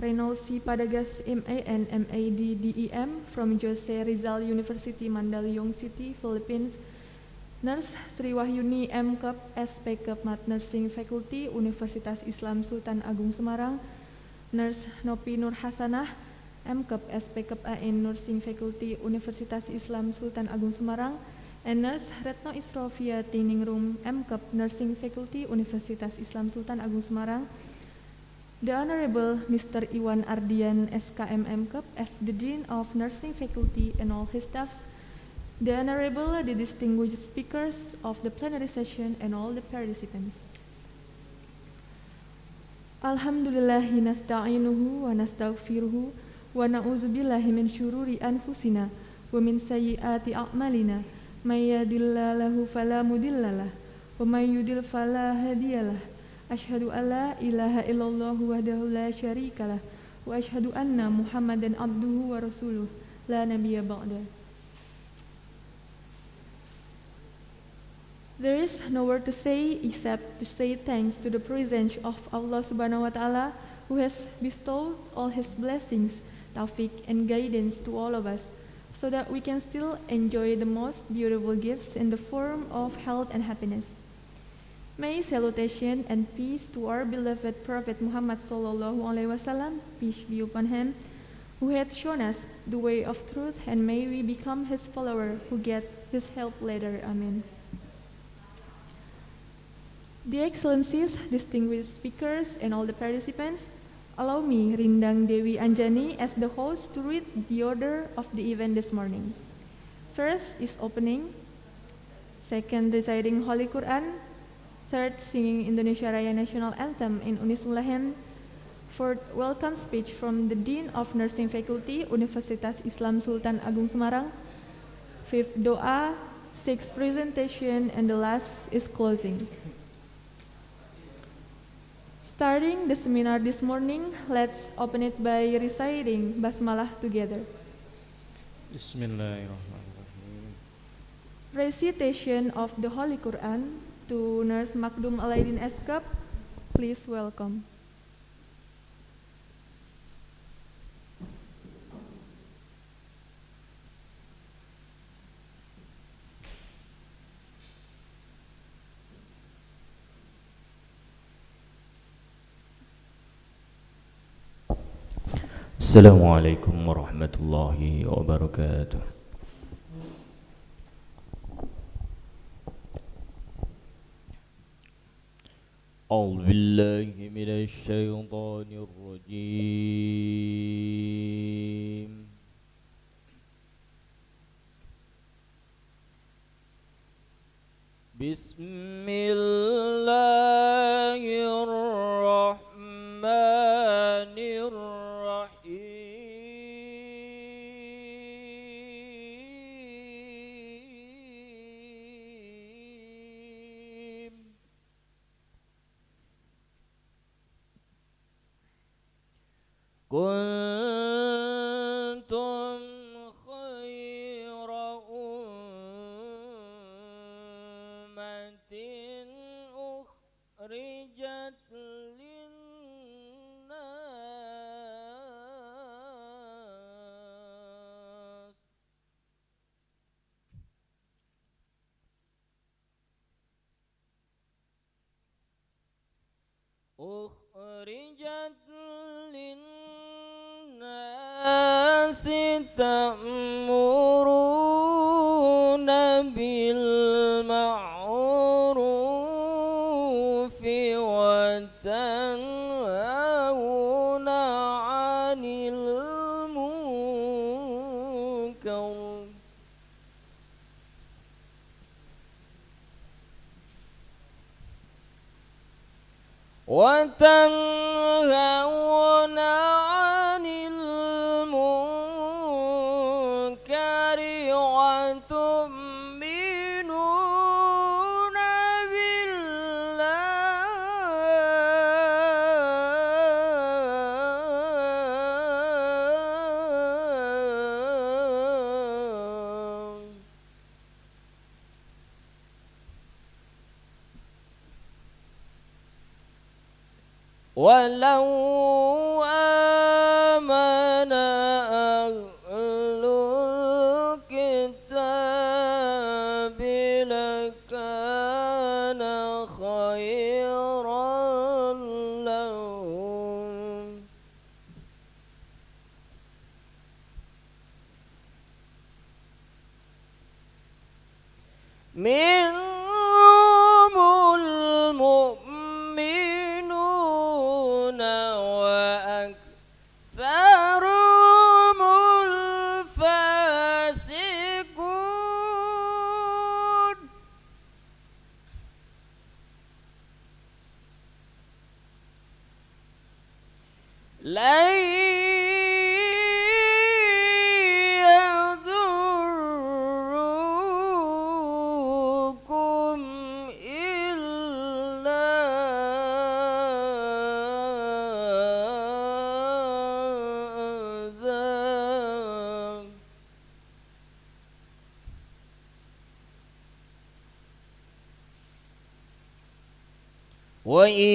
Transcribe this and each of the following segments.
Renolsi Padagas MAN MAD DEM from Jose Rizal University Mandaluyong City, Philippines. Nurse Sri Wahyuni M.Kep SPKep Mat Nursing Faculty Universitas Islam Sultan Agung Semarang. Nurse Nopi Nur Hasanah M.Kep SPKep AN Nursing Faculty Universitas Islam Sultan Agung Semarang. And Nurse Retno Isrofia Tiningrum M.Kep Nursing Faculty Universitas Islam Sultan Agung Semarang. The Honorable Mr. Iwan Ardian SKM M.Kep as the Dean of Nursing Faculty and all his staffs. The Honorable, the distinguished speakers of the plenary session and all the participants. Alhamdulillahi nasta'inuhu wa nastaghfiruhu wa na'udzubillahi min syururi anfusina wa min sayyiati a'malina may yahdihillahu fala mudhillalah wa may yudlil fala hadiyalah. Asyhadu alla ilaha illallah wahdahu la syarikalah wa asyhadu anna Muhammadan abduhu wa rasuluh la nabiyya ba'da. There is no word to say except to say thanks to the presence of Allah Subhanahu wa Ta'ala, who has bestowed all His blessings, tawfiq and guidance to all of us, so that we can still enjoy the most beautiful gifts in the form of health and happiness. May salutation and peace to our beloved Prophet Muhammad Sallallahu Alaihi Wasallam, peace be upon him, who had shown us the way of truth, and may we become his follower who get his help later. Amen. The Excellencies, distinguished speakers, and all the participants, allow me, Rindang Dewi Anjani, as the host to read the order of the event this morning. First is opening, second reciting Holy Quran, third singing Indonesia Raya National Anthem in UNISSULA hymn, fourth welcome speech from the Dean of Nursing Faculty Universitas Islam Sultan Agung Semarang, fifth doa, sixth presentation, and the last is closing. Starting the seminar this morning, let's open it by reciting Basmalah together. Bismillahirrahmanirrahim. Recitation of the Holy Quran to Nurse Makdum Alaidin Eskap. Please welcome. Assalamualaikum warahmatullahi wabarakatuh. A'udzu billahi minasy syaithanir rajim. Bismillahirrahmanirrahim. Kuntum khaira ummatin ukhrijat linnas ukhrijat linnasi ta'muruna bil ma'rufi wa tanhauna 'anil munkar wa tanhauna 'anil munkari wa tu'minuna billah. Walau وأكثرهم الفاسقون لن يضروكم إلا أذى وإن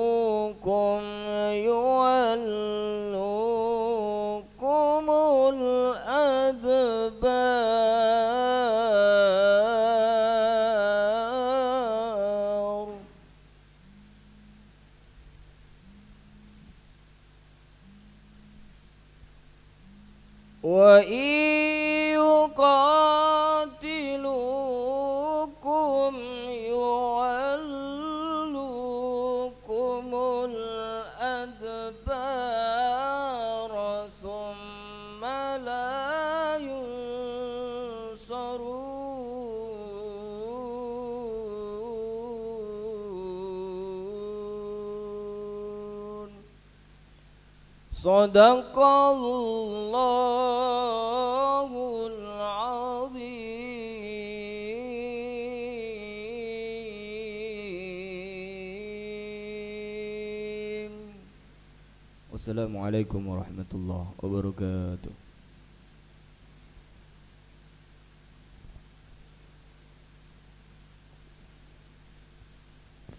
يقاتلوكم يولوكم الأدبار وإن يقاتلوكم يولوكم الأدبار ثم لا ينصرون صدق الله العظيم. Wassalamualaikum warahmatullahi wabarakatuh.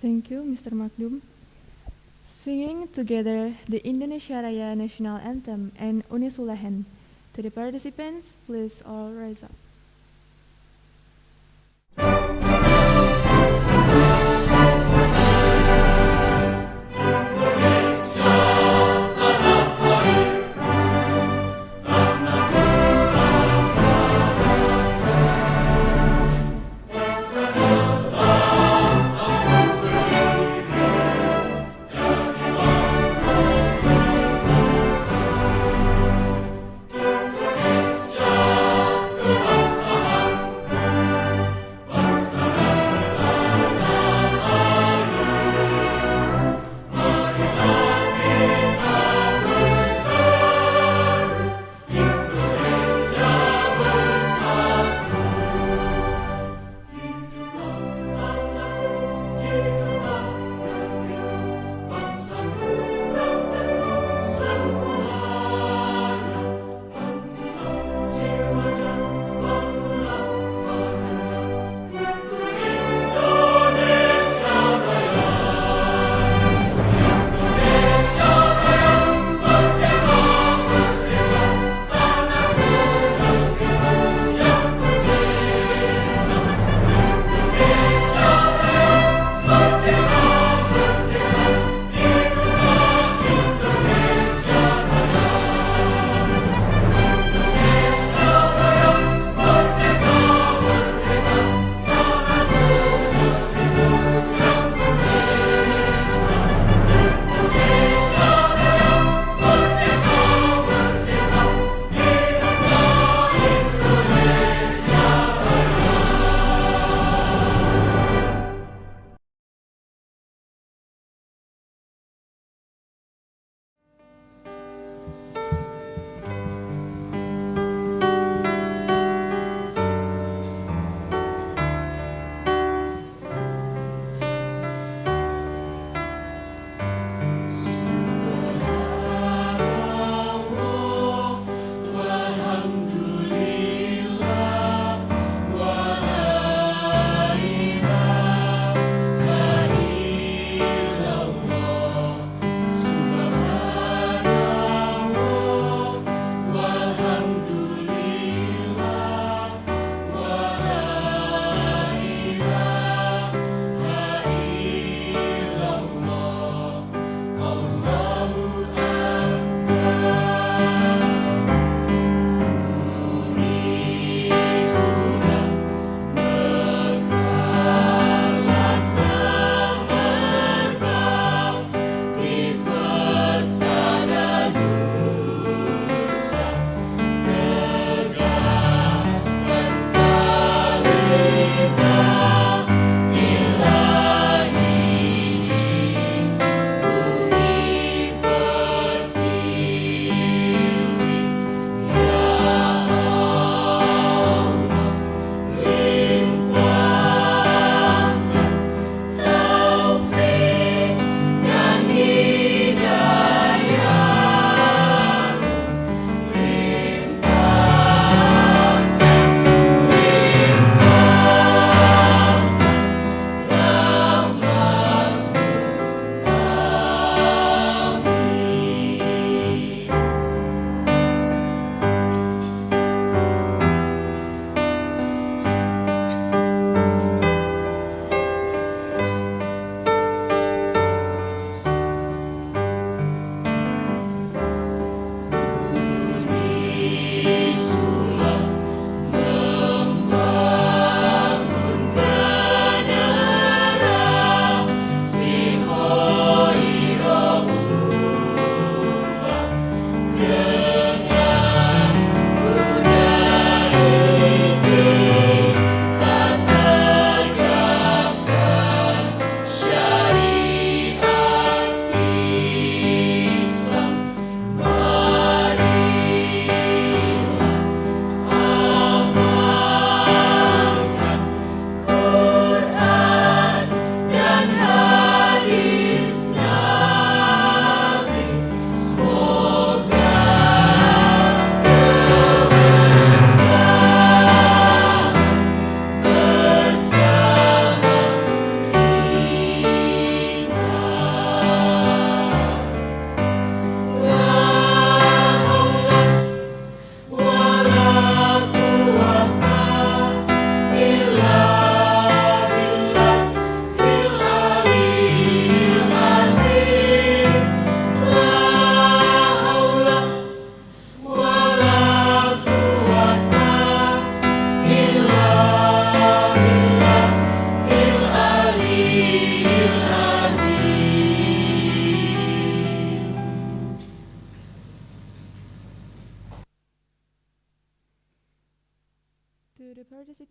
Thank you, Mr. Makdum. Singing together the Indonesia Raya National Anthem and UNISSULA hymn. To the participants, please all rise up. Indonesia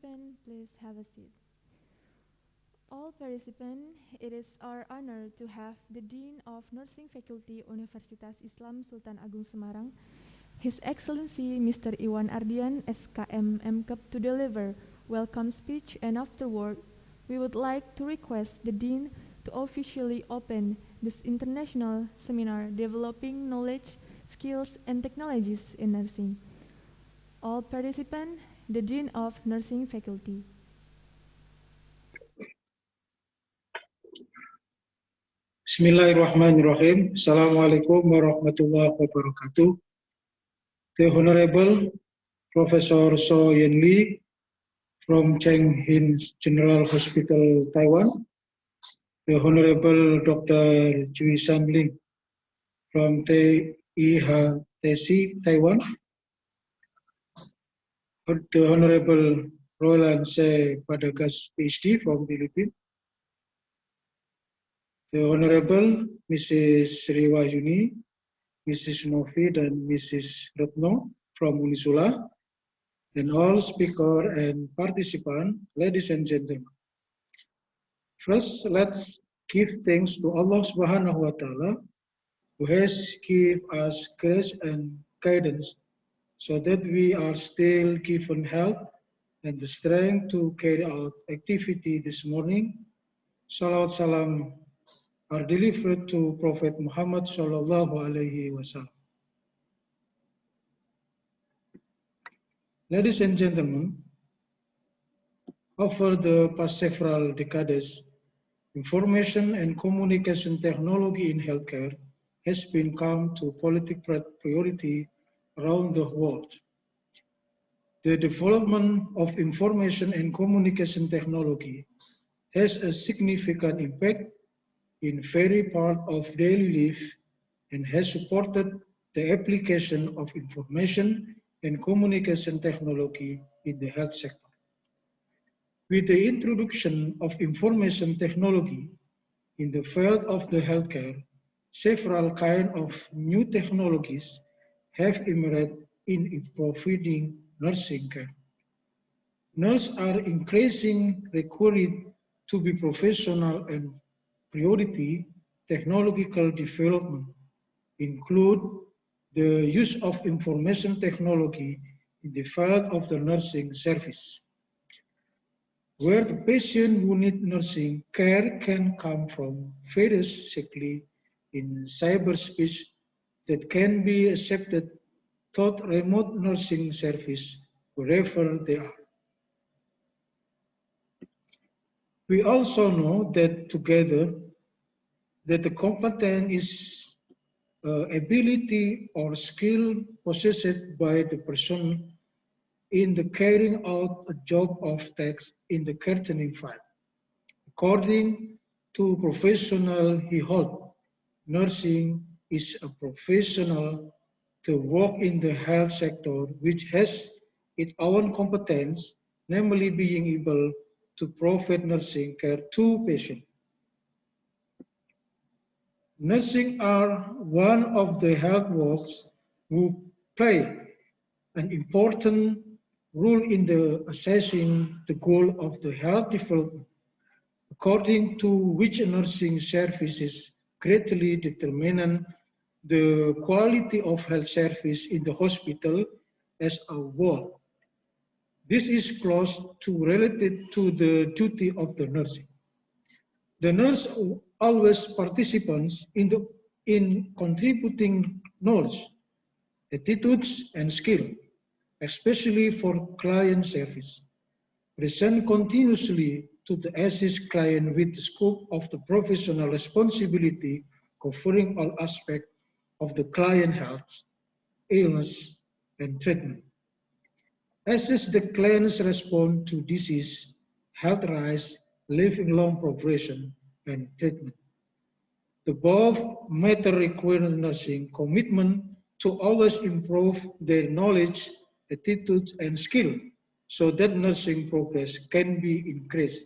participants, please have a seat. All participants, it is our honor to have the Dean of Nursing Faculty Universitas Islam Sultan Agung Semarang, His Excellency Mr. Iwan Ardian, SKM MKep, to deliver welcome speech, and afterward, we would like to request the Dean to officially open this international seminar developing knowledge, skills, and technologies in nursing. All participants, the Dean of Nursing Faculty. Bismillahirrahmanirrahim. Assalamualaikum warahmatullahi wabarakatuh. The Honorable Professor So Yen Lee from Cheng Hin General Hospital, Taiwan. The Honorable Dr. Chui San Ling from TIHTC, Taiwan. The Honorable Roland C. Padagas, PhD from Philippines. The Honorable Mrs. Sriwayuni, Mrs. Novi, and Mrs. Retno from UNISSULA, and all speaker and participants, ladies and gentlemen. First, let's give thanks to Allah Subhanahu wa Ta'ala, who has given us grace and guidance so that we are still given health and the strength to carry out activity this morning. Salawat salam are delivered to Prophet Muhammad sallallahu alaihi wasallam. Ladies and gentlemen, over the past several decades, information and communication technology in healthcare has become a political priority around the world. The development of information and communication technology has a significant impact in every part of daily life and has supported the application of information and communication technology in the health sector. With the introduction of information technology in the field of the healthcare, several kinds of new technologies have emerged in providing nursing care. Nurses are increasingly required to be professional and priority technological development include the use of information technology in the field of the nursing service, where the patient who need nursing care can come from various sectors in cyberspace that can be accepted through remote nursing service wherever they are. We also know that together that the competence is ability or skill possessed by the person in the carrying out a job of tasks in the caregiving field. According to professional he holds, nursing is a professional to work in the health sector which has its own competence, namely being able to provide nursing care to patients. Nursing are one of the health workers who play an important role in the assessing the goal of the health development, according to which nursing services greatly determine the quality of health service in the hospital as a whole. This is close to related to the duty of the nursing. The nurse always participates in contributing knowledge, attitudes, and skill, especially for client service. Present continuously to the assist client with the scope of the professional responsibility covering all aspects of the client health, illness, and treatment. Assess the client's response to disease, health rise, living long progression, and treatment. The above matter require nursing commitment to always improve their knowledge, attitudes, and skill so that nursing progress can be increased.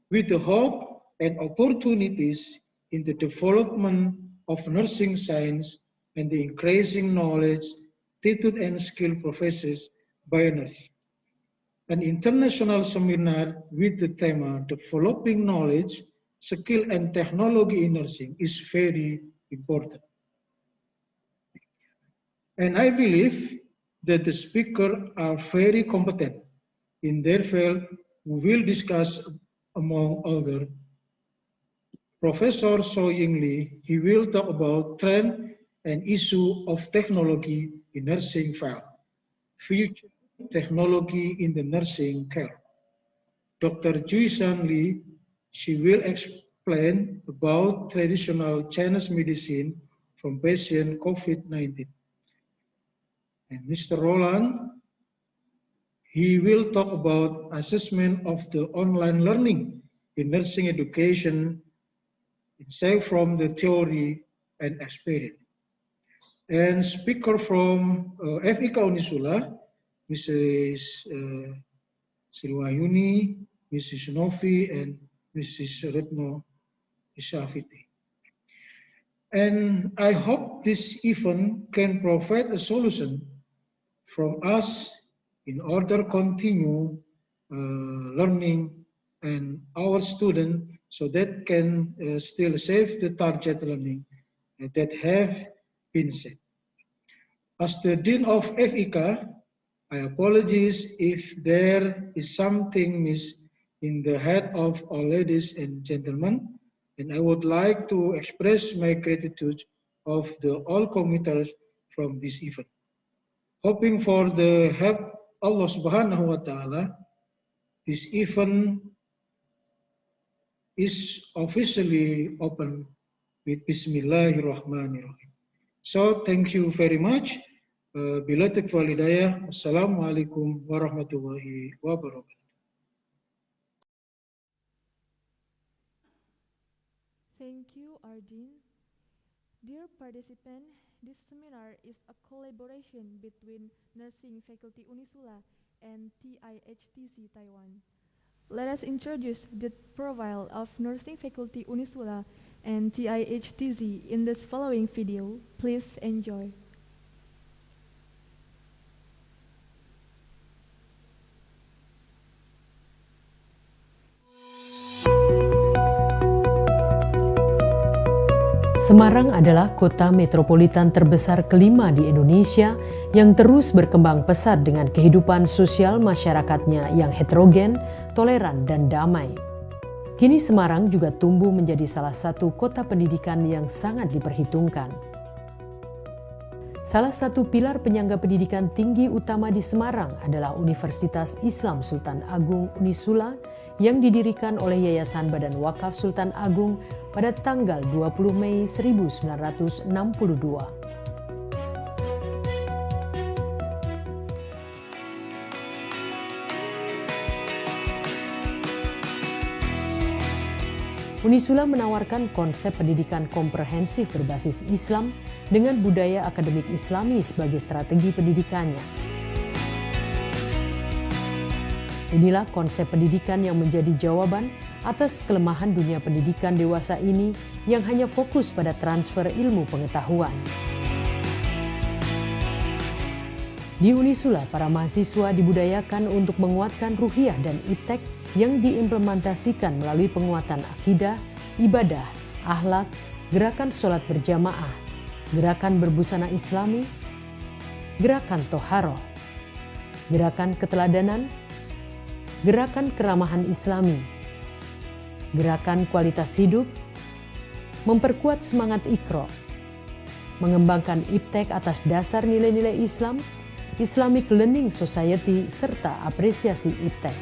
With the hope and opportunities in the development of nursing science and the increasing knowledge, attitude, and skill professors by nurses. an international seminar with the theme Developing Knowledge, Skill and Technology in Nursing is very important. And I believe that the speakers are very competent in their field who will discuss among other. Professor So Ying Lee, he will talk about trend and issue of technology in nursing field, future technology in the nursing care. Dr. Juisan Lee, she will explain about traditional Chinese medicine from patient COVID-19. And Mr. Roland, he will talk about assessment of the online learning in nursing education, itself from the theory and experience. And speaker from FIK UNISSULA, Mrs. Silwayuni, Mrs. Novi, and Mrs. Retno Ishafiti. And I hope this event can provide a solution from us in order to continue learning and our students so that can still save the target learning that have been set. As the Dean of FIK, I apologize if there is something missed in the head of all ladies and gentlemen, and I would like to express my gratitude of the all committers from this event. Hoping for the help Allah Subhanahu wa Ta'ala, this event is officially open with Bismillahirrahmanirrahim. So thank you very much. Bila taufiq wal hidayah. Assalamualaikum warahmatullahi wabarakatuh. Thank you, Arjun. Dear participant, this seminar is a collaboration between Nursing Faculty UNISSULA and TIHTC Taiwan. Let us introduce the profile of Nursing Faculty UNISSULA and TIHTC in this following video. Please enjoy. Semarang adalah kota metropolitan terbesar kelima di Indonesia yang terus berkembang pesat dengan kehidupan sosial masyarakatnya yang heterogen, toleran, dan damai. Kini Semarang juga tumbuh menjadi salah satu kota pendidikan yang sangat diperhitungkan. Salah satu pilar penyangga pendidikan tinggi utama di Semarang adalah Universitas Islam Sultan Agung UNISSULA yang didirikan oleh Yayasan Badan Wakaf Sultan Agung pada tanggal 20 Mei 1962. UNISSULA menawarkan konsep pendidikan komprehensif berbasis Islam dengan budaya akademik Islami sebagai strategi pendidikannya. Inilah konsep pendidikan yang menjadi jawaban atas kelemahan dunia pendidikan dewasa ini yang hanya fokus pada transfer ilmu pengetahuan. Di UNISSULA, para mahasiswa dibudayakan untuk menguatkan ruhiyah dan iptek yang diimplementasikan melalui penguatan akidah, ibadah, akhlak, gerakan sholat berjamaah, gerakan berbusana Islami, gerakan toharoh, gerakan keteladanan, gerakan keramahan Islami, gerakan kualitas hidup, memperkuat semangat Iqra, mengembangkan iptek atas dasar nilai-nilai Islam, Islamic Learning Society, serta apresiasi iptek.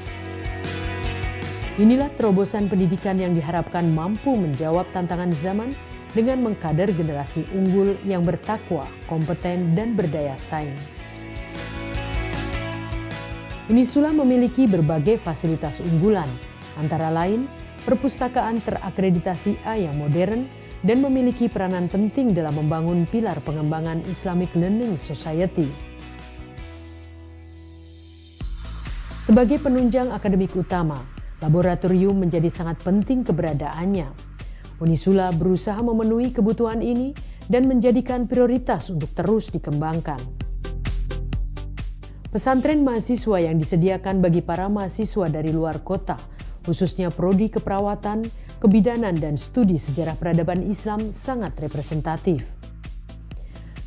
Inilah terobosan pendidikan yang diharapkan mampu menjawab tantangan zaman dengan mengkader generasi unggul yang bertakwa, kompeten, dan berdaya saing. UNISSULA memiliki berbagai fasilitas unggulan, antara lain perpustakaan terakreditasi A yang modern dan memiliki peranan penting dalam membangun pilar pengembangan Islamic Learning Society. Sebagai penunjang akademik utama, laboratorium menjadi sangat penting keberadaannya. UNISSULA berusaha memenuhi kebutuhan ini dan menjadikan prioritas untuk terus dikembangkan. Pesantren mahasiswa yang disediakan bagi para mahasiswa dari luar kota, khususnya prodi keperawatan, kebidanan, dan studi sejarah peradaban Islam sangat representatif.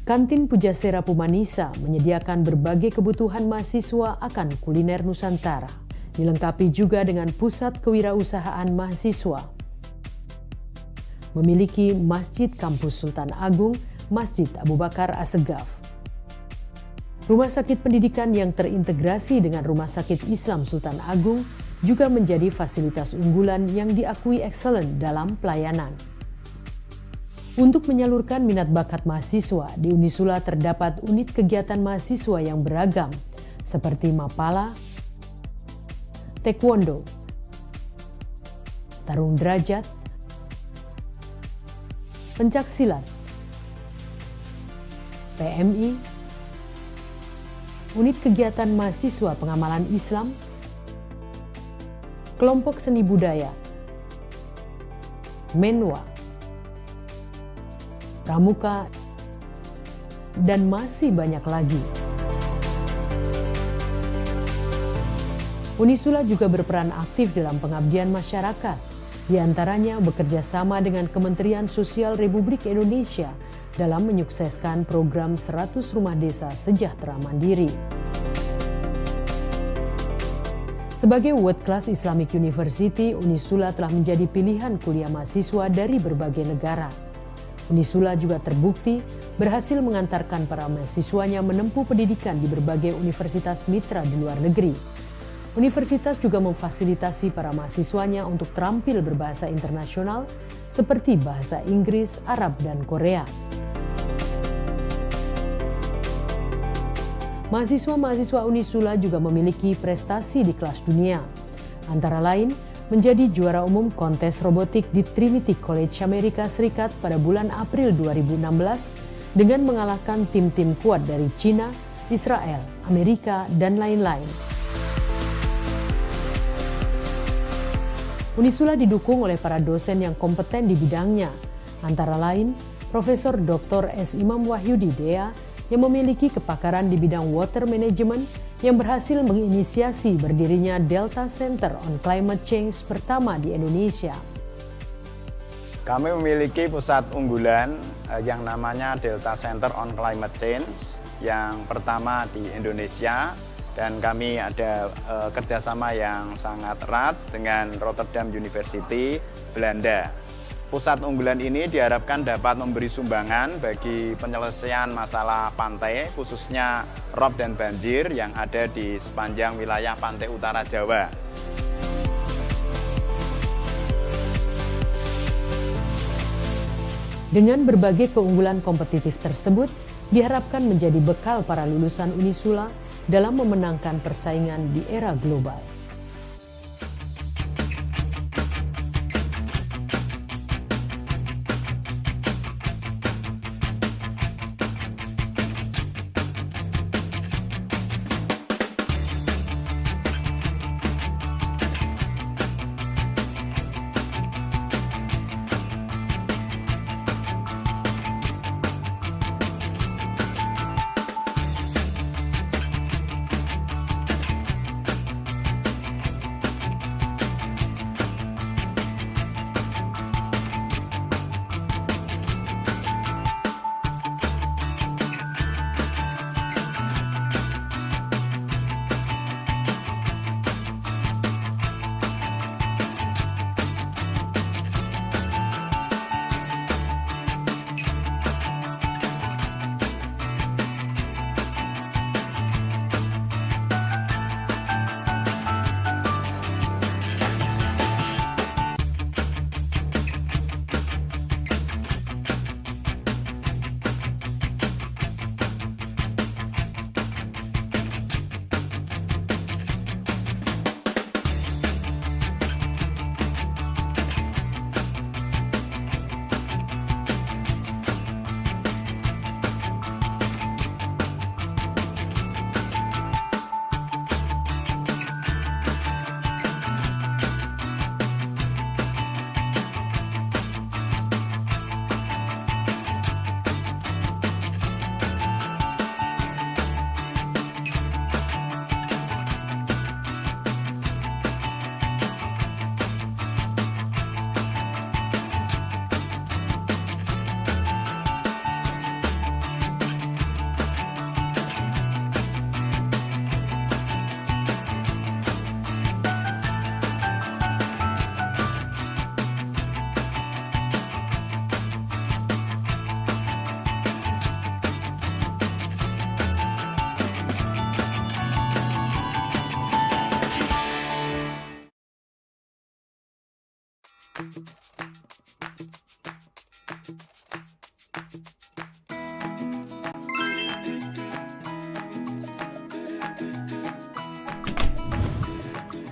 Kantin Pujasera Pumanisa menyediakan berbagai kebutuhan mahasiswa akan kuliner Nusantara, dilengkapi juga dengan pusat kewirausahaan mahasiswa. Memiliki Masjid Kampus Sultan Agung, Masjid Abu Bakar Assegaf. Rumah sakit pendidikan yang terintegrasi dengan Rumah Sakit Islam Sultan Agung juga menjadi fasilitas unggulan yang diakui excellent dalam pelayanan. Untuk menyalurkan minat bakat mahasiswa, di UNISSULA terdapat unit kegiatan mahasiswa yang beragam, seperti Mapala, Taekwondo, Tarung Derajat, Pencaksilat, PMI, unit kegiatan mahasiswa pengamalan Islam, kelompok seni budaya, Menwa, Pramuka, dan masih banyak lagi. UNISSULA juga berperan aktif dalam pengabdian masyarakat, di antaranya bekerja sama dengan Kementerian Sosial Republik Indonesia dalam menyukseskan program 100 Rumah Desa Sejahtera Mandiri. Sebagai World Class Islamic University, UNISSULA telah menjadi pilihan kuliah mahasiswa dari berbagai negara. UNISSULA juga terbukti berhasil mengantarkan para mahasiswanya menempuh pendidikan di berbagai universitas mitra di luar negeri. Universitas juga memfasilitasi para mahasiswanya untuk terampil berbahasa internasional seperti bahasa Inggris, Arab, dan Korea. Mahasiswa-mahasiswa UNISSULA juga memiliki prestasi di kelas dunia, antara lain menjadi juara umum kontes robotik di Trinity College Amerika Serikat pada bulan April 2016 dengan mengalahkan tim-tim kuat dari Cina, Israel, Amerika, dan lain-lain. UNISSULA didukung oleh para dosen yang kompeten di bidangnya, antara lain Profesor Dr. S. Imam Wahyudi Dea yang memiliki kepakaran di bidang water management yang berhasil menginisiasi berdirinya Delta Center on Climate Change pertama di Indonesia. Kami memiliki pusat unggulan yang namanya Delta Center on Climate Change yang pertama di Indonesia, dan kami ada kerjasama yang sangat erat dengan Rotterdam University, Belanda. Pusat unggulan ini diharapkan dapat memberi sumbangan bagi penyelesaian masalah pantai, khususnya rob dan banjir yang ada di sepanjang wilayah pantai utara Jawa. Dengan berbagai keunggulan kompetitif tersebut, diharapkan menjadi bekal para lulusan UNISSULA dalam memenangkan persaingan di era global.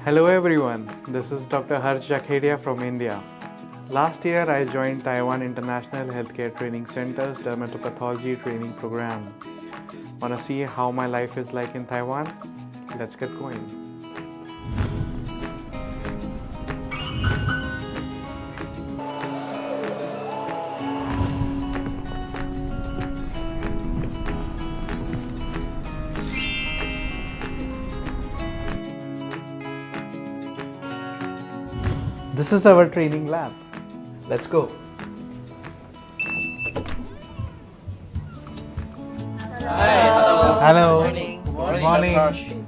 Hello everyone, this is Dr. Harsh Jakhedia from India. Last year I joined Taiwan International Healthcare Training Center's Dermatopathology Training Program. Wanna see how my life is like in Taiwan? Let's get going. This is our training lab. Let's go. Hello. Good morning.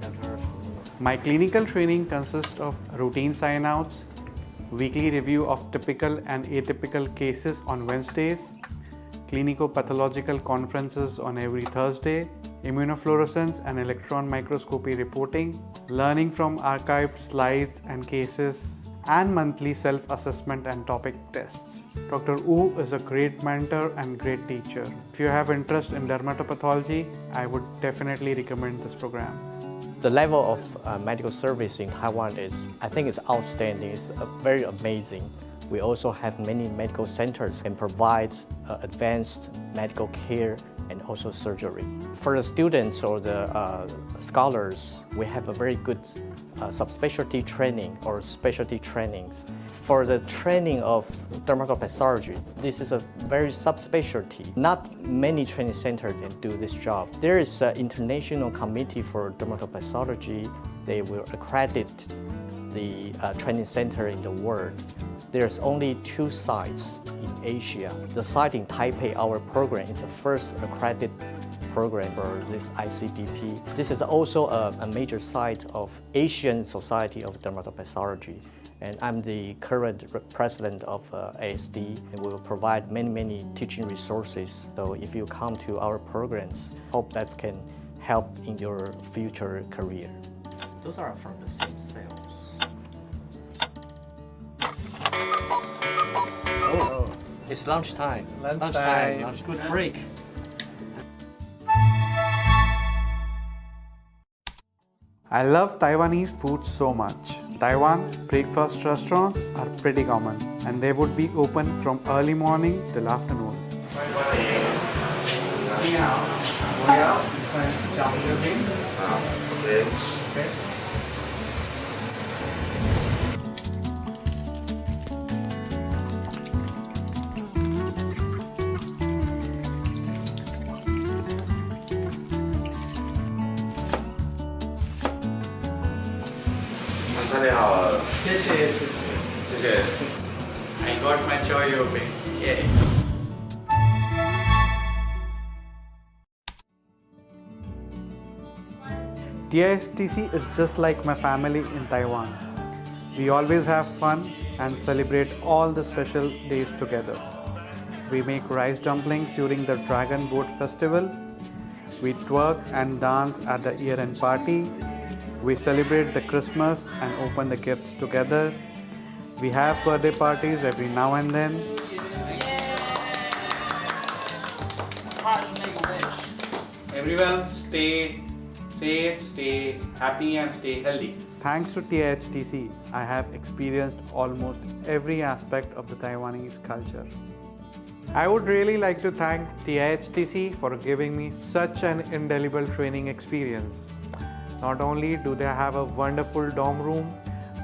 My clinical training consists of routine sign-outs, weekly review of typical and atypical cases on Wednesdays, clinico-pathological conferences on every Thursday, immunofluorescence and electron microscopy reporting, learning from archived slides and cases, and monthly self-assessment and topic tests. Dr. Wu is a great mentor and great teacher. If you have interest in dermatopathology, I would definitely recommend this program. The level of medical service in Taiwan I think it's outstanding. It's very amazing. We also have many medical centers and provide advanced medical care and also surgery. For the students or the scholars, we have a very good subspecialty training or specialty trainings. For the training of dermatopathology, this is a very subspecialty. Not many training centers can do this job. There is an international committee for dermatopathology. They will accredit the training center in the world. There's only 2 sites in Asia. The site in Taipei, our program, is the first accredited program for this ICDP. This is also a major site of Asian Society of Dermatopathology. And I'm the current president of ASD, and we will provide many teaching resources. So if you come to our programs, hope that can help in your future career. Those are from the same cells. Oh, it's lunchtime. Lunch. Good break. I love Taiwanese food so much. Taiwan breakfast restaurants are pretty common and they would be open from early morning till afternoon. I got my choy open. Yay. TISTC is just like my family in Taiwan. We always have fun and celebrate all the special days together. We make rice dumplings during the Dragon Boat Festival. We twerk and dance at the year-end party. We celebrate the Christmas and open the gifts together. We have birthday parties every now and then. Everyone stay safe, stay happy and stay healthy. Thanks to TIHTC, I have experienced almost every aspect of the Taiwanese culture. I would really like to thank TIHTC for giving me such an indelible training experience. Not only do they have a wonderful dorm room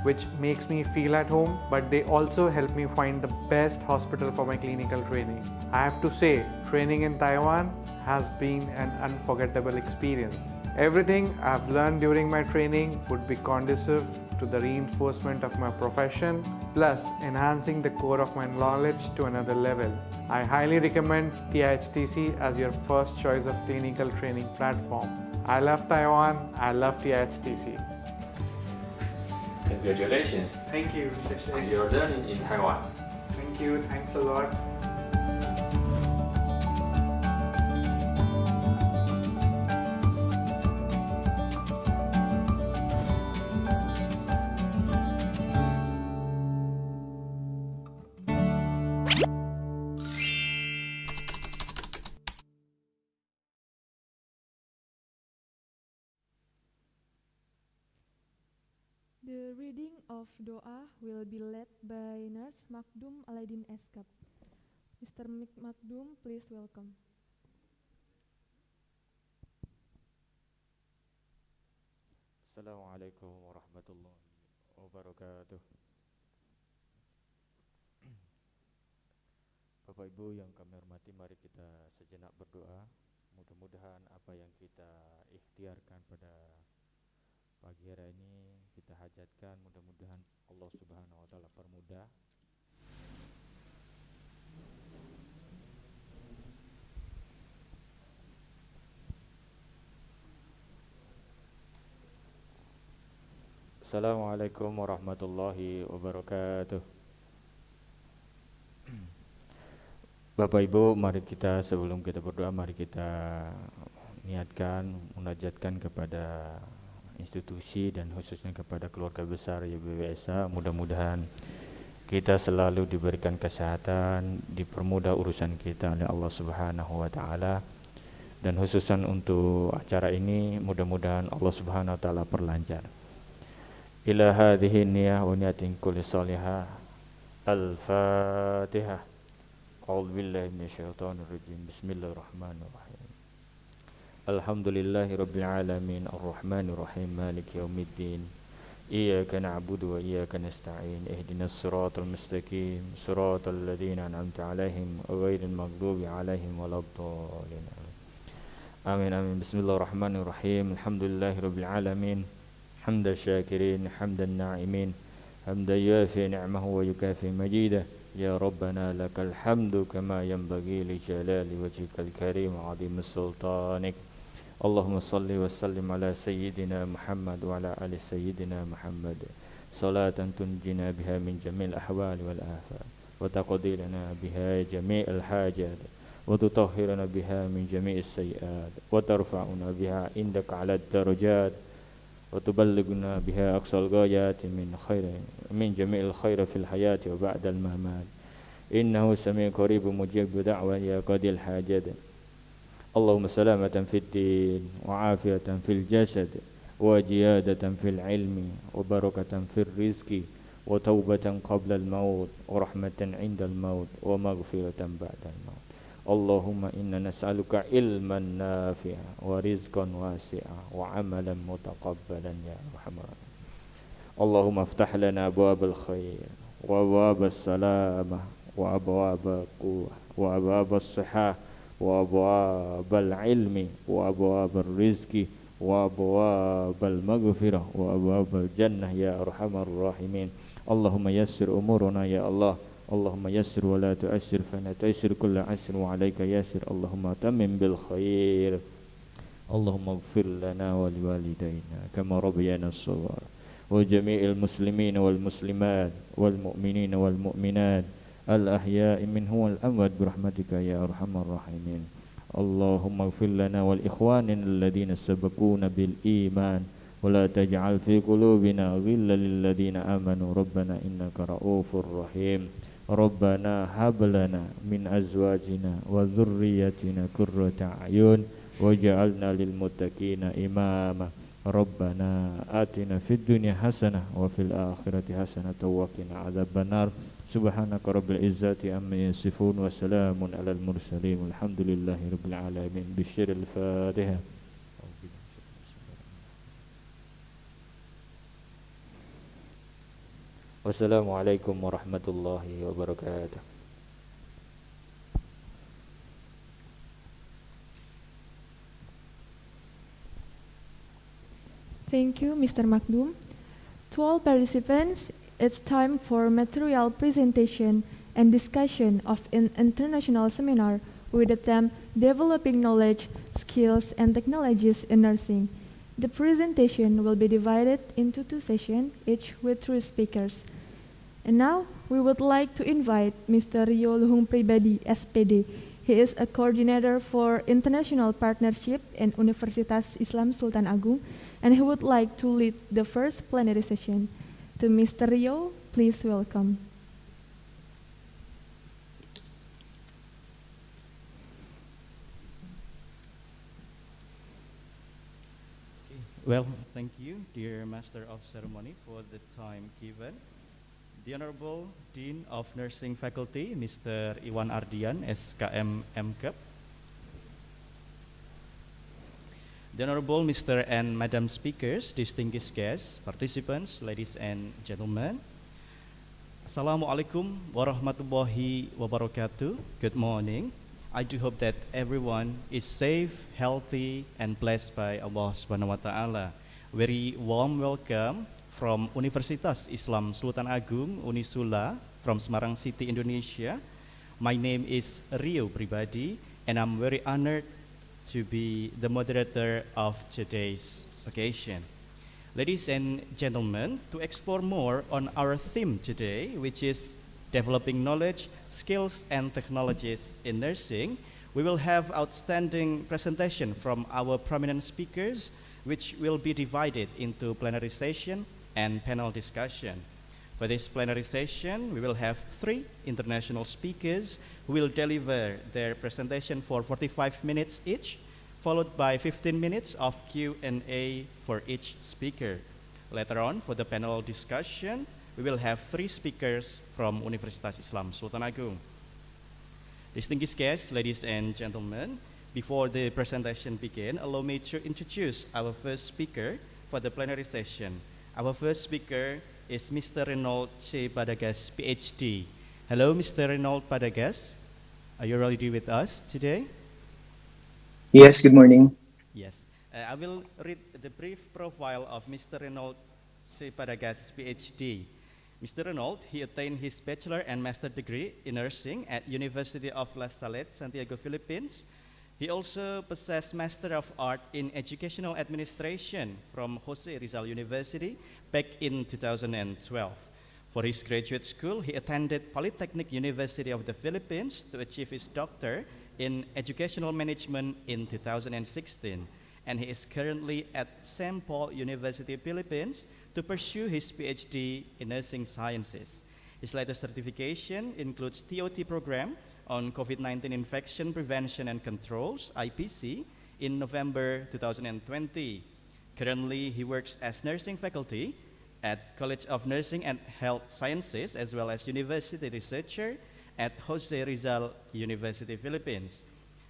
which makes me feel at home, but they also help me find the best hospital for my clinical training. I have to say, training in Taiwan has been an unforgettable experience. Everything I've learned during my training would be conducive to the reinforcement of my profession, plus enhancing the core of my knowledge to another level. I highly recommend TIHTC as your first choice of clinical training platform. I love Taiwan, I love TIHTC. Congratulations. Thank you. on your learning in Taiwan. Thank you, thanks a lot. The reading of Doa will be led by Nurse Makdum Aladdin Eskap. Mr. Makdum, please welcome. Assalamualaikum warahmatullahi wabarakatuh. Bapak Ibu yang kami hormati, mari kita sejenak berdoa. Mudah-mudahan apa yang kita ikhtiarkan pada pagi hari ini kita hajatkan, mudah-mudahan Allah Subhanahu wa taala permudah. Assalamualaikum warahmatullahi wabarakatuh. Bapak Ibu, mari kita sebelum kita berdoa, mari kita niatkan, munajatkan kepada institusi dan khususnya kepada keluarga besar YBWSA. Mudah-mudahan kita selalu diberikan kesehatan, dipermudah urusan kita oleh Allah Subhanahu wa taala. Dan khususan untuk acara ini, mudah-mudahan Allah Subhanahu wa taala perlancar. Ila hadhihi niyah wa niyatin kulli salihah. Al-Fatihah. A'udzu billahi minasyaitonir rajim. Bismillahirrahmanirrahim. Alhamdulillahirabbil alamin arrahmanir rahim maliki yaumiddin. Iyyaka na'budu wa iyyaka nasta'in. Ihdinas siratal mustaqim. Siratal ladzina an'amta 'alaihim ghairil maghdubi 'alaihim waladdallin. Amin amin. Bismillahirrahmanirrahim. Alhamdulillahirabbil alamin. حمد الشاكرين حمد الناعمين حمدا يوافي نعمه ويكافي مجيده يا ربنا لك الحمد كما ينبغي لجلال وجهك الكريم وعظيم سلطانك اللهم صل وسلم على سيدنا محمد وعلى آل سيدنا محمد صلاة تنجينا بها من جميع الأحوال والآفات وتقضي لنا بها جميع الحاجات وتطهرنا بها من جميع السيئات وترفعنا بها عندك على الدرجات وتبلغنا بها أقصى الغايات من جميع الخير في الحياة وبعد الممات إنه سميع قريب مجيب دعوة يا قاضي الحاجات اللهم سلامة في الدين وعافية في الجسد وجيادة في العلم وبركة في الرزق وتوبة قبل الموت ورحمة عند الموت ومغفرة بعد الموت اللهم إنا نسألك علما نافعا ورزقا واسعا وعملا متقبلا يا أرحم الراحمين اللهم افتح لنا أبواب الخير وأبواب السلامة وأبواب القوة وأبواب الصحة وأبواب العلم وأبواب الرزق وأبواب المغفرة وأبواب الجنة يا أرحم الراحمين اللهم يسر أمورنا يا الله اللهم يسر ولا تؤسر فنتيسر كل عسر وعليك يسر اللهم تمم بالخير اللهم اغفر لنا ولوالدينا كما ربيانا الصغار وجميع المسلمين والمسلمات والمؤمنين والمؤمنات الأحياء منهم والأموات برحمتك يا أرحم الراحمين اللهم اغفر لنا والإخواننا الذين سبقونا بالإيمان ولا تجعل في قلوبنا غلا للذين آمنوا ربنا إنك رؤوف رحيم ربنا هب لنا من أزواجنا وذريتنا قرة أعين واجعلنا للمتقين إماما ربنا آتنا في الدنيا حسنة وفي الآخرة حسنة وقنا عذاب النار سبحانك رب العزة عما يصفون وسلام على المرسلين والحمد لله رب العالمين بشر الفاتحة. Wassalamualaikum warahmatullahi wabarakatuh. Thank you, Mr. Makdum. To all participants, it's time for material presentation and discussion of an international seminar with the theme Developing Knowledge, Skills and Technologies in Nursing. The presentation will be divided into 2 sessions, each with 3 speakers. And now, we would like to invite Mr. Rio Luhung Pribadi, SPD. He is a coordinator for international partnership in Universitas Islam Sultan Agung, and he would like to lead the first plenary session. To Mr. Rio, please welcome. Well, thank you, dear Master of Ceremony, for the time given. The Honorable Dean of Nursing Faculty, Mr. Iwan Ardian, SKM MKEP. The Honorable Mr. and Madam Speakers, distinguished guests, participants, ladies and gentlemen. Assalamualaikum warahmatullahi wabarakatuh. Good morning. I do hope that everyone is safe, healthy, and blessed by Allah Subhanahu wa Ta'ala. Very warm welcome from Universitas Islam Sultan Agung, UNISSULA, from Semarang City, Indonesia. My name is Rio Pribadi, and I'm very honored to be the moderator of today's occasion. Ladies and gentlemen, to explore more on our theme today, which is developing knowledge, skills, and technologies in nursing, we will have outstanding presentation from our prominent speakers, which will be divided into plenary session and panel discussion. For this plenary session, we will have 3 international speakers who will deliver their presentation for 45 minutes each, followed by 15 minutes of Q&A for each speaker. Later on, for the panel discussion, we will have 3 speakers from Universitas Islam Sultan Agung. Distinguished guests, ladies and gentlemen, before the presentation begins, allow me to introduce our first speaker for the plenary session. Our first speaker is Mr. Reynold C. Padagas, PhD. Hello, Mr. Reynold Padagas. Are you ready with us today? Yes, good morning. Yes. I will read the brief profile of Mr. Reynold C. Padagas, PhD. Mr. Reynold, he attained his bachelor and master degree in nursing at University of La Salle, Santiago, Philippines. He also possessed Master of Art in Educational Administration from Jose Rizal University back in 2012. For his graduate school, he attended Polytechnic University of the Philippines to achieve his doctor in Educational Management in 2016. And he is currently at St. Paul University, Philippines to pursue his PhD in Nursing Sciences. His latest certification includes TOT program on COVID-19 infection prevention and controls, IPC, in November 2020. Currently, he works as nursing faculty at College of Nursing and Health Sciences, as well as university researcher at Jose Rizal University, Philippines.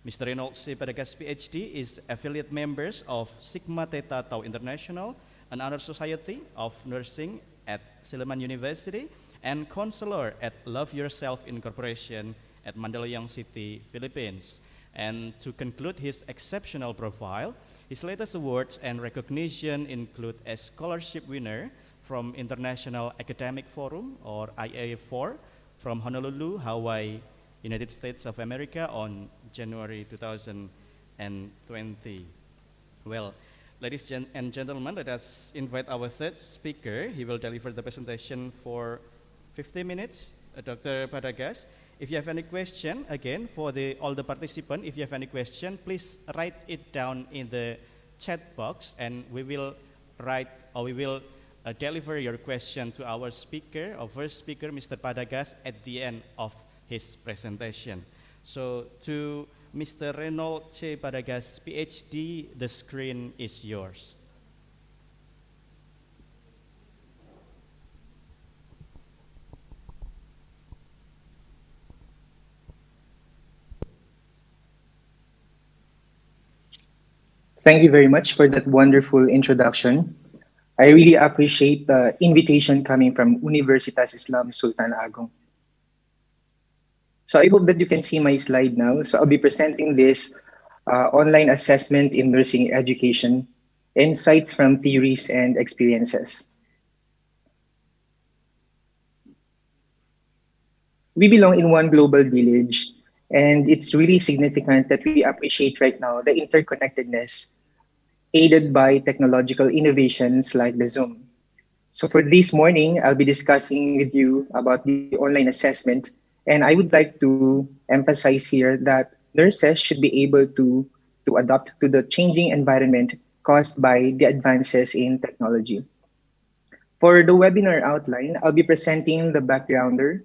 Mr. Reynold C. Padagas, PhD, is affiliate members of Sigma Theta Tau International, an honor society of nursing at Silliman University, and counselor at Love Yourself Incorporation at Mandaluyong City, Philippines. And to conclude his exceptional profile, his latest awards and recognition include a scholarship winner from International Academic Forum, or IA4, from Honolulu, Hawaii, United States of America on January 2020. Well, ladies and gentlemen, let us invite our third speaker. He will deliver the presentation for 50 minutes. Dr. Padagas, if you have any question, again, for all the participants, if you have any question, please write it down in the chat box, and we will deliver your question to our speaker, our first speaker, Mr. Padagas, at the end of his presentation. So to Mr. Reynold C. Padagas, PhD, the screen is yours. Thank you very much for that wonderful introduction. I really appreciate the invitation coming from Universitas Islam Sultan Agung. So I hope that you can see my slide now. So I'll be presenting this online assessment in nursing education, insights from theories and experiences. We belong in one global village, and it's really significant that we appreciate right now the interconnectedness aided by technological innovations like the Zoom. So for this morning, I'll be discussing with you about the online assessment, and I would like to emphasize here that nurses should be able to adapt to the changing environment caused by the advances in technology. For the webinar outline, I'll be presenting the backgrounder.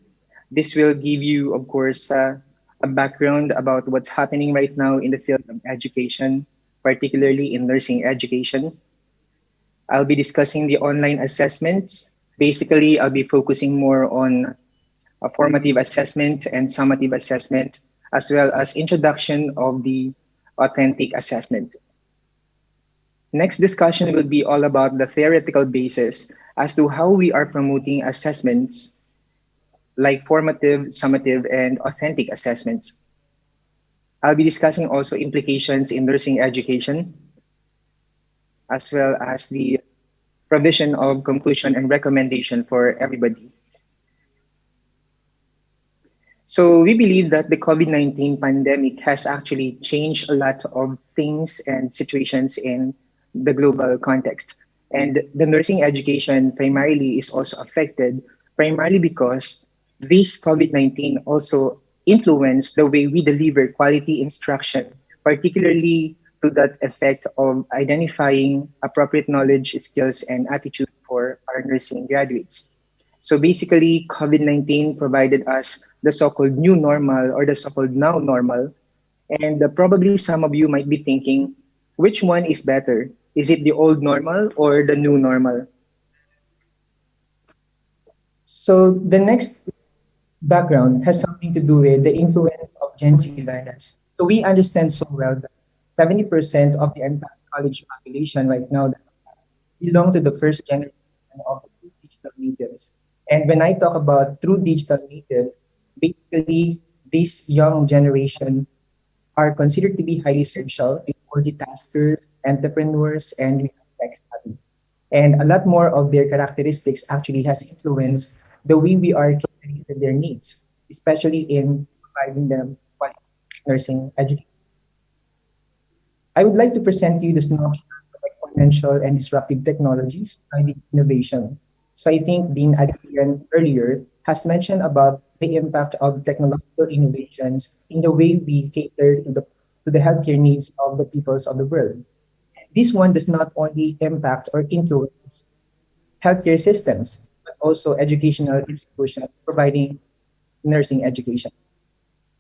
This will give you, of course, a background about what's happening right now in the field of education, particularly in nursing education. I'll be discussing the online assessments. Basically, I'll be focusing more on a formative assessment and summative assessment, as well as introduction of the authentic assessment. Next discussion will be all about the theoretical basis as to how we are promoting assessments like formative, summative, and authentic assessments. I'll be discussing also implications in nursing education, as well as the provision of conclusion and recommendation for everybody. So we believe that the COVID-19 pandemic has actually changed a lot of things and situations in the global context. And the nursing education primarily is also affected, primarily because this COVID-19 also influenced the way we deliver quality instruction, particularly to that effect of identifying appropriate knowledge, skills, and attitude for our nursing graduates. So basically, COVID-19 provided us the so-called new normal or the so-called now normal. And probably some of you might be thinking, which one is better? Is it the old normal or the new normal? So the next background has something to do with the influence of Gen Z learners. So we understand so well that 70% of the entire college population right now belong to the first generation of the digital natives. And when I talk about true digital natives, basically this young generation are considered to be highly social, multitaskers, entrepreneurs, and tech savvy. And a lot more of their characteristics actually has influenced the way we are catering to their needs, especially in providing them quality nursing education. I would like to present to you the snapshot of exponential and disruptive technologies driving innovation. So I think Dean Adrian earlier has mentioned about the impact of technological innovations in the way we cater to the healthcare needs of the peoples of the world. This one does not only impact or influence healthcare systems, but also educational institutions providing nursing education.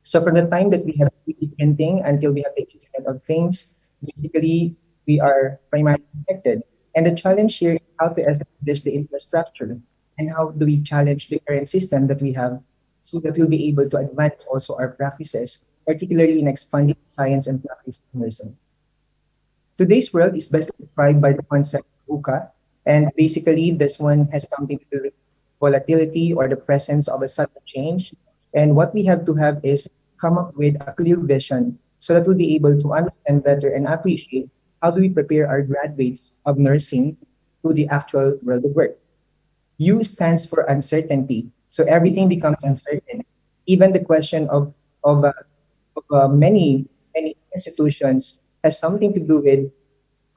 So from the time that we have 3D printing until we have the Internet of Things, basically we are primarily affected. And the challenge here is how to establish the infrastructure and how do we challenge the current system that we have so that we'll be able to advance also our practices, particularly in expanding science and practice of nursing. Today's world is best described by the concept of VUCA, and basically this one has something to do with volatility or the presence of a sudden change. And what we have to have is come up with a clear vision so that we'll be able to understand better and appreciate how do we prepare our graduates of nursing to the actual world of work. U stands for uncertainty, so everything becomes uncertain. Even the question of many institutions has something to do with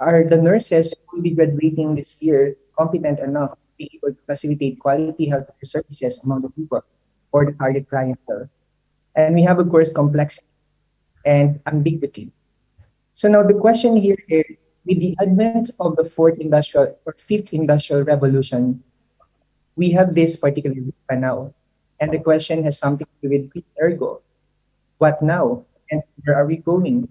are the nurses who will be graduating this year competent enough to be able to facilitate quality healthcare services among the people or the target clientele. And we have, of course, complexity and ambiguity. So now the question here is, with the advent of the fourth industrial or fifth industrial revolution, we have this particular VUCA now. And the question has something to do with ergo. What now? And where are we going?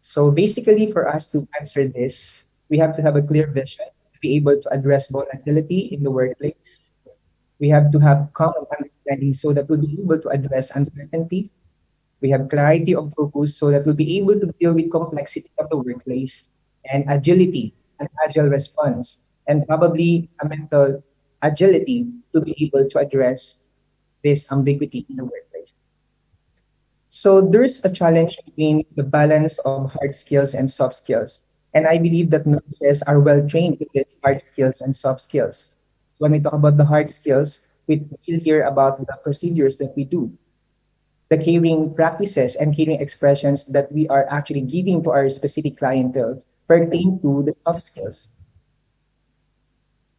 So basically, for us to answer this, we have to have a clear vision to be able to address volatility in the workplace. We have to have common understanding so that we'll be able to address uncertainty. We have clarity of focus so that we'll be able to deal with complexity of the workplace and agility, an agile response, and probably a mental agility to be able to address this ambiguity in the workplace. So there's a challenge between the balance of hard skills and soft skills. And I believe that nurses are well trained with these hard skills and soft skills. So when we talk about the hard skills, we will hear about the procedures that we do, the caring practices and caring expressions that we are actually giving to our specific clientele pertain to the soft skills.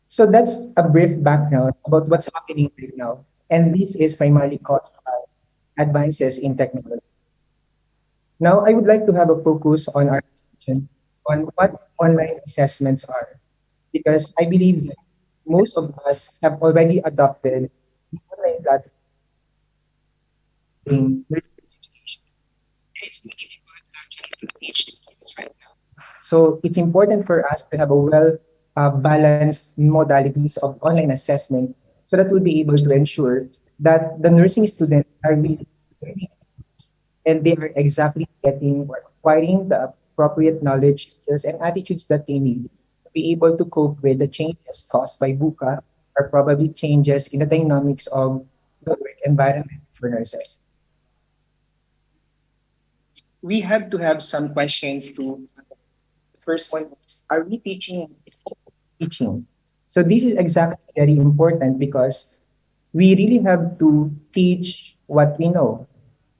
So that's a brief background about what's happening right now. And this is primarily caused by advances in technology. Now, I would like to have a focus on our discussion on what online assessments are, because I believe that most of us have already adopted the online platform in education. It's difficult actually to teach students right now. So it's important for us to have a balanced modalities of online assessments so that we'll be able to ensure that the nursing students are really learning and they are exactly getting or acquiring the appropriate knowledge, skills, and attitudes that they need to be able to cope with the changes caused by VUCA or probably changes in the dynamics of the work environment for nurses. We have to have some questions to. The first one is, are we teaching? So this is exactly very important because we really have to teach what we know.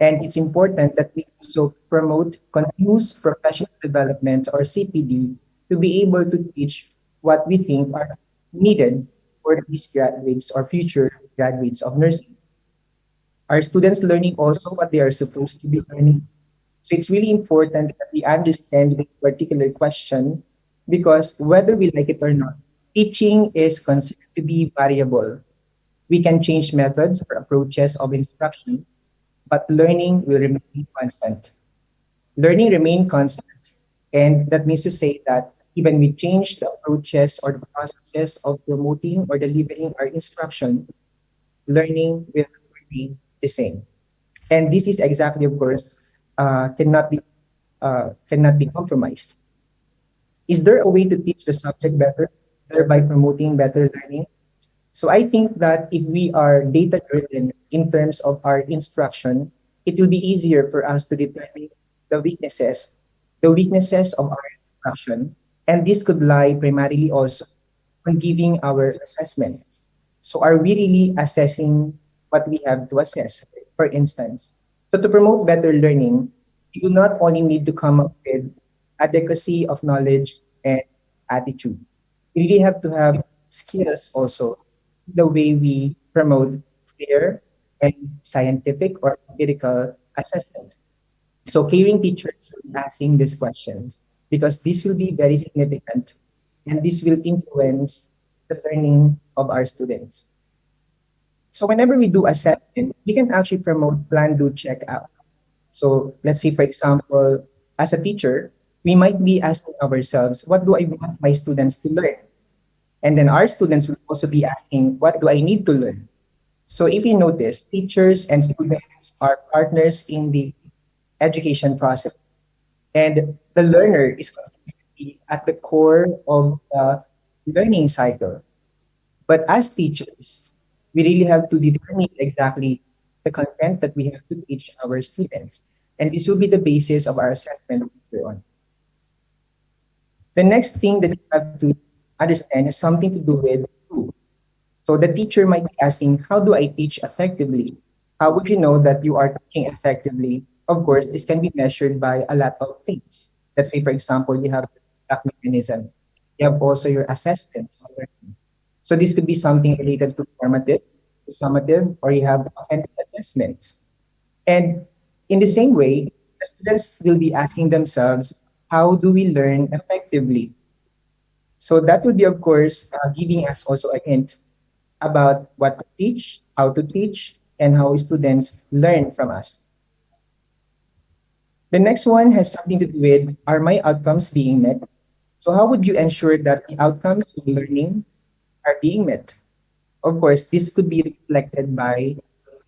And it's important that we also promote continuous professional development or CPD to be able to teach what we think are needed for these graduates or future graduates of nursing. Are students learning also what they are supposed to be learning? So it's really important that we understand this particular question because whether we like it or not, teaching is considered to be variable. We can change methods or approaches of instruction, but learning will remain constant. Learning remain constant, and that means to say that even we change the approaches or the processes of promoting or delivering our instruction, learning will remain the same. And this is exactly, of course, cannot be compromised. Is there a way to teach the subject better, thereby promoting better learning? So I think that if we are data driven in terms of our instruction, it will be easier for us to determine the weaknesses of our instruction. And this could lie primarily also on giving our assessment. So are we really assessing what we have to assess? For instance, so to promote better learning, you do not only need to come up with adequacy of knowledge and attitude. You really have to have skills also, the way we promote fair and scientific or empirical assessment. So caring teachers will be asking these questions because this will be very significant and this will influence the learning of our students. So whenever we do assessment, we can actually promote plan, do, check out. So let's say, for example, as a teacher, we might be asking ourselves, what do I want my students to learn? And then our students will also be asking, what do I need to learn? So if you notice, teachers and students are partners in the education process. And the learner is considered to be at the core of the learning cycle. But as teachers, we really have to determine exactly the content that we have to teach our students. And this will be the basis of our assessment later on. The next thing that you have to understand is something to do with who. So the teacher might be asking, how do I teach effectively? How would you know that you are teaching effectively? Of course, this can be measured by a lot of things. Let's say, for example, you have the feedback mechanism. You have also your assessments. So this could be something related to formative, to summative, or you have authentic assessments. And in the same way, the students will be asking themselves, how do we learn effectively? So that would be, of course, giving us also a hint about what to teach, how to teach, and how students learn from us. The next one has something to do with, are my outcomes being met? So how would you ensure that the outcomes of learning are being met? Of course, this could be reflected by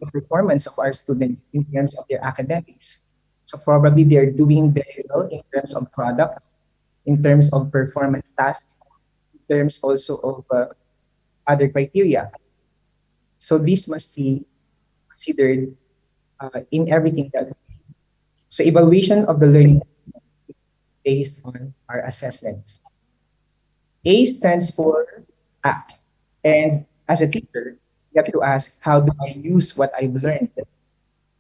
the performance of our students in terms of their academics. So probably they're doing very well in terms of product, in terms of performance tasks, in terms also of other criteria. So this must be considered in everything that we do. So evaluation of the learning is based on our assessments. A stands for act. And as a teacher, you have to ask, how do I use what I've learned?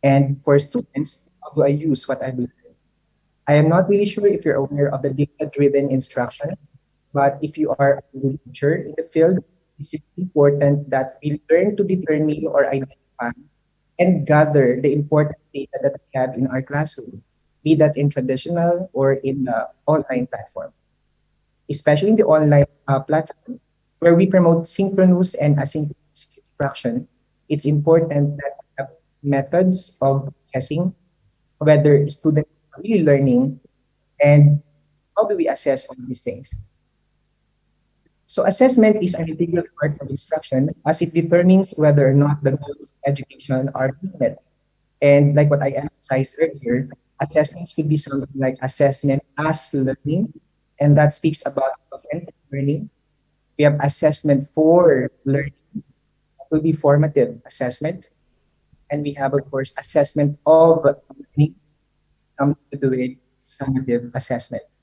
And for students, how do I use what I've learned? I am not really sure if you're aware of the data-driven instruction, but if you are a good teacher in the field, it's important that we learn to determine or identify and gather the important data that we have in our classroom, be that in traditional or in the online platform. Especially in the online platform, where we promote synchronous and asynchronous instruction, it's important that we have methods of assessing whether students are really learning and how do we assess all these things. So assessment is an integral part of instruction as it determines whether or not the goals of education are being met. And like what I emphasized earlier, assessments could be something like assessment as learning, and that speaks about offensive learning. We have assessment for learning, that will be formative assessment. And we have, of course, assessment of learning, something to do with summative assessment.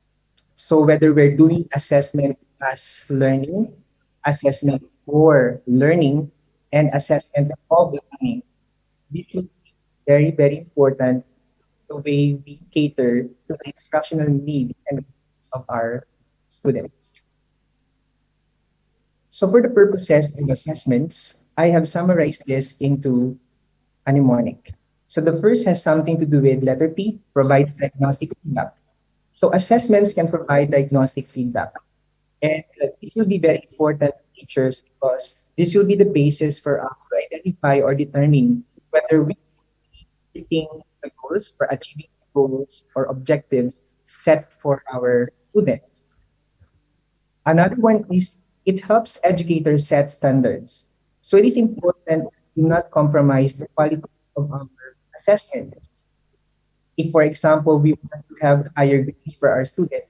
So whether we're doing assessment as learning, assessment for learning, and assessment of learning, this is very, very important the way we cater to the instructional needs and of our students. So for the purposes of assessments, I have summarized this into a mnemonic. So the first has something to do with letter P, provides diagnostic feedback. So assessments can provide diagnostic feedback. And this will be very important to teachers because this will be the basis for us to identify or determine whether we are hitting the goals or achieving the goals or objectives set for our students. Another one is it helps educators set standards. So it is important to not compromise the quality of our assessments. If, for example, we want to have higher grades for our students,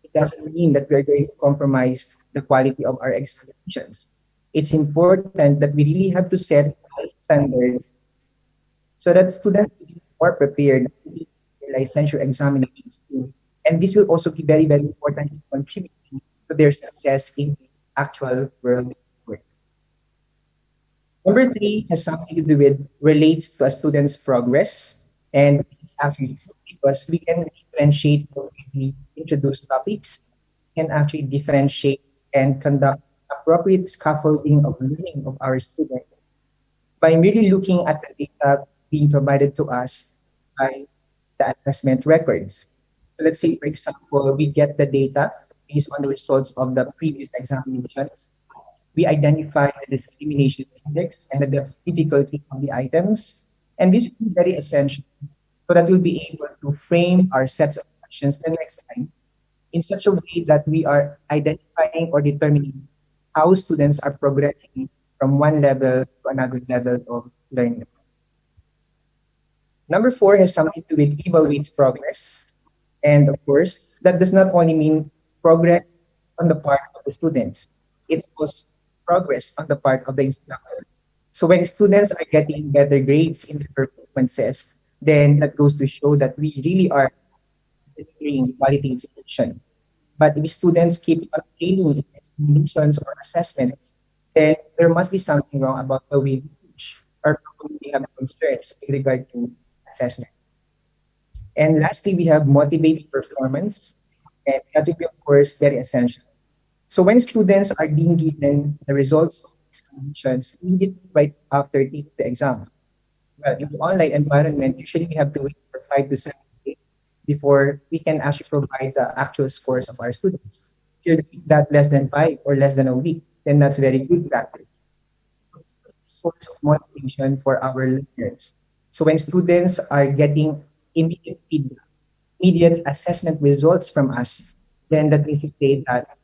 it doesn't mean that we're going to compromise the quality of our examinations. It's important that we really have to set high standards so that students will be more prepared to meet their licensure examinations too. And this will also be very, very important in contributing to their success in the actual world work. Number three has something to do with relates to a student's progress. And it's actually true because we can differentiate when we introduce topics, can actually differentiate and conduct appropriate scaffolding of learning of our students by merely looking at the data being provided to us by the assessment records. So let's say, for example, we get the data based on the results of the previous examinations. We identify the discrimination index and the difficulty of the items. And this will be very essential so that we'll be able to frame our sets of questions the next time in such a way that we are identifying or determining how students are progressing from one level to another level of learning. Number four has something to do with evaluates progress. And of course, that does not only mean progress on the part of the students, it's also progress on the part of the instructor. So when students are getting better grades in their performances, then that goes to show that we really are delivering quality instruction. But if students keep on failing examinations or assessments, then there must be something wrong about the way we teach or probably we have concerns with regard to assessment. And lastly, we have motivating performance, and that will be, of course, very essential. So when students are being given the results of examinations immediately right after taking the exam, well, in the online environment, usually we have to wait for 5 to 7 days before we can actually provide the actual scores of our students. If you repeat that less than 5 or less than a week, then that's very good practice. Source of motivation for our learners. So when students are getting immediate feedback, immediate assessment results from us, then that means to say that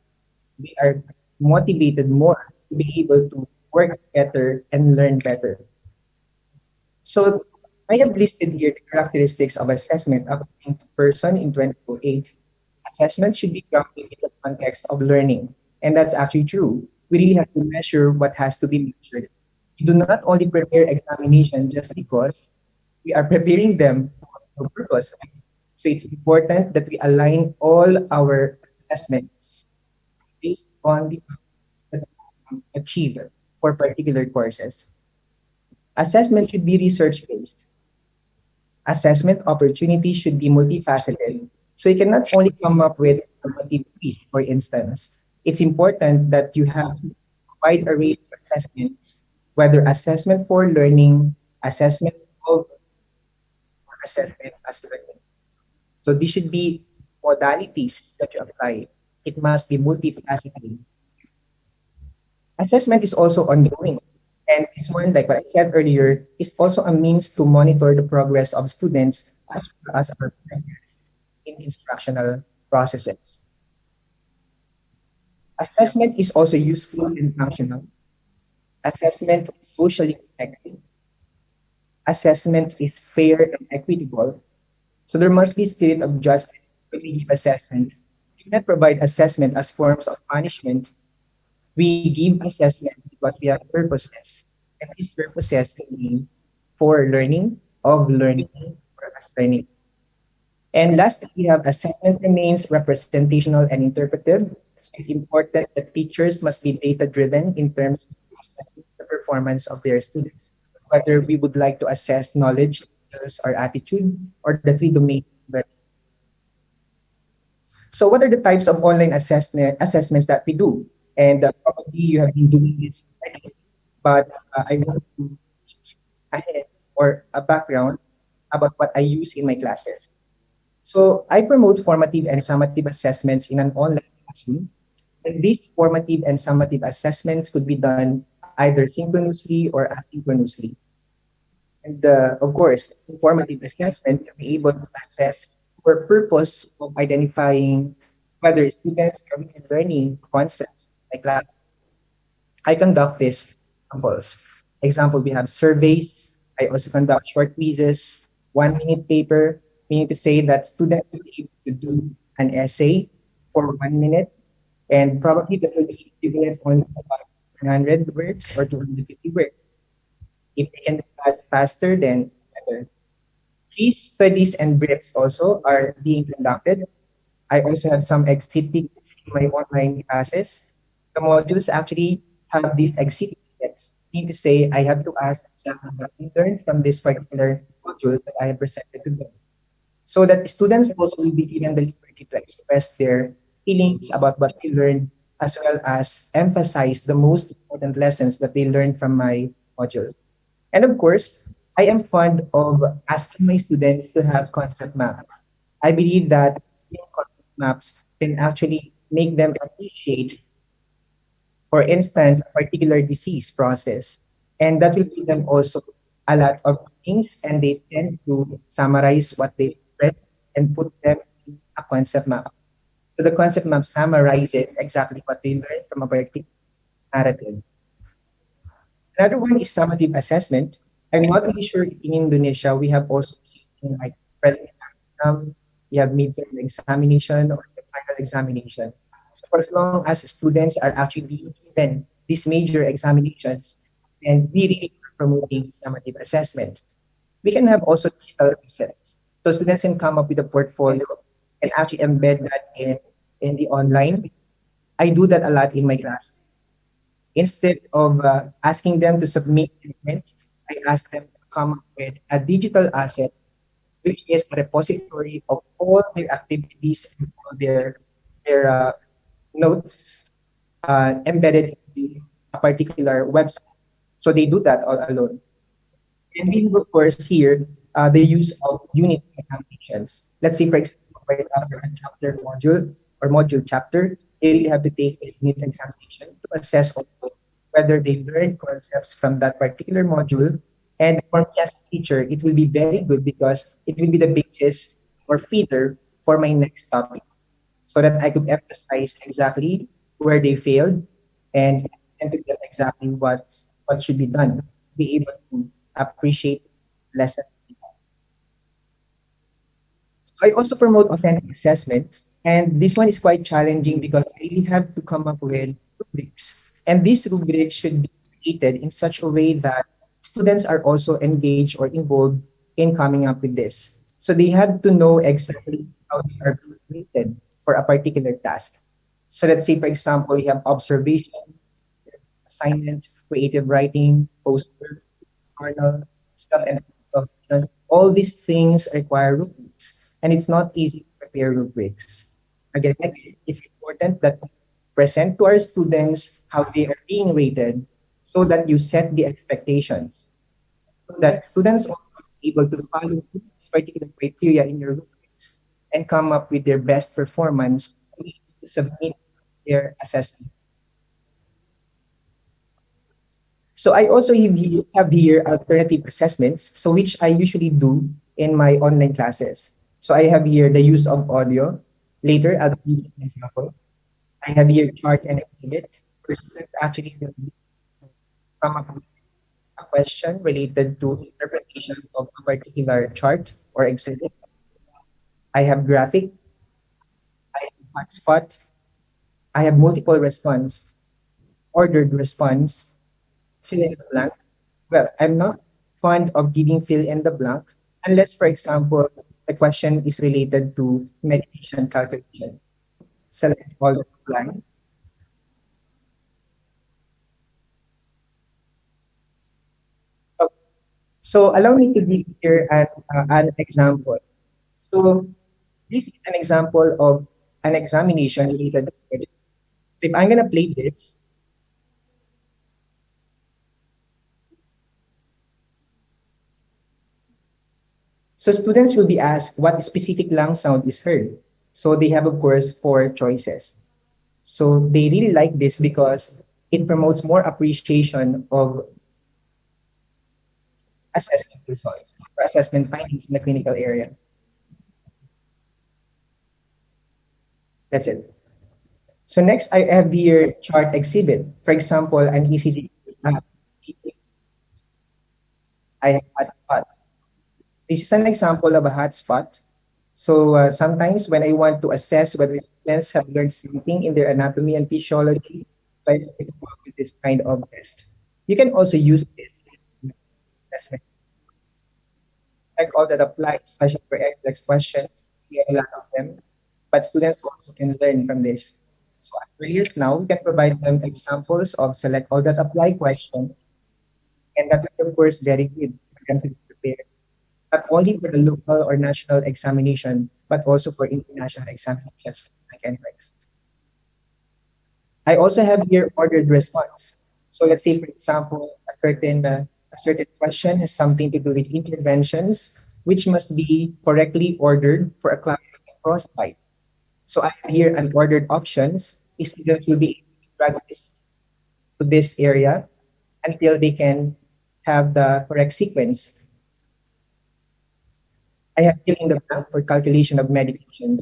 we are motivated more to be able to work better and learn better. So I have listed here the characteristics of assessment according to Person in 2008. Assessment should be grounded in the context of learning. And that's actually true. We really have to measure what has to be measured. We do not only prepare examination just because we are preparing them for a purpose. So it's important that we align all our assessments based on the that we achieve for particular courses. Assessment should be research-based. Assessment opportunities should be multifaceted. So you cannot only come up with formative quiz, for instance. It's important that you have a wide array of assessments, whether assessment for learning, assessment of, or assessment as learning. So these should be modalities that you apply. It must be multifaceted. Assessment is also ongoing. And this one, like what I said earlier, is also a means to monitor the progress of students as well as our partners in instructional processes. Assessment is also useful and functional. Assessment is socially connected. Assessment is fair and equitable. So there must be spirit of justice when we give assessment. We do not provide assessment as forms of punishment. We give assessment what we have purposes. And these purposes can be for learning, of learning, or as learning. And last, we have assessment remains representational and interpretive. So it's important that teachers must be data-driven in terms of assessing the performance of their students, whether we would like to assess knowledge, skills, or attitude, or the three domains. So what are the types of online assessments that we do? And probably you have been doing this already, but I want to ahead or a background about what I use in my classes. So I promote formative and summative assessments in an online classroom. And these formative and summative assessments could be done either synchronously or asynchronously. And of course, formative assessment can be able to assess for purpose of identifying whether students are really learning concepts like that. I conduct these examples. Example, we have surveys. I also conduct short quizzes, 1 minute paper, meaning to say that students will be able to do an essay for 1 minute, and probably that will be equivalent only to about 100 words or 250 words. If they can do that faster, then better. Case studies and briefs also are being conducted. I also have some exit tickets in my online classes. The modules actually have these exit tickets. Meaning to say, I have to ask exactly what I learned from this particular module that I have presented to them, so that students also will be given the liberty to express their feelings about what they learned, as well as emphasize the most important lessons that they learned from my module. And of course, I am fond of asking my students to have concept maps. I believe that concept maps can actually make them appreciate, for instance, a particular disease process. And that will give them also a lot of things, and they tend to summarize what they read and put them in a concept map. So the concept map summarizes exactly what they learned from a particular narrative. Another one is summative assessment. I'm not really sure if in Indonesia we have also something like preliminary exam, we have midterm examination or the final examination. So for as long as students are actually being given these major examinations, and we really are promoting summative assessment. We can have also digital assets. So students can come up with a portfolio and actually embed that in the online. I do that a lot in my class. Instead of asking them to submit content, I ask them to come up with a digital asset, which is a repository of all their activities and all their notes embedded in a particular website. So they do that all alone. And we have, of course, here the use of unit examinations. Let's say, for example, right after a chapter module or module chapter, they really have to take a unit examination to assess also whether they learned concepts from that particular module. And for me as a teacher, it will be very good because it will be the basis or feeder for my next topic, so that I could emphasize exactly where they failed and to them exactly what should be done, be able to appreciate lessons. I also promote authentic assessments, and this one is quite challenging because I really have to come up with rubrics. And these rubrics should be created in such a way that students are also engaged or involved in coming up with this. So they have to know exactly how they are being rated for a particular task. So let's say, for example, you have observation, assignment, creative writing, poster, journal, stuff, and all these things require rubrics, and it's not easy to prepare rubrics. Again, it's important that we present to our students how they are being rated, so that you set the expectations, so that students also be able to follow particular criteria in your rubrics and come up with their best performance to submit their assessment. So I also have here alternative assessments, so which I usually do in my online classes. So I have here the use of audio. Later, I'll give you an example. I have here chart and exhibit. For students actually will come up with a question related to interpretation of a particular chart or exhibit. I have graphic, I have hotspot, I have multiple response, ordered response, fill in the blank. Well, I'm not fond of giving fill in the blank unless, for example, the question is related to medication calculation. Select all the line. Okay. So allow me to give here an example. So this is an example of an examination related to medication. If I'm gonna play this, so students will be asked what specific lung sound is heard. So they have, of course, four choices. So they really like this because it promotes more appreciation of assessment results or assessment findings in the clinical area. That's it. So next, I have here chart exhibit. For example, an ECG. I have hotspot. This is an example of a hotspot. So sometimes when I want to assess whether students have learned something in their anatomy and physiology, I come up with this kind of test. You can also use this in assessment. Like all that apply, especially for complex questions. We have a lot of them, but students also can learn from this. So at earliest now, we can provide them examples of select all that apply questions, and that will, of course, very good for them to be prepared, not only for the local or national examination, but also for international examinations like NCLEX. I also have here ordered response. So let's say, for example, a certain question has something to do with interventions, which must be correctly ordered for a clarifying cross-site. So I have here an ordered options. Students will be able to drag this to this area until they can have the correct sequence. I have fill in the blank for calculation of medications.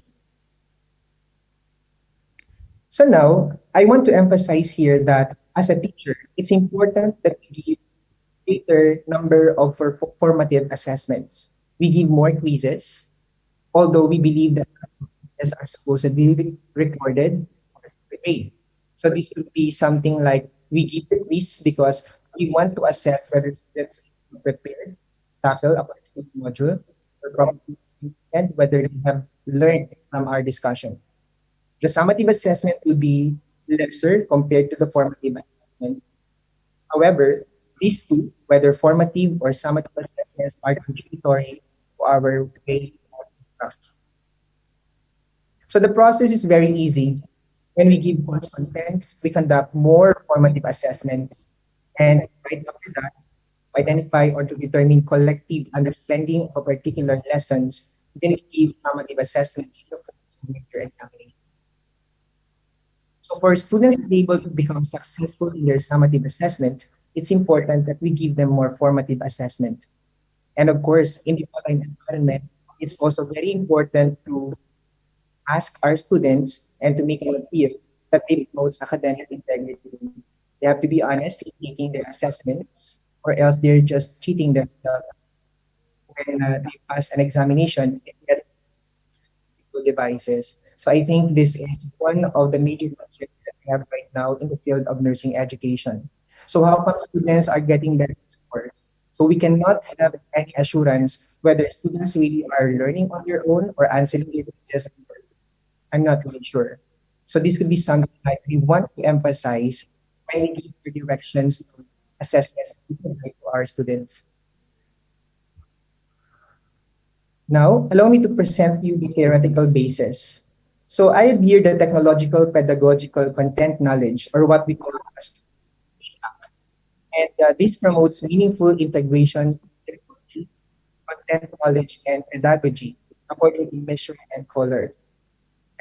So now, I want to emphasize here that as a teacher, it's important that we give greater number of formative assessments. We give more quizzes, although we believe that quizzes are supposedly recorded or paid. So this could be something like we give the quiz because we want to assess whether students are prepared, tackle a particular module, or probably and whether they have learned from our discussion. The summative assessment will be lesser compared to the formative assessment. However, these two, whether formative or summative assessments, are contributory to our way of craft. So the process is very easy. When we give course contents, we conduct more formative assessments, and right after that, to identify or to determine collective understanding of particular lessons, then we give summative assessments in the form of major examination. So for students to be able to become successful in their summative assessment, it's important that we give them more formative assessment. And of course, in the online environment, it's also very important to ask our students and to make them feel that they promote academic integrity. They have to be honest in taking their assessments, or else they're just cheating themselves when they pass an examination and get devices. So I think this is one of the major concerns that we have right now in the field of nursing education. So how come students are getting better scores? So we cannot have any assurance whether students really are learning on their own or answering the quizzes. I'm not really sure. So this could be something that we want to emphasize when we give the directions to assessments we provide to our students. Now, allow me to present you the theoretical basis. So I have here the technological pedagogical content knowledge, or what we call as and this promotes meaningful integration of technology, content knowledge, and pedagogy according to mission and color.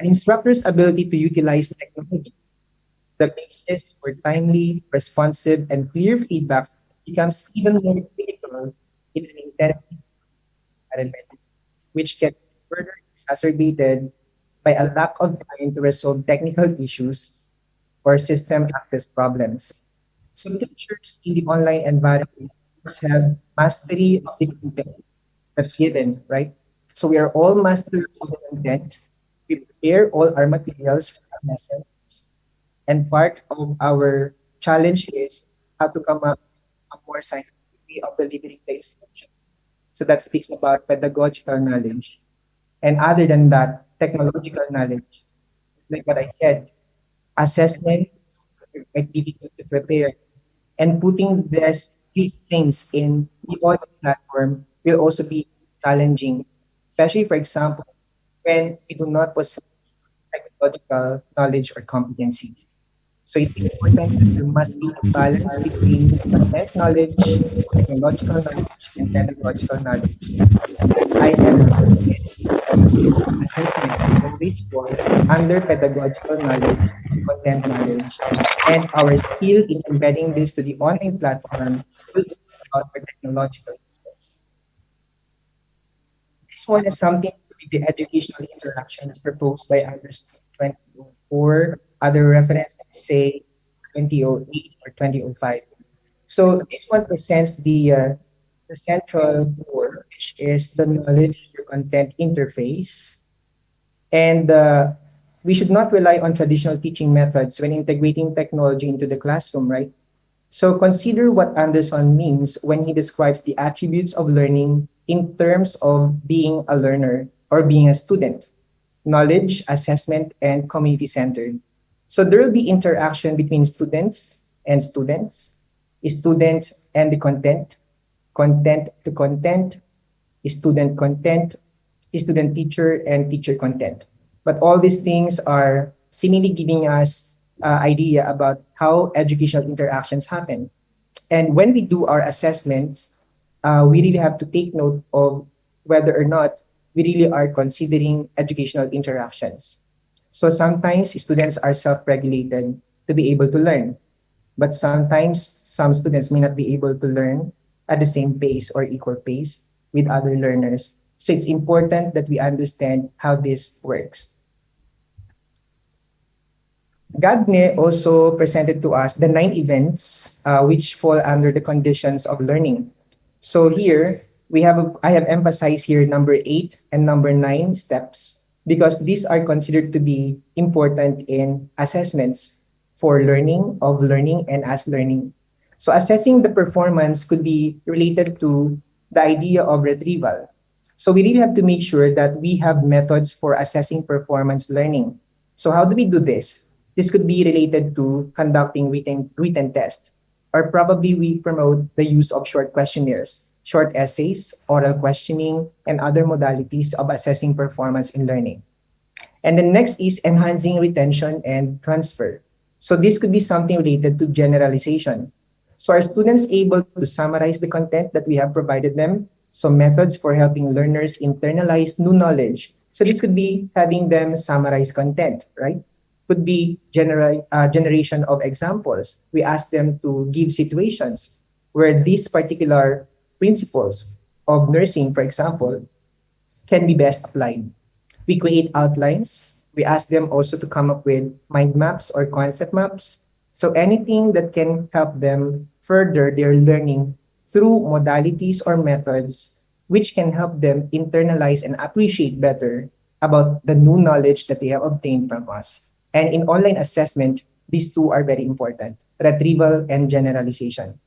An instructor's ability to utilize technology, the basis for timely, responsive, and clear feedback becomes even more critical in an intensive environment, which can be further exacerbated by a lack of time to resolve technical issues or system access problems. So teachers in the online environment must have mastery of the content that's given, right? So we are all masters of the content. We prepare all our materials for our lesson, and part of our challenge is how to come up with a more scientific way of delivering the instruction. So that speaks about pedagogical knowledge. And other than that, technological knowledge. Like what I said, assessment might be difficult to prepare. And putting these things in the online platform will also be challenging, especially, for example, when we do not possess technological knowledge or competencies. So it's important that there must be a balance between content knowledge, technological knowledge, and pedagogical knowledge. I have assessment will always fall under pedagogical knowledge and content knowledge. And our skill in embedding this to the online platform will speak about our technological skills. This one is something to with the educational interactions proposed by others in 2004. Other references say 2008 or 2005. So this one presents the central core, which is the knowledge to content interface. And we should not rely on traditional teaching methods when integrating technology into the classroom, right? So consider what Anderson means when he describes the attributes of learning in terms of being a learner or being a student: knowledge, assessment, and community-centered. So there will be interaction between students and students and the content, content to content, student content, student teacher, and teacher content. But all these things are seemingly giving us idea about how educational interactions happen. And when we do our assessments, we really have to take note of whether or not we really are considering educational interactions. So sometimes students are self-regulated to be able to learn, but sometimes some students may not be able to learn at the same pace or equal pace with other learners. So it's important that we understand how this works. Gagne also presented to us the 9 events which fall under the conditions of learning. So here I have emphasized here number 8 and number 9 steps because these are considered to be important in assessments for learning, of learning, and as learning. So assessing the performance could be related to the idea of retrieval. So we really have to make sure that we have methods for assessing performance learning. So how do we do this? This could be related to conducting written tests, or probably we promote the use of short questionnaires, short essays, oral questioning, and other modalities of assessing performance in learning. And the next is enhancing retention and transfer. So this could be something related to generalization. So are students able to summarize the content that we have provided them? So methods for helping learners internalize new knowledge. So this could be having them summarize content, right? Could be generation of examples. We ask them to give situations where these particular principles of nursing, for example, can be best applied. We create outlines. We ask them also to come up with mind maps or concept maps. So anything that can help them further their learning through modalities or methods which can help them internalize and appreciate better about the new knowledge that they have obtained from us. And in online assessment, these two are very important: retrieval and generalization.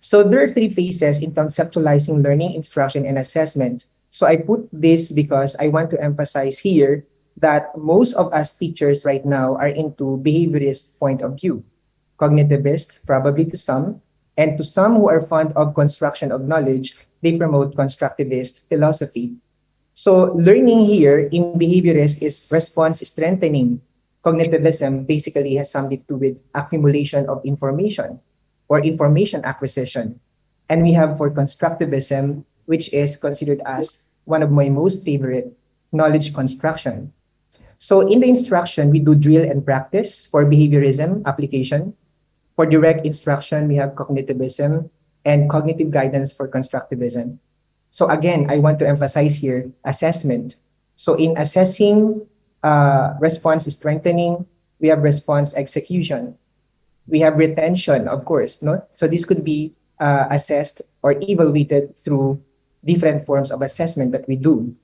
So there are 3 phases in conceptualizing learning, instruction, and assessment. So I put this because I want to emphasize here that most of us teachers right now are into behaviorist point of view, cognitivist, probably to some, and to some who are fond of construction of knowledge, they promote constructivist philosophy. So learning here in behaviorist is response strengthening. Cognitivism basically has something to do with accumulation of information or information acquisition. And we have for constructivism, which is considered as one of my most favorite, knowledge construction. So in the instruction, we do drill and practice for behaviorism application. For direct instruction, we have cognitivism and cognitive guidance for constructivism. So again, I want to emphasize here assessment. So in assessing response strengthening, we have response execution. We have retention, of course, no? So this could be assessed or evaluated through different forms of assessment that we do.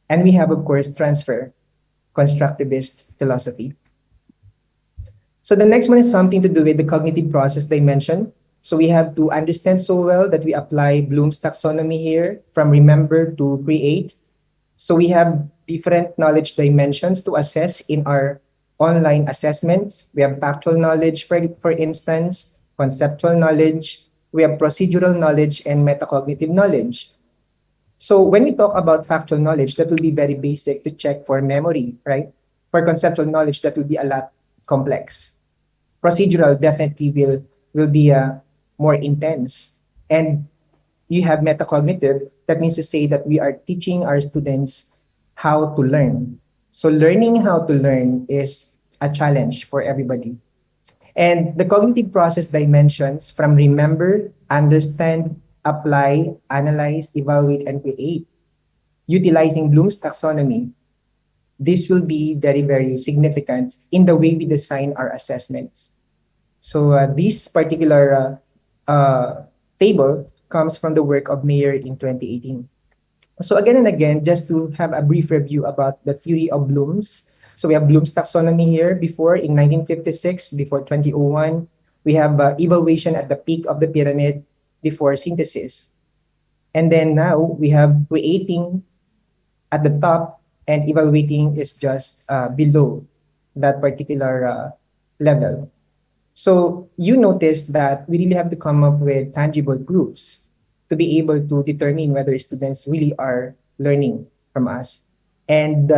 And we have, of course, transfer, constructivist philosophy. So the next one is something to do with the cognitive process dimension. So we have to understand so well that we apply Bloom's taxonomy here from remember to create. So we have different knowledge dimensions to assess in our online assessments. We have factual knowledge, for instance, conceptual knowledge. We have procedural knowledge and metacognitive knowledge. So when we talk about factual knowledge, that will be very basic to check for memory, right? For conceptual knowledge, that will be a lot complex. Procedural definitely will be more intense. And you have metacognitive, that means to say that we are teaching our students how to learn. So learning how to learn is a challenge for everybody. And the cognitive process dimensions from remember, understand, apply, analyze, evaluate, and create, utilizing Bloom's taxonomy, this will be very, very significant in the way we design our assessments. So this particular table comes from the work of Mayer in 2018. So again and again, just to have a brief review about the theory of Bloom's. So we have Bloom's taxonomy here before in 1956, before 2001. We have evaluation at the peak of the pyramid before synthesis. And then now we have creating at the top and evaluating is just below that particular level. So you notice that we really have to come up with tangible proofs to be able to determine whether students really are learning from us. And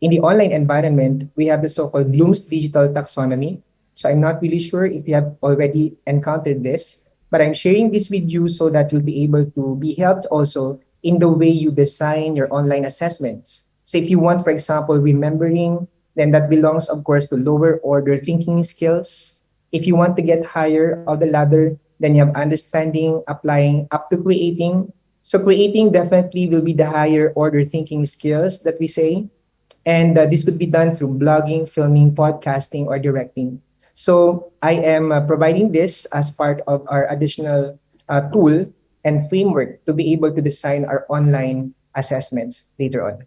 in the online environment, we have the so-called Bloom's digital taxonomy. So I'm not really sure if you have already encountered this, but I'm sharing this with you so that you'll be able to be helped also in the way you design your online assessments. So if you want, for example, remembering, then that belongs, of course, to lower order thinking skills. If you want to get higher on the ladder, then you have understanding, applying, up to creating. So creating definitely will be the higher order thinking skills that we say. And this could be done through blogging, filming, podcasting, or directing. So I am providing this as part of our additional tool and framework to be able to design our online assessments later on.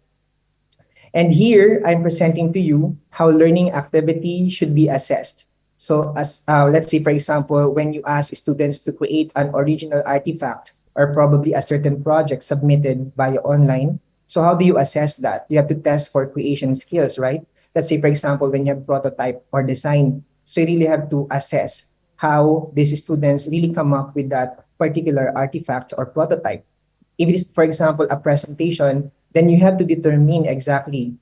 And here I'm presenting to you how learning activity should be assessed. So as let's say, for example, when you ask students to create an original artifact or probably a certain project submitted via online, so how do you assess that? You have to test for creation skills, right? Let's say, for example, when you have prototype or design, so you really have to assess how these students really come up with that particular artifact or prototype. If it is, for example, a presentation, then you have to determine exactly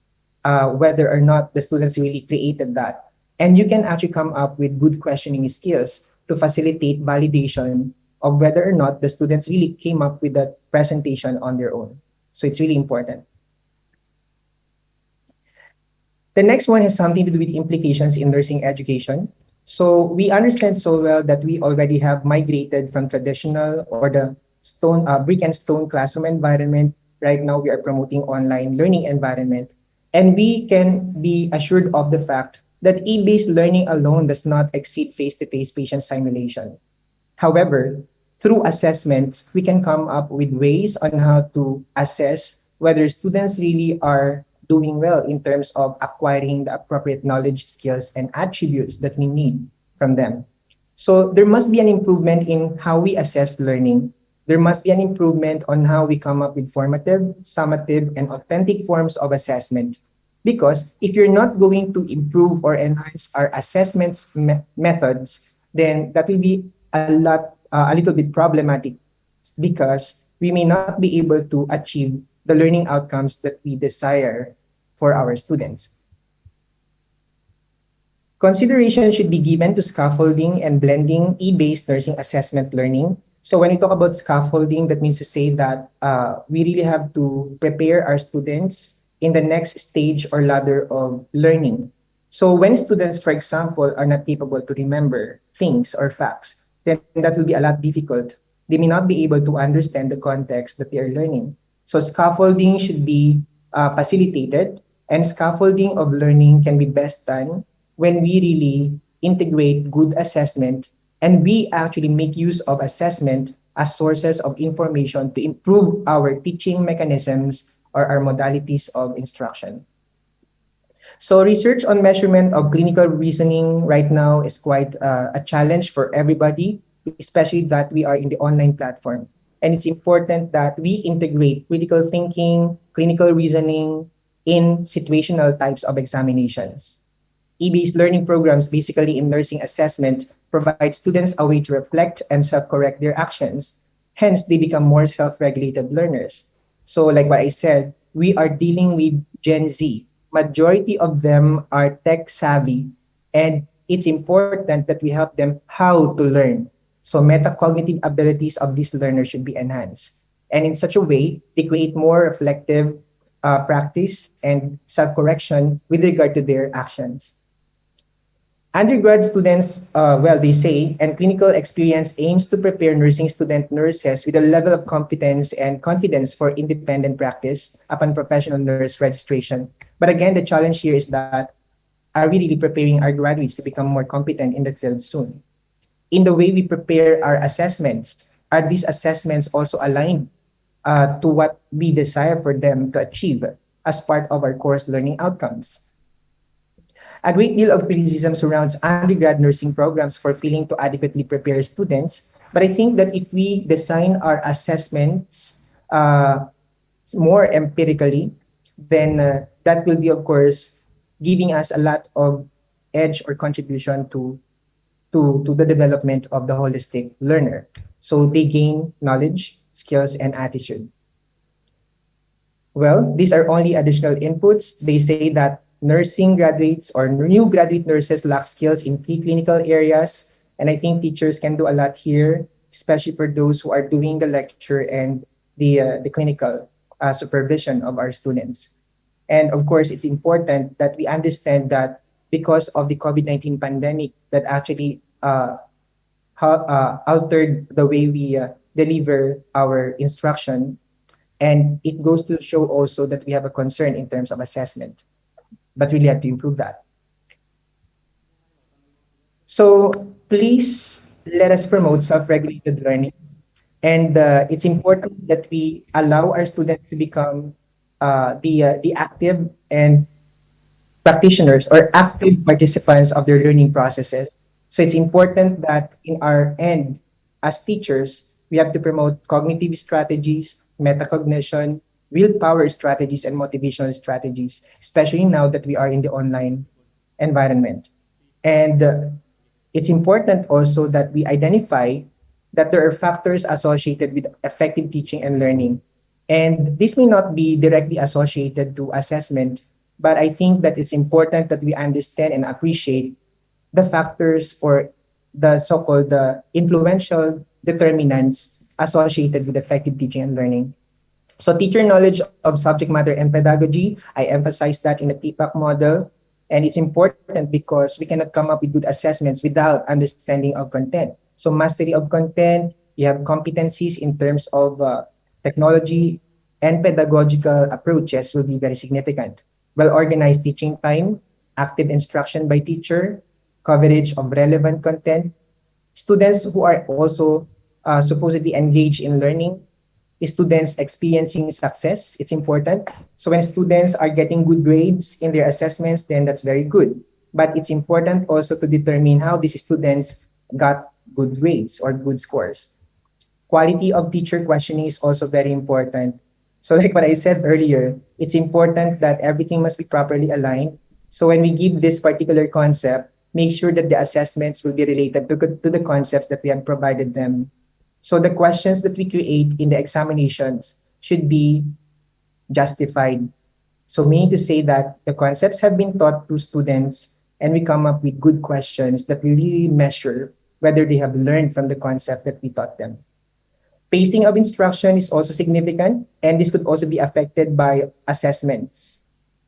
whether or not the students really created that. And you can actually come up with good questioning skills to facilitate validation of whether or not the students really came up with that presentation on their own. So it's really important. The next one has something to do with implications in nursing education. So we understand so well that we already have migrated from traditional or the brick and stone classroom environment. Right now, we are promoting online learning environment. And we can be assured of the fact that e-based learning alone does not exceed face-to-face patient simulation. However, through assessments, we can come up with ways on how to assess whether students really are doing well in terms of acquiring the appropriate knowledge, skills, and attributes that we need from them. So there must be an improvement in how we assess learning. There must be an improvement on how we come up with formative, summative, and authentic forms of assessment. Because if you're not going to improve or enhance our assessments methods, then that will be a little bit problematic because we may not be able to achieve the learning outcomes that we desire for our students. Consideration should be given to scaffolding and blending e-based nursing assessment learning. So when we talk about scaffolding, that means to say that we really have to prepare our students in the next stage or ladder of learning. So when students, for example, are not capable to remember things or facts, then that will be a lot difficult. They may not be able to understand the context that they are learning. So scaffolding should be facilitated, and scaffolding of learning can be best done when we really integrate good assessment and we actually make use of assessment as sources of information to improve our teaching mechanisms or our modalities of instruction. So research on measurement of clinical reasoning right now is quite a challenge for everybody, especially that we are in the online platform. And it's important that we integrate critical thinking, clinical reasoning in situational types of examinations. E-based learning programs, basically in nursing assessment, provide students a way to reflect and self-correct their actions. Hence, they become more self-regulated learners. So like what I said, we are dealing with Gen Z. Majority of them are tech savvy, and it's important that we help them how to learn. So metacognitive abilities of these learners should be enhanced. And in such a way, they create more reflective practice and self-correction with regard to their actions. Undergrad students, they say, and clinical experience aims to prepare nursing student nurses with a level of competence and confidence for independent practice upon professional nurse registration. But again, the challenge here is that are we really preparing our graduates to become more competent in the field soon? In the way we prepare our assessments, are these assessments also aligned to what we desire for them to achieve as part of our course learning outcomes? A great deal of criticism surrounds undergrad nursing programs for failing to adequately prepare students. But I think that if we design our assessments more empirically, then that will be, of course, giving us a lot of edge or contribution to the development of the holistic learner. So they gain knowledge, skills, and attitude. Well, these are only additional inputs. They say that nursing graduates or new graduate nurses lack skills in preclinical areas. And I think teachers can do a lot here, especially for those who are doing the lecture and the clinical supervision of our students. And of course, it's important that we understand that because of the COVID-19 pandemic that actually altered the way we deliver our instruction. And it goes to show also that we have a concern in terms of assessment, but really have to improve that. So please let us promote self-regulated learning. And it's important that we allow our students to become the active and practitioners or active participants of their learning processes. So it's important that in our end, as teachers, we have to promote cognitive strategies, metacognition, willpower strategies, and motivational strategies, especially now that we are in the online environment. And it's important also that we identify that there are factors associated with effective teaching and learning. And this may not be directly associated to assessment, but I think that it's important that we understand and appreciate the factors or the so-called influential determinants associated with effective teaching and learning. So teacher knowledge of subject matter and pedagogy, I emphasize that in the TPAC model. And it's important because we cannot come up with good assessments without understanding of content. So mastery of content, you have competencies in terms of technology and pedagogical approaches will be very significant. Well-organized teaching time, active instruction by teacher, coverage of relevant content, students who are also supposedly engaged in learning, students experiencing success, it's important. So when students are getting good grades in their assessments, then that's very good. But it's important also to determine how these students got good grades or good scores. Quality of teacher questioning is also very important. So like what I said earlier, it's important that everything must be properly aligned. So when we give this particular concept, make sure that the assessments will be related to the concepts that we have provided them. So the questions that we create in the examinations should be justified. So meaning to say that the concepts have been taught to students and we come up with good questions that we really measure whether they have learned from the concept that we taught them. Pacing of instruction is also significant, and this could also be affected by assessments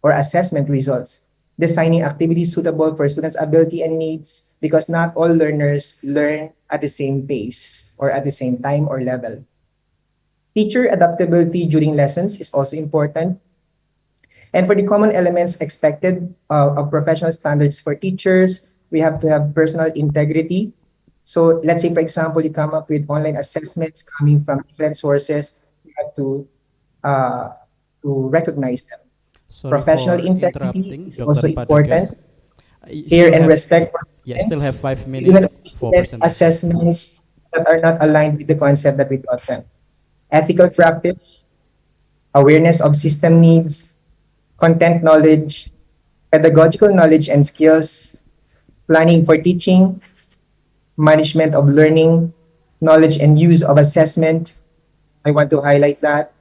or assessment results. Designing activities suitable for students' ability and needs, because not all learners learn at the same pace or at the same time or level. Teacher adaptability during lessons is also important. And for the common elements expected of professional standards for teachers, we have to have personal integrity. So let's say, for example, you come up with online assessments coming from different sources, you have uh, to recognize them. Sorry Professional for integrity interrupting, is Dr. also important. Padagas. You Care still and have, respect for still have students. 5 We do not minutes give for students presentation. assessments that are not aligned with the concept that we taught them. Ethical practice, awareness of system needs, content knowledge, pedagogical knowledge and skills, planning for teaching, management of learning, knowledge and use of assessment. I want to highlight that.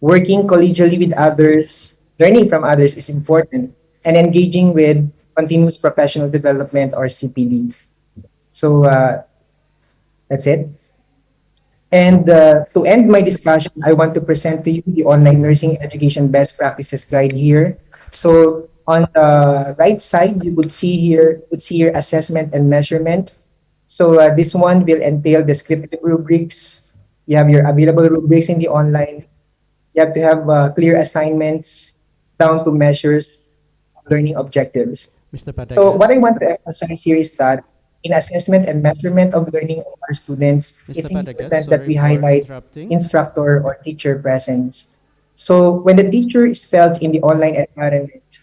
Working collegially with others, learning from others is important, and engaging with continuous professional development or CPD. So that's it. And to end my discussion, I want to present to you the online nursing education best practices guide here. So on the right side, you would see here assessment and measurement. So this one will entail descriptive rubrics. You have your available rubrics in the online. You have to have clear assignments down to measures, learning objectives. Mr. So what I Padagas. want to emphasize here is that in assessment and measurement of learning of our students, Mr. it's Padagas, important that sorry we for highlight interrupting. instructor or teacher presence. So when the teacher is felt in the online environment,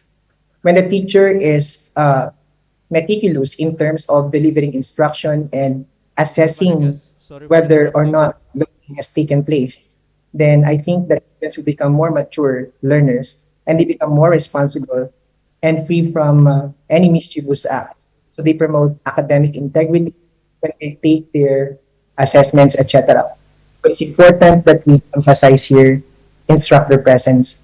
when the teacher is meticulous in terms of delivering instruction and Mr. assessing Padagas, sorry for whether or interrupting. not learning has taken place, then I think that students will become more mature learners and they become more responsible and free from any mischievous acts. So they promote academic integrity when they take their assessments, etc. So it's important that we emphasize here instructor presence.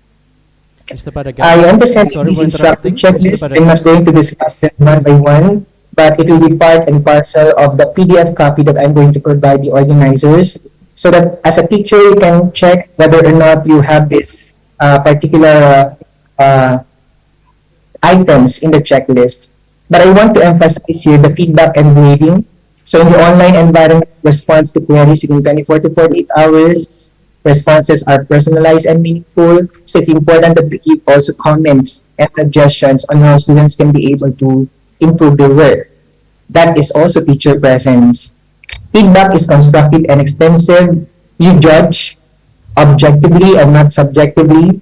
Mr. I Padagas, am presenting sorry this for instructor interrupting. Mr. checklist. I'm not Padagas. going to discuss them one by one, but it will be part and parcel of the PDF copy that I'm going to provide the organizers so that as a teacher, you can check whether or not you have this particular items in the checklist. But I want to emphasize here the feedback and grading. So in the online environment, response to queries within 24 to 48 hours. Responses are personalized and meaningful. So it's important that we give also comments and suggestions on how students can be able to improve their work. That is also teacher presence. Feedback is constructive and extensive. You judge objectively and not subjectively.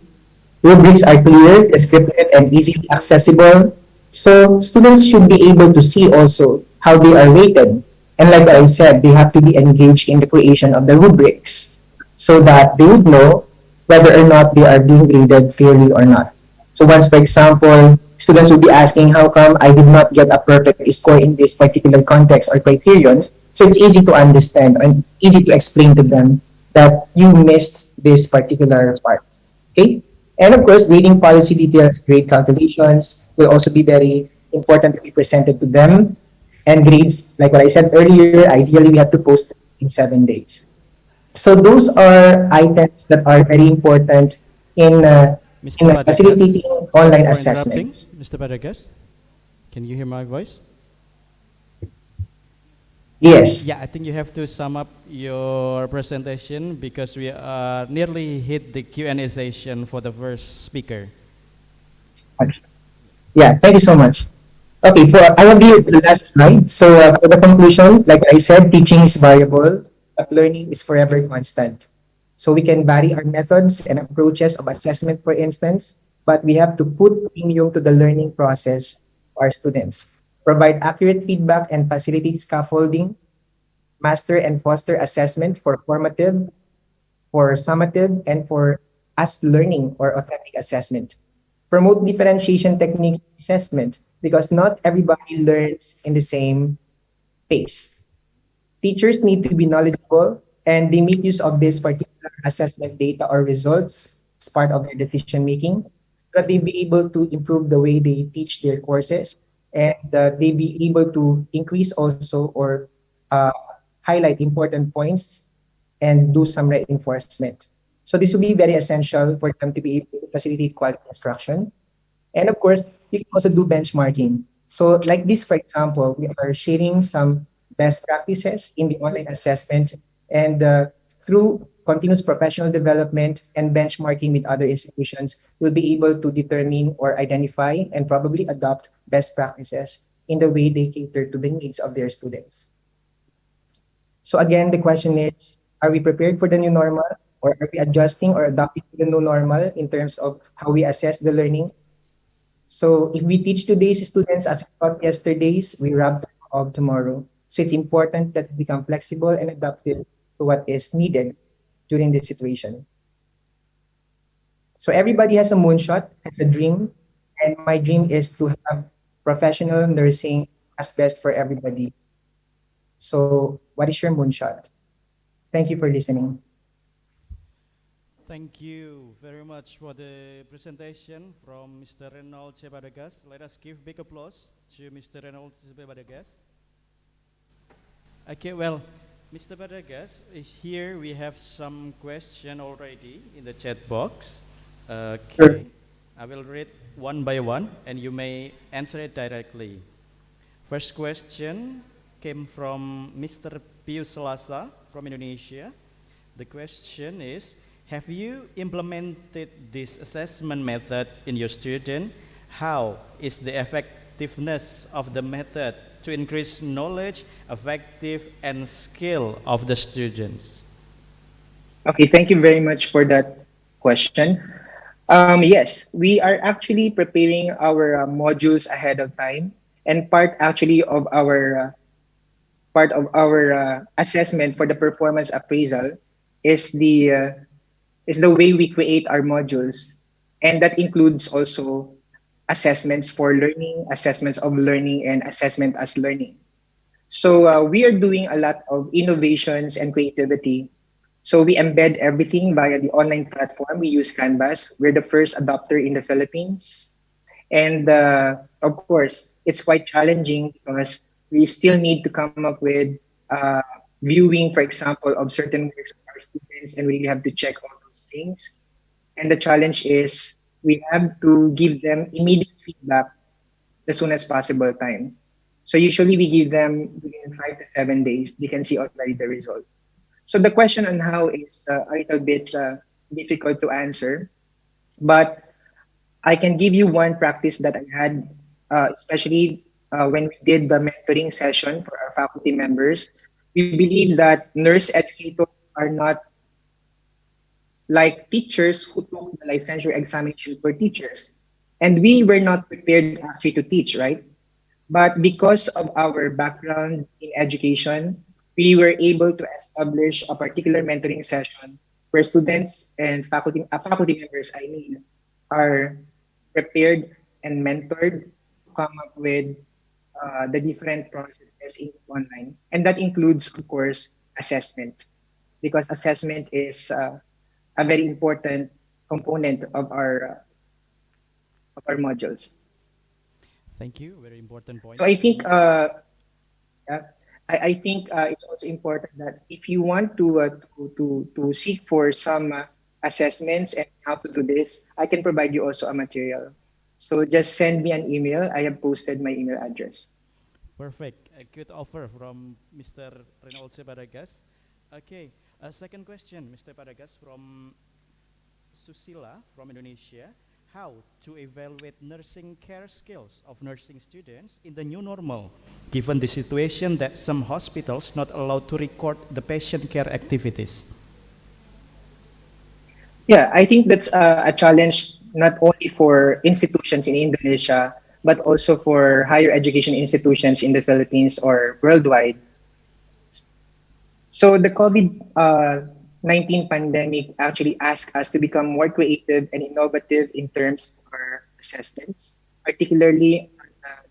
Rubrics are clear, descriptive, and easily accessible. So students should be able to see also how they are rated. And like I said, they have to be engaged in the creation of the rubrics so that they would know whether or not they are being graded fairly or not. So once, for example, students will be asking, how come I did not get a perfect score in this particular context or criterion? So it's easy to understand and easy to explain to them that you missed this particular part. Okay? And of course, grading policy details, grade calculations will also be very important to be presented to them. And grades, like what I said earlier, ideally we have to post in 7 days. So those are items that are very important Mr. in Padagas, facilitating sorry online for interrupting. assessments. Mr. Padagas, can you hear my voice? Yes. Yeah, I think you have to sum up your presentation because we nearly hit the Q&A session for the first speaker. Yeah, thank you so much. Okay, I will be the last slide. So for the conclusion, like I said, teaching is variable, but learning is forever constant. So we can vary our methods and approaches of assessment, for instance, but we have to put premium to the learning process for our students. Provide accurate feedback and facilitate scaffolding, master and foster assessment for formative, for summative, and for as learning or authentic assessment. Promote differentiation technique assessment because not everybody learns in the same pace. Teachers need to be knowledgeable and they make use of this particular assessment data or results as part of their decision making so that they be able to improve the way they teach their courses and they be able to increase also or uh, highlight important points and do some reinforcement. So this will be very essential for them to be able to facilitate quality instruction. And of course, you can also do benchmarking. So like this, for example, we are sharing some best practices in the online assessment. And through continuous professional development and benchmarking with other institutions, we'll be able to determine or identify and probably adopt best practices in the way they cater to the needs of their students. So again, the question is, are we prepared for the new normal, or are we adjusting or adapting to the new normal in terms of how we assess the learning? So if we teach today's students as we taught yesterday's, we wrap them up tomorrow. So it's important that we become flexible and adaptive to what is needed during this situation. So everybody has a moonshot, has a dream, and my dream is to have professional nursing as best for everybody. So what is your moonshot? Thank you for listening. Thank you very much for the presentation from Mr. Reynold Sebadagas. Let us give big applause to Mr. Reynold Sebadagas. Okay, well, Mr. Badagas is here. We have some question already in the chat box. Okay, I will read one by one, and you may answer it directly. First question came from Mr. Pius Selasa from Indonesia. The question is, have you implemented this assessment method in your student? How is the effectiveness of the method to increase knowledge, effective, and skill of the students? Okay, thank you very much for that question. Yes, we are actually preparing our modules ahead of time, and part of our assessment for the performance appraisal is the way we create our modules, and that includes also assessments for learning, assessments of learning, and assessment as learning. So we are doing a lot of innovations and creativity. So we embed everything via the online platform. We use Canvas. We're the first adopter in the Philippines. And of course, it's quite challenging because we still need to come up with viewing, for example, of certain works of our students, and we have to check all those things. And the challenge is we have to give them immediate feedback as soon as possible time. So usually we give them within 5 to 7 days, they can see already the results. So the question on how is a little bit difficult to answer, but I can give you one practice that I had, especially when we did the mentoring session for our faculty members. We believe that nurse educators are not like teachers who took the licensure examination for teachers. And we were not prepared actually to teach, right? But because of our background in education, we were able to establish a particular mentoring session where students and faculty members, are prepared and mentored to come up with the different processes in online. And that includes, of course, assessment, because assessment is a very important component of our modules. Thank you. Very important point. So I think I think it's also important that if you want to seek for some assessments and how to do this, I can provide you also a material. So just send me an email. I have posted my email address. Perfect. A good offer from Mr. Reynold Sebadagas. Okay. Second question, Mr. Padagas, from Susila from Indonesia. How to evaluate nursing care skills of nursing students in the new normal, given the situation that some hospitals not allowed to record the patient care activities? Yeah, I think that's a challenge not only for institutions in Indonesia, but also for higher education institutions in the Philippines or worldwide. So the COVID-19 pandemic actually asked us to become more creative and innovative in terms of our assessments, particularly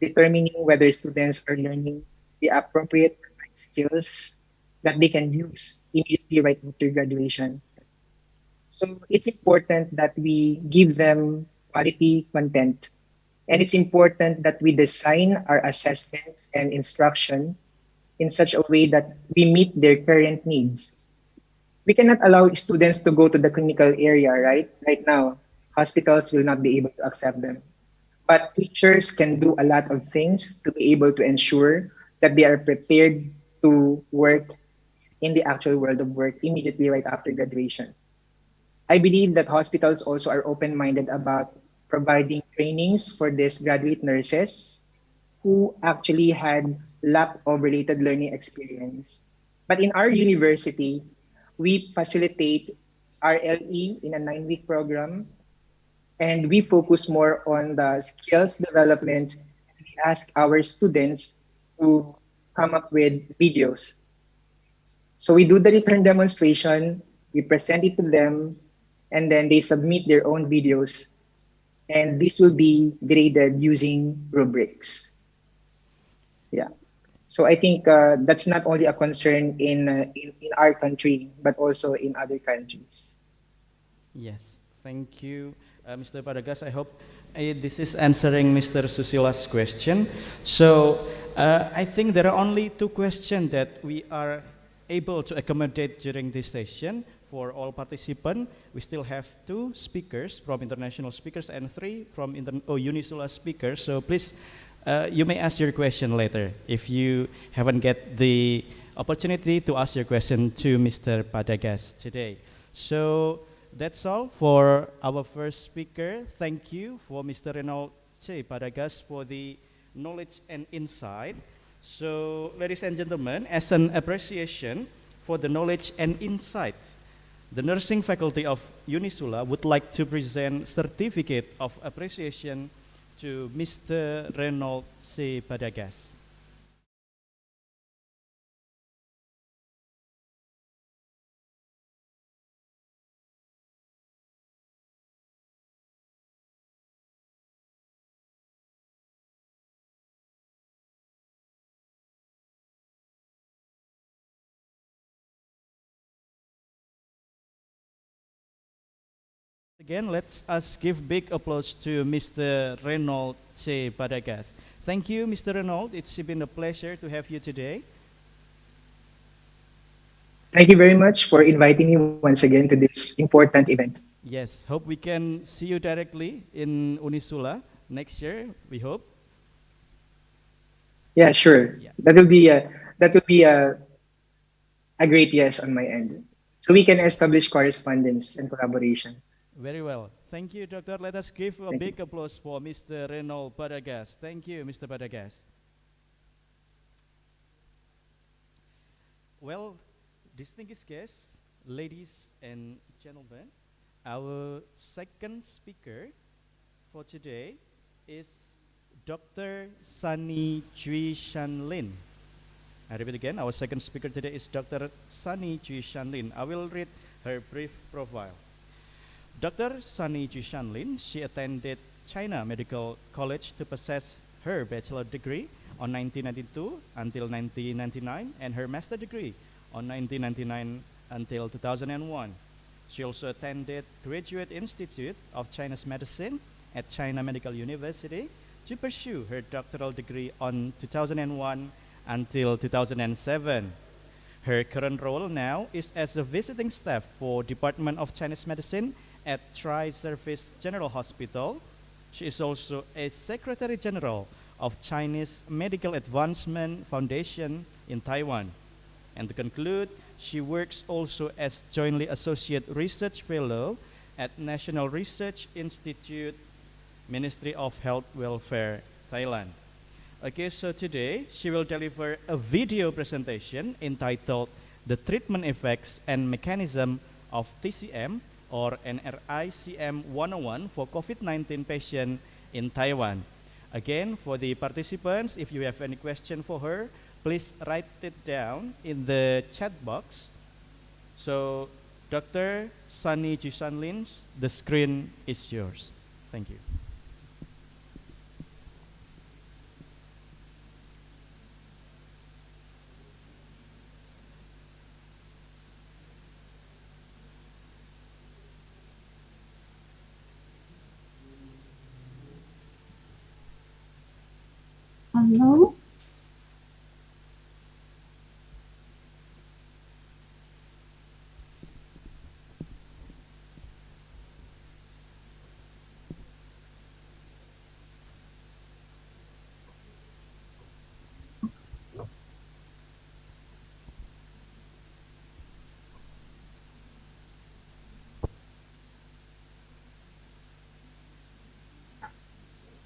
determining whether students are learning the appropriate skills that they can use immediately right after graduation. So it's important that we give them quality content, and it's important that we design our assessments and instruction in such a way that we meet their current needs. We cannot allow students to go to the clinical area, right? Right now, hospitals will not be able to accept them. But teachers can do a lot of things to be able to ensure that they are prepared to work in the actual world of work immediately right after graduation. I believe that hospitals also are open-minded about providing trainings for these graduate nurses who actually had lack of related learning experience. But in our university, we facilitate RLE in a 9-week program, and we focus more on the skills development. We ask our students to come up with videos. So we do the return demonstration, we present it to them, and then they submit their own videos, and this will be graded using rubrics. Yeah. So I think that's not only a concern in our country, but also in other countries. Yes, thank you, Mr. Padagas. I hope this is answering Mr. Susila's question. So I think there are only 2 questions that we are able to accommodate during this session for all participants. We still have 2 speakers from international speakers and 3 from UNISSULA speakers. So please, you may ask your question later if you haven't get the opportunity to ask your question to Mr. Padagas today. So that's all for our first speaker. Thank you for Mr. Reynold C. Padagas for the knowledge and insight. So, ladies and gentlemen, as an appreciation for the knowledge and insight, the nursing faculty of UNISSULA would like to present certificate of appreciation to Mr. Reynold C. Padagas. Again, let's us give big applause to Mr. Reynold C. Padagas. Thank you, Mr. Reynold. It's been a pleasure to have you today. Thank you very much for inviting me once again to this important event. Yes, hope we can see you directly in UNISSULA next year, we hope. Yeah, sure. Yeah. That will be a great yes on my end. So we can establish correspondence and collaboration. Very well. Thank you, Doctor. Let us give a big applause for Mr. Reynold Padagas. Thank you, Mr. Padagas. Well, distinguished guests, ladies and gentlemen, our second speaker for today is Dr. Sunny Chui Shanlin. I repeat again, our second speaker today is Dr. Sunny Chui Shanlin. I will read her brief profile. Dr. Sunny Chui Shanlin, she attended China Medical College to possess her bachelor degree on 1992 until 1999 and her master degree on 1999 until 2001. She also attended Graduate Institute of Chinese Medicine at China Medical University to pursue her doctoral degree on 2001 until 2007. Her current role now is as a visiting staff for Department of Chinese Medicine at Tri-Service General Hospital. She is also a Secretary General of Chinese Medical Advancement Foundation in Taiwan. And to conclude, she works also as Jointly Associate Research Fellow at National Research Institute, Ministry of Health Welfare, Thailand. Okay, so today she will deliver a video presentation entitled The Treatment Effects and Mechanism of TCM or NRICM 101 for COVID-19 patient in Taiwan. Again, for the participants, if you have any question for her, please write it down in the chat box. So, Dr. Sunny Chui Shanlin, the screen is yours. Thank you. Hello.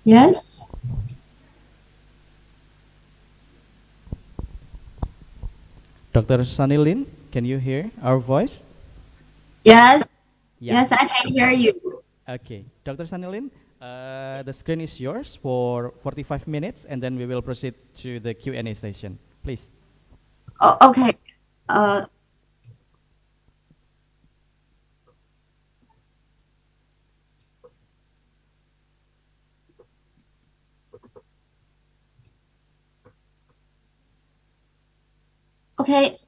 Yes. Dr. Sanilin, can you hear our voice? Yes. Yeah. Yes, I can hear you. Okay, Dr. Sanilin, the screen is yours for 45 minutes, and then we will proceed to the Q&A session. Please. Oh, okay. Uh, okay.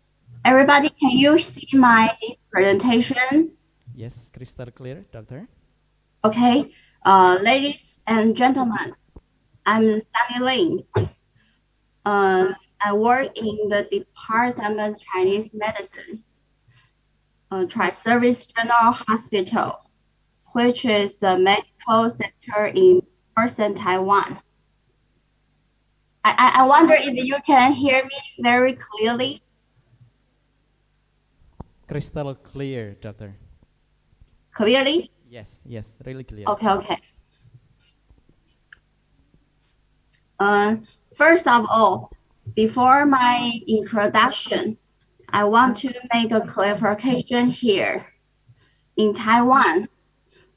Everybody, can you see my presentation? Yes, crystal clear, doctor. Okay. Ladies and gentlemen, I'm Sunny Lin. I work in the Department of Chinese Medicine, Tri-Service General Hospital, which is a medical center in northern Taiwan. I wonder if you can hear me very clearly. Crystal clear, doctor. Clearly? Yes, yes, really clear. Okay, okay. First of all, before my introduction, I want to make a clarification here. In Taiwan,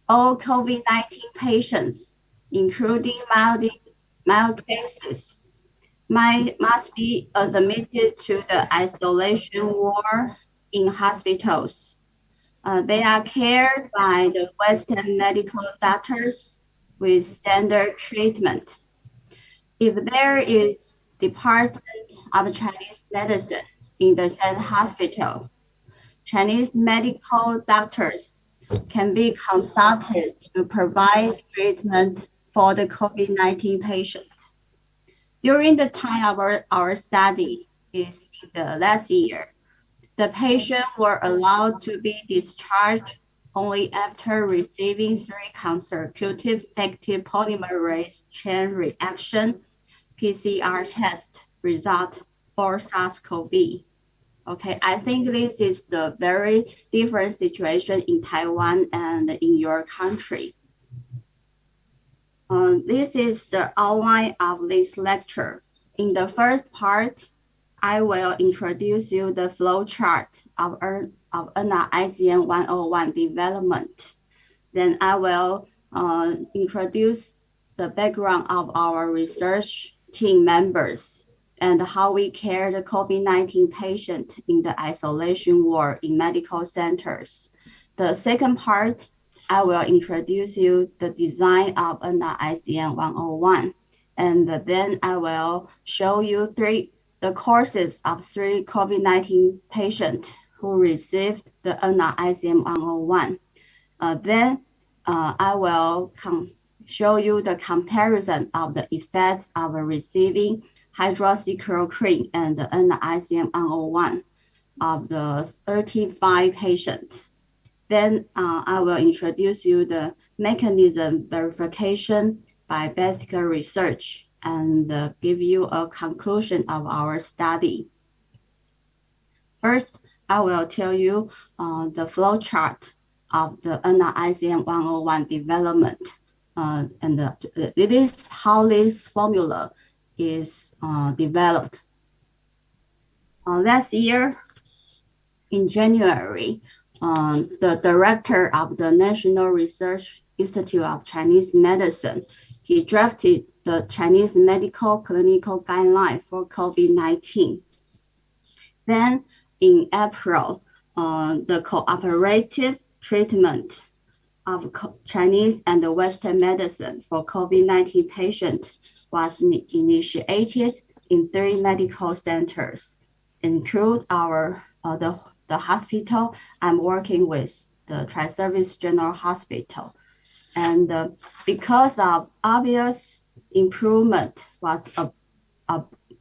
all COVID-19 patients, including mild cases, must be admitted to the isolation ward in hospitals. They are cared by the Western medical doctors with standard treatment. If there is Department of Chinese Medicine in the same hospital, Chinese medical doctors can be consulted to provide treatment for the COVID-19 patient. During the time of our study is in the last year, the patient were allowed to be discharged only after receiving 3 consecutive negative polymerase chain reaction PCR test result for SARS-CoV. Okay, I think this is the very different situation in Taiwan and in your country. This is the outline of this lecture. In the first part, I will introduce you the flow chart of ICM 101 development. Then I will introduce the background of our research team members and how we care the COVID-19 patient in the isolation ward in medical centers. The second part, I will introduce you the design of ICM 101. And then I will show you the courses of 3 COVID-19 patients who received the ICM 101. Then I will show you the comparison of the effects of receiving hydroxychloroquine and the ICM 101 of the 35 patients. Then I will introduce you the mechanism verification by basic research and give you a conclusion of our study. First, I will tell you the flow chart of the ICM 101 development. It is how this formula is developed. Last year, in January, the director of the National Research Institute of Chinese Medicine, he drafted the Chinese medical clinical guideline for COVID-19. Then in April, the cooperative treatment of Chinese and Western medicine for COVID-19 patients was initiated in 3 medical centers, include the hospital I'm working with, the Tri-Service General Hospital. And because of obvious improvement was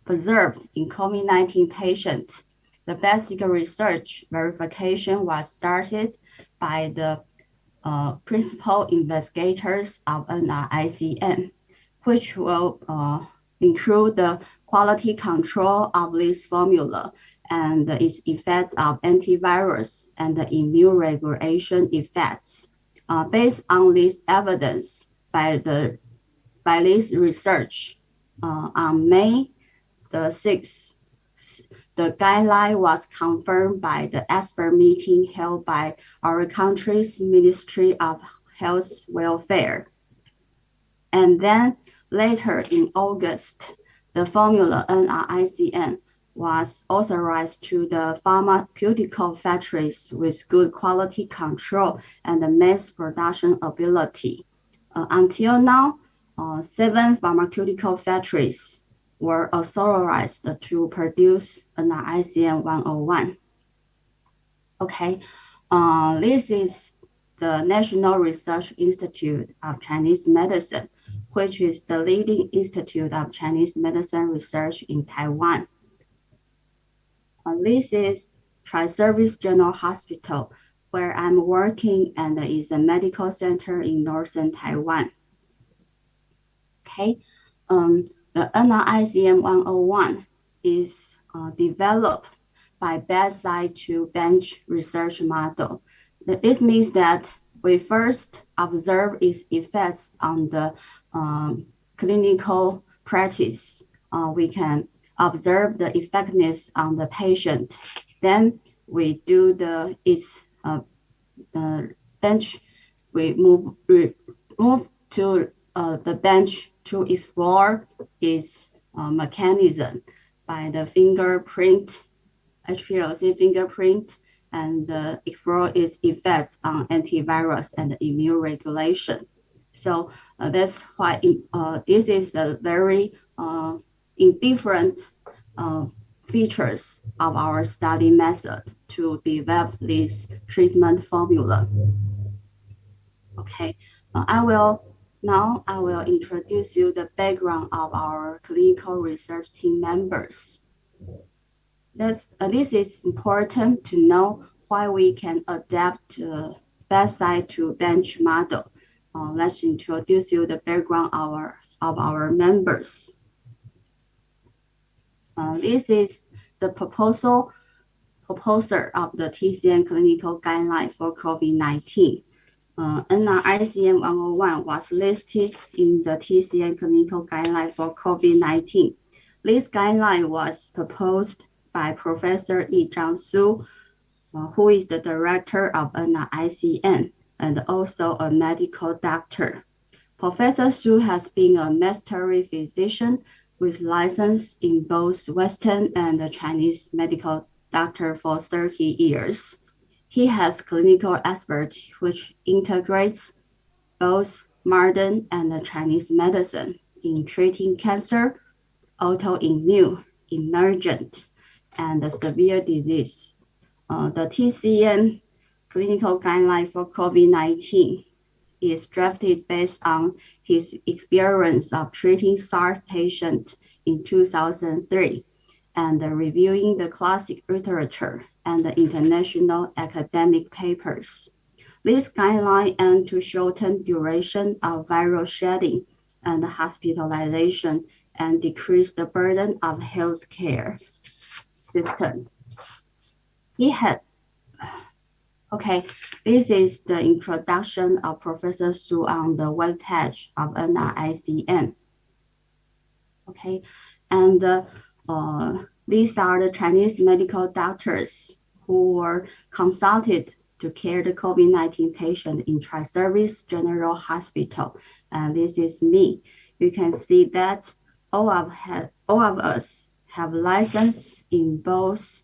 observed in COVID-19 patients, the basic research verification was started by the principal investigators of ICM, which will include the quality control of this formula and its effects of antivirus and the immune regulation effects. Based on this evidence by by this research. On May the 6th, the guideline was confirmed by the expert meeting held by our country's Ministry of Health Welfare. And then later in August, the formula NRICN was authorized to the pharmaceutical factories with good quality control and the mass production ability. Until now, 7 pharmaceutical factories were authorized to produce NRICN 101. Okay, this is the National Research Institute of Chinese Medicine, which is the leading institute of Chinese medicine research in Taiwan. This is Tri-Service General Hospital, where I'm working, and is a medical center in northern Taiwan. Okay, the NRICN 101 is developed by bedside to bench research model. This means that we first observe its effects on the clinical practice. We can observe the effectiveness on the patient. Then we do its bench. We move to the bench to explore its mechanism by the fingerprint, HPLC fingerprint, and explore its effects on antivirus and immune regulation. So that's why this is a very indifferent features of our study method to develop this treatment formula. Okay, I will introduce you the background of our clinical research team members. This is important to know why we can adapt bedside to bench model. Let's introduce you the background of our members. This is the proposer of the TCN clinical guideline for COVID-19. NRICN 101 was listed in the TCN clinical guideline for COVID-19. This guideline was proposed by Professor Yi Zhang-Su, who is the director of NRICN and also a medical doctor. Professor Su has been a Materi physician with license in both Western and Chinese medical doctor for 30 years. He has clinical expertise which integrates both modern and Chinese medicine in treating cancer, autoimmune, emergent, and severe disease. The TCN clinical guideline for COVID-19 is drafted based on his experience of treating SARS patient in 2003 and reviewing the classic literature and the international academic papers. This guideline aims to shorten duration of viral shedding and hospitalization and decrease the burden of healthcare system. This is the introduction of Professor Su on the web page of NRICN. And these are the Chinese medical doctors who were consulted to care the COVID-19 patient in Tri-Service General Hospital. And this is me. You can see that all of us have license in both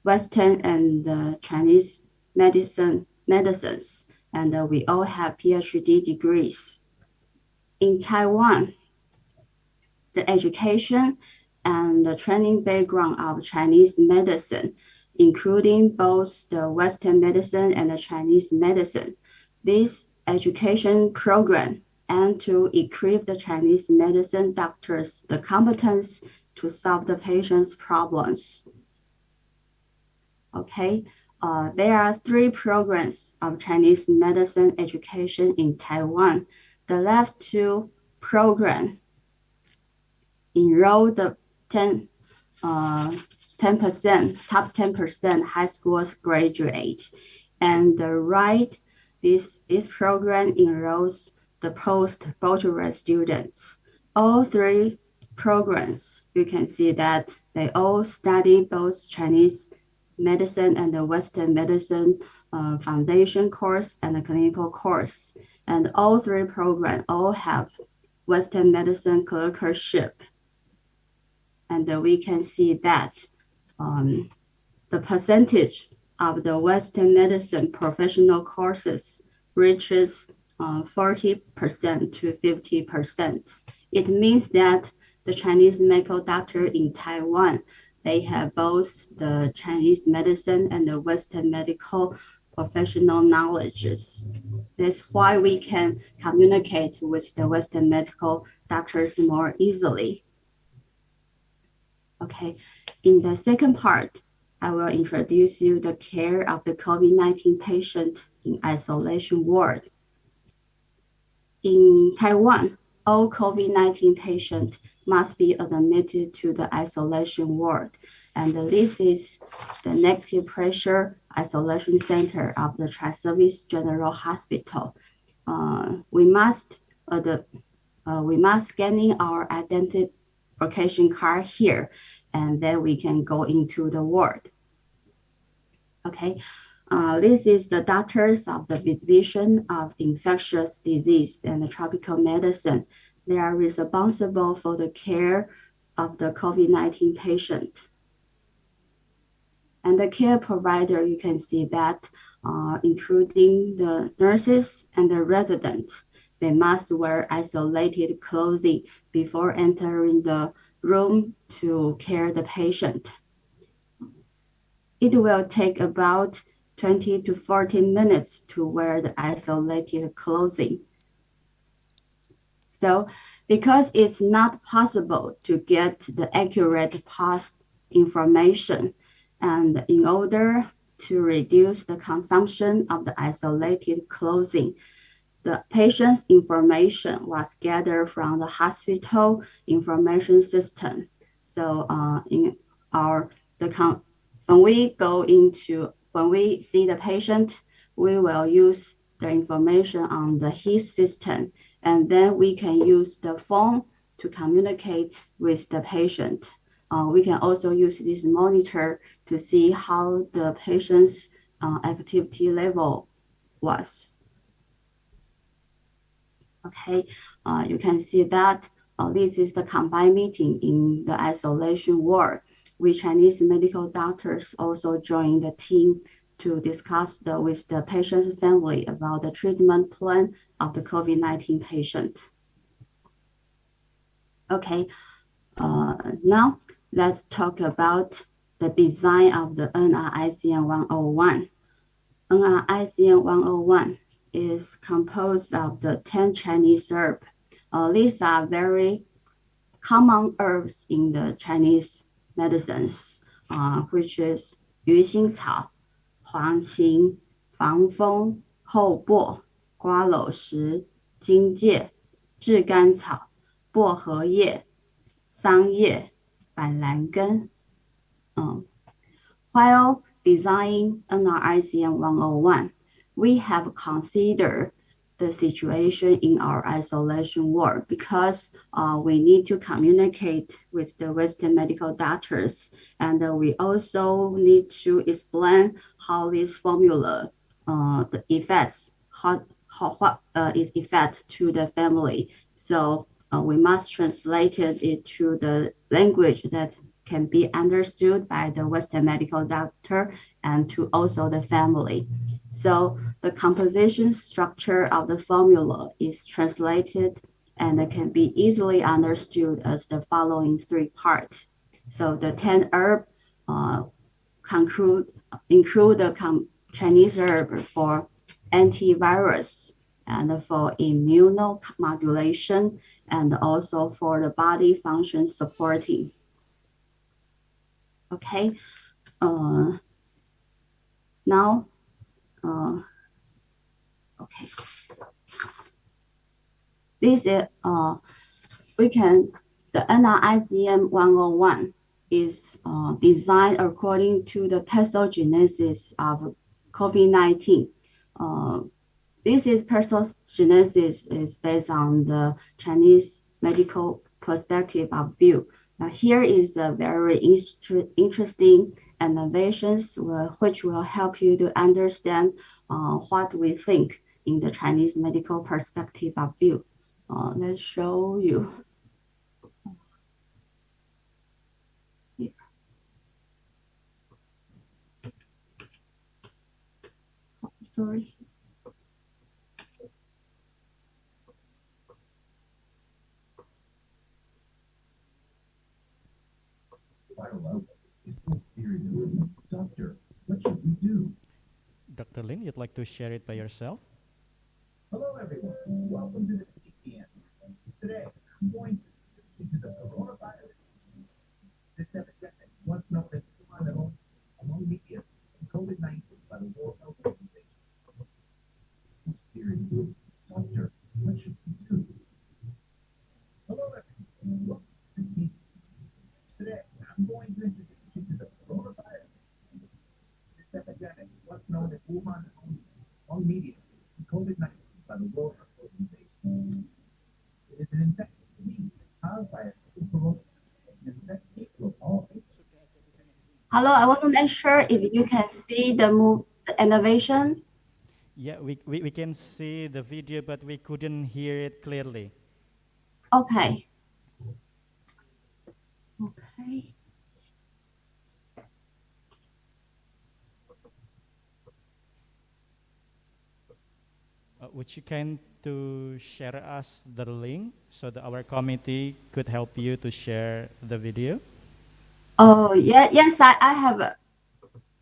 Western and Chinese medicines, and we all have PhD degrees. In Taiwan, the education and the training background of Chinese medicine, including both the Western medicine and the Chinese medicine. This education program aims to equip the Chinese medicine doctors the competence to solve the patient's problems. There are 3 programs of Chinese medicine education in Taiwan. The left 2 programs enroll the 10% top 10% high school graduate, and the right this program enrolls the postgraduate students. All three programs, you can see that they all study both Chinese medicine and the Western medicine foundation course and the clinical course. And all three programs all have Western medicine clerkship. And we can see that the percentage of the Western medicine professional courses reaches 40% to 50%. It means that the Chinese medical doctor in Taiwan, they have both the Chinese medicine and the Western medical professional knowledges. That's why we can communicate with the Western medical doctors more easily. Okay, in the second part, I will introduce you the care of the COVID-19 patient in isolation ward. In Taiwan, all COVID-19 patients must be admitted to the isolation ward. And this is the negative pressure isolation center of the Tri-Service General Hospital. We must scanning our identification card here, and then we can go into the ward. Okay, this is the doctors of the Division of Infectious Disease and Tropical Medicine. They are responsible for the care of the COVID-19 patient. And the care provider, you can see that, including the nurses and the residents, they must wear isolated clothing before entering the room to care the patient. It will take about 20 to 40 minutes to wear the isolated clothing. So, because it's not possible to get the accurate pass information, and in order to reduce the consumption of the isolated clothing, the patient's information was gathered from the hospital information system. So when we see the patient, we will use the information on the HIS system, and then we can use the phone to communicate with the patient. We can also use this monitor to see how the patient's activity level was. Okay, you can see that this is the combined meeting in the isolation ward. We Chinese medical doctors also joined the team to discuss with the patient's family about the treatment plan of the COVID-19 patient. Okay, now let's talk about the design of the NRICM 101. NRICM 101 is composed of the 10 Chinese herbs. These are very common herbs in the Chinese medicines, which is 鱼腥草、黄芩、防风、厚薄、瓜蒌实、荆芥、炙甘草、薄荷叶、桑叶、板蓝根。While designing NRICM 101, we have considered the situation in our isolation ward because we need to communicate with the Western medical doctors, and we also need to explain how this formula the effects what is effect to the family. So we must translate it to the language that can be understood by the Western medical doctor and to also the family. So the composition structure of the formula is translated and can be easily understood as the following three parts. So the 10 herb include the Chinese herb for antivirus and for immunomodulation and also for the body function supporting. Okay, now, okay. This is, the NRICM 101 is designed according to the pathogenesis of COVID-19. This is personogenesis is based on the Chinese medical perspective of view. Now here is a very interesting innovations which will help you to understand what we think in the Chinese medical perspective of view. Let's show you. Here. Oh, sorry. Is so serious. Doctor, what should we do? Dr. Lin, you'd like to share it by yourself? Hello, everyone. Welcome to the TCN. Today, I'm going to introduce you to the coronavirus. This epidemic, once known as among media, COVID-19 by the World Health Organization. So serious. Doctor, what should we do? Hello, everyone. Welcome to the TCN. Today, I'm going to introduce you to the coronavirus. This epidemic, what's known as Wuhan among media, COVID-19 by the World Health Organization. It is an infectious disease caused by a single coronavirus and infects people of all ages. Hello, I want to make sure if you can see the innovation. Yeah, we can see the video, but we couldn't hear it clearly. Okay. Okay. Would you kind to share us the link so that our committee could help you to share the video? Oh, yeah, yes, I have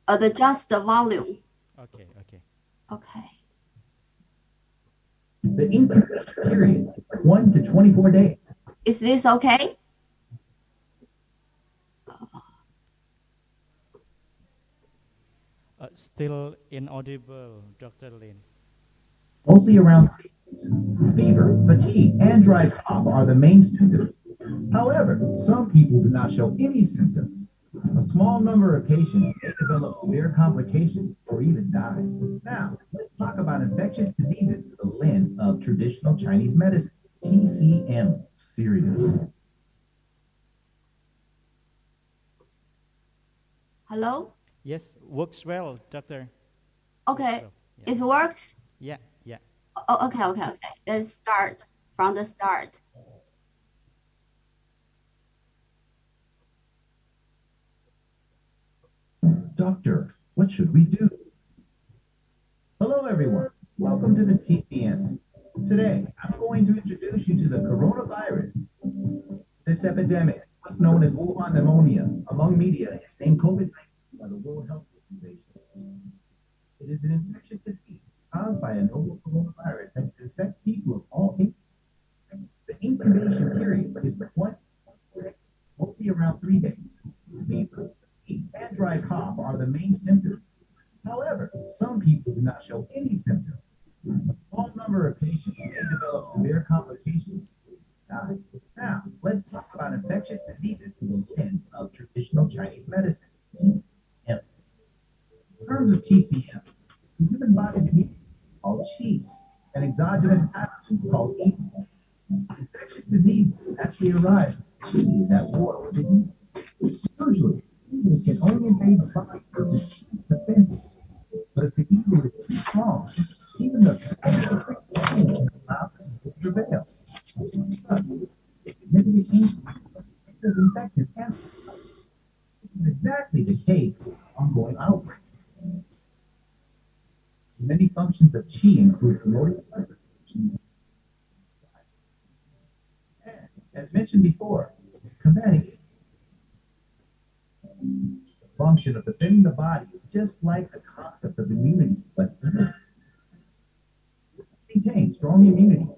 adjust the volume. Okay, okay. Okay. The incubation period, 1 to 24 days. Is this okay? Still inaudible, Dr. Lin. Mostly around fever, fatigue, and dry cough are the main symptoms. However, some people do not show any symptoms. A small number of patients may develop severe complications or even die. Now, let's talk about infectious diseases through the lens of traditional Chinese medicine. TCM, serious. Hello? Yes, works well, doctor. Okay, well, yeah. it works? Yeah, yeah. Oh, okay. Let's start from the start. Doctor, what should we do? Hello, everyone. Welcome to the TCN. Today, I'm going to introduce you to the coronavirus. This epidemic, what's known as Wuhan pneumonia, among media, is named COVID-19 by the World Health Organization. It is an infectious disease caused by a novel coronavirus that can infect people of all ages. The incubation period is 1 day, mostly around 3 days. Fever, fatigue, and dry cough are the main symptoms. However, some people do not show any symptoms. A small number of patients may develop severe complications. Now, let's talk about infectious diseases through the lens of traditional Chinese medicine, TCM. In terms of TCM, the human body's immune is called qi, and exogenous pathogens called ether. Infectious diseases actually arise when qi is at war with the ether. Usually, evils can only invade the body if the qi is defensive. But if the evil is too strong, even the can allow it to prevail. It significantly increases infected animals. This is exactly the case with ongoing outbreaks. Many functions of qi include promoting and, as mentioned before, combating it. The function of defending the body is just like the concept of immunity, but maintain strong immunity.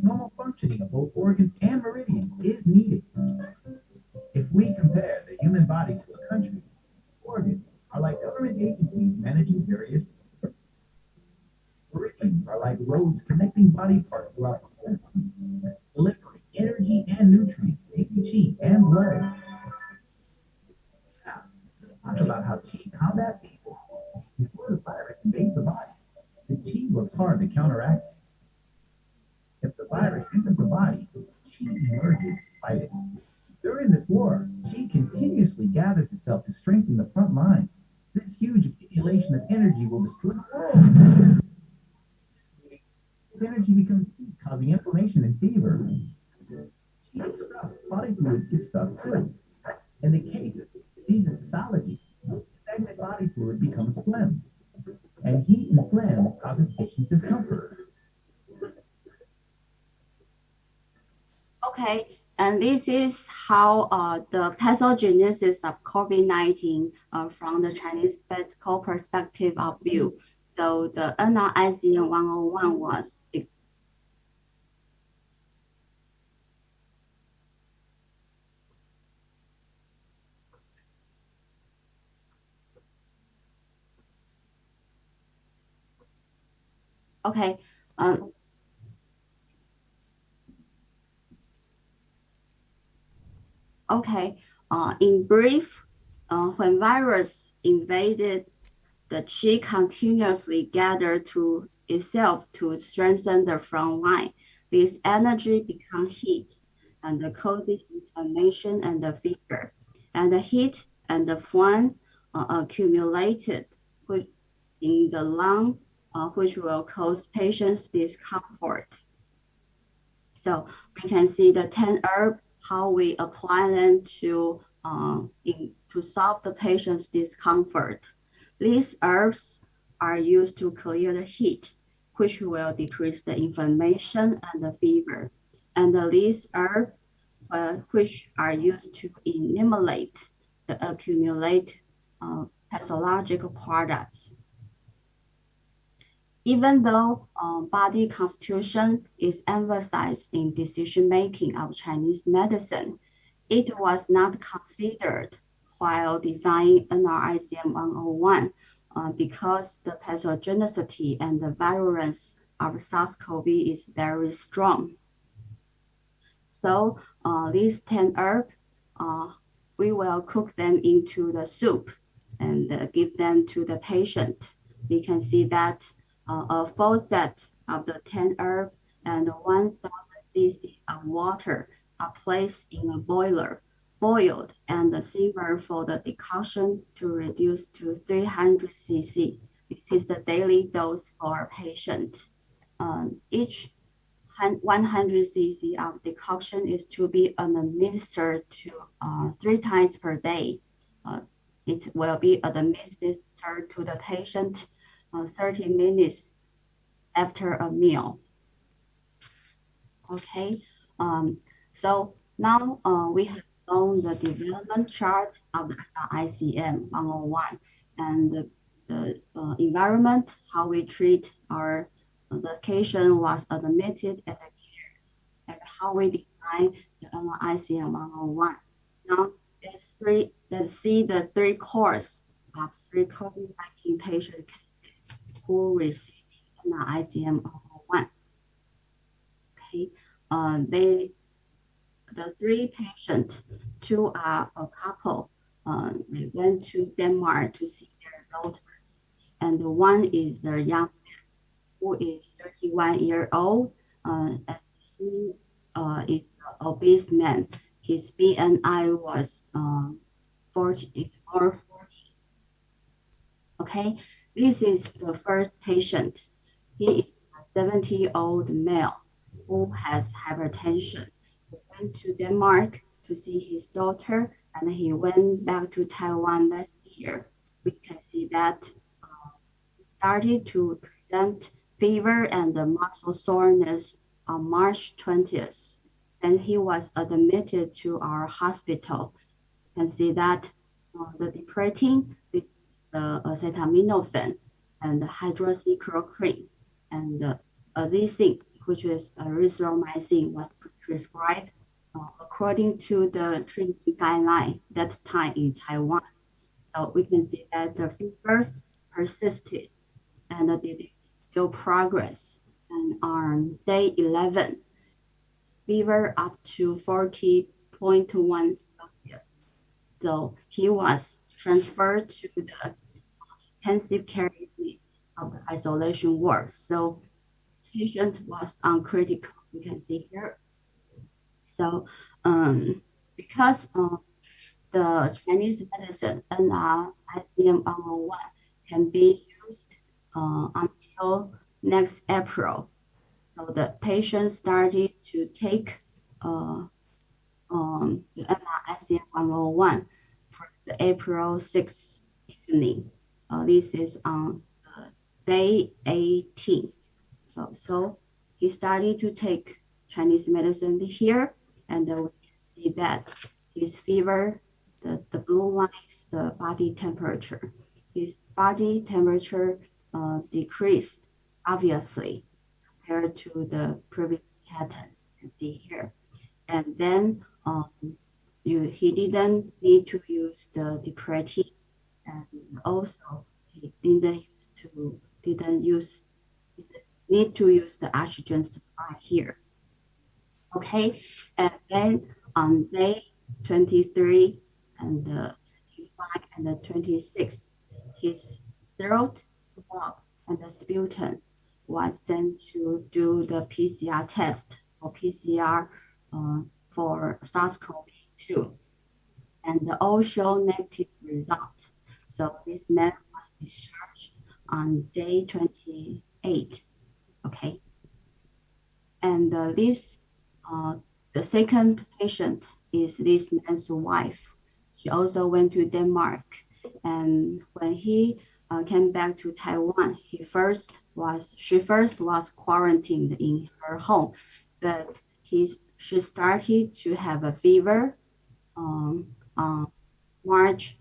Normal functioning of both organs and meridians is needed. If we compare the human body to a country, organs are like government agencies managing various meridians are like roads connecting body parts throughout the body, delivering energy and nutrients, qi and blood. Now, let's talk about how qi combats evil. Before the virus invades the body, the qi works hard to counteract virus enters the body, Qi emerges to fight it. During this war, Qi continuously gathers itself to strengthen the front line. This huge accumulation of energy will destroy the world. This energy becomes heat, causing inflammation and fever. Qi gets stuck, body fluids get stuck too. In the case of disease and pathology, stagnant body fluid becomes phlegm. And heat and phlegm causes patients discomfort. Okay, and this is how the pathogenesis of COVID-19 from the Chinese medical perspective of view. So the NRICM 101 was okay. Okay, in brief, when virus invaded, the Qi continuously gathered to itself to strengthen the front line. This energy becomes heat and causes inflammation and the fever. And the heat and the phlegm accumulated in the lung, which will cause patients discomfort. So we can see the 10 herbs, how we apply them to solve the patient's discomfort. These herbs are used to clear the heat, which will decrease the inflammation and the fever. And these herbs, which are used to eliminate the accumulate pathological products. Even though body constitution is emphasized in decision-making of Chinese medicine, it was not considered while designing NRICM 101 because the pathogenicity and the virulence of SARS-CoV is very strong. So these 10 herbs, we will cook them into the soup and give them to the patient. We can see that a full set of the 10 herbs and 1,000 cc of water are placed in a boiler, boiled and simmered for the decoction to reduce to 300 cc. This is the daily dose for a patient. Each 100 cc of decoction is to be administered to 3 times per day. It will be administered to the patient 30 minutes after a meal. Okay, so now we have shown the development chart of the ICM 101 and the environment, how we treat our the patient was admitted at the care, and how we design the ICM 101. Now let's see the 3 course of 3 COVID-19 patient cases who received ICM 101. Okay, the 3 patients, 2 are a couple. They went to Denmark to see their daughters, and 1 is a young man who is 31 years old, and he is an obese man. His BMI was 40 or 40. Okay, this is the first patient. He is a 70-year-old male who has hypertension. He went to Denmark to see his daughter, and he went back to Taiwan last year. We can see that he started to present fever and muscle soreness on March 20th, and he was admitted to our hospital. You can see that the deprecating with the acetaminophen and the hydroxychloroquine and this thing, which is erythromycin, was prescribed according to the treatment guideline that time in Taiwan. So we can see that the fever persisted and the disease still progress. And on day 11, fever up to 40.1 Celsius. So he was transferred to the intensive care unit of the isolation ward. So patient was on critical you can see here. So because the Chinese medicine NR-ICM-101 can be used until next April. So the patient started to take the NR-ICM-101 for the April 6th evening. This is on day 18. So he started to take Chinese medicine here, and we can see that his fever, the blue line is the body temperature. His body temperature decreased, obviously, compared to the previous pattern. You can see here. And then he didn't need to use the depretin, and also he didn't need to use the oxygen supply here. Okay, and then on day 23 and 25 and the 26, his throat swab and the sputum was sent to do the PCR test or PCR for SARS-CoV-2, and all show negative result. So this man was discharged on day 28. Okay, and the second patient is this man's wife. She also went to Denmark, and when he came back to Taiwan, she first was quarantined in her home, but she started to have a fever on March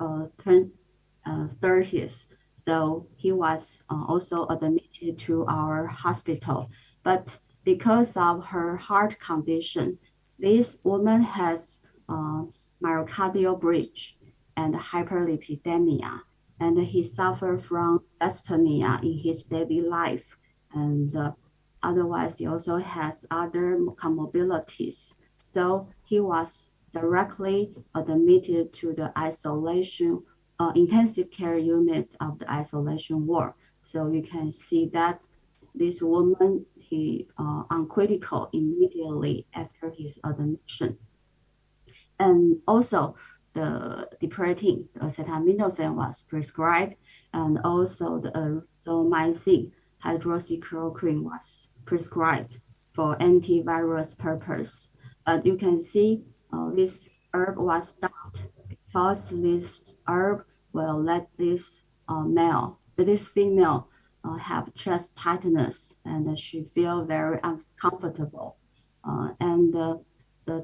30th. So he was also admitted to our hospital. But because of her heart condition, this woman has myocardial breach and hyperlipidemia, and he suffered from dyspnea in his daily life. And otherwise, he also has other comorbidities. So he was directly admitted to the isolation intensive care unit of the isolation ward. So you can see that this woman, he uncritical immediately after his admission. And also the depretin, the acetaminophen was prescribed, and also the erythromycin hydroxychloroquine was prescribed for antivirus purpose. But you can see this herb was stopped because this herb will let this female have chest tightness, and she feel very uncomfortable. And the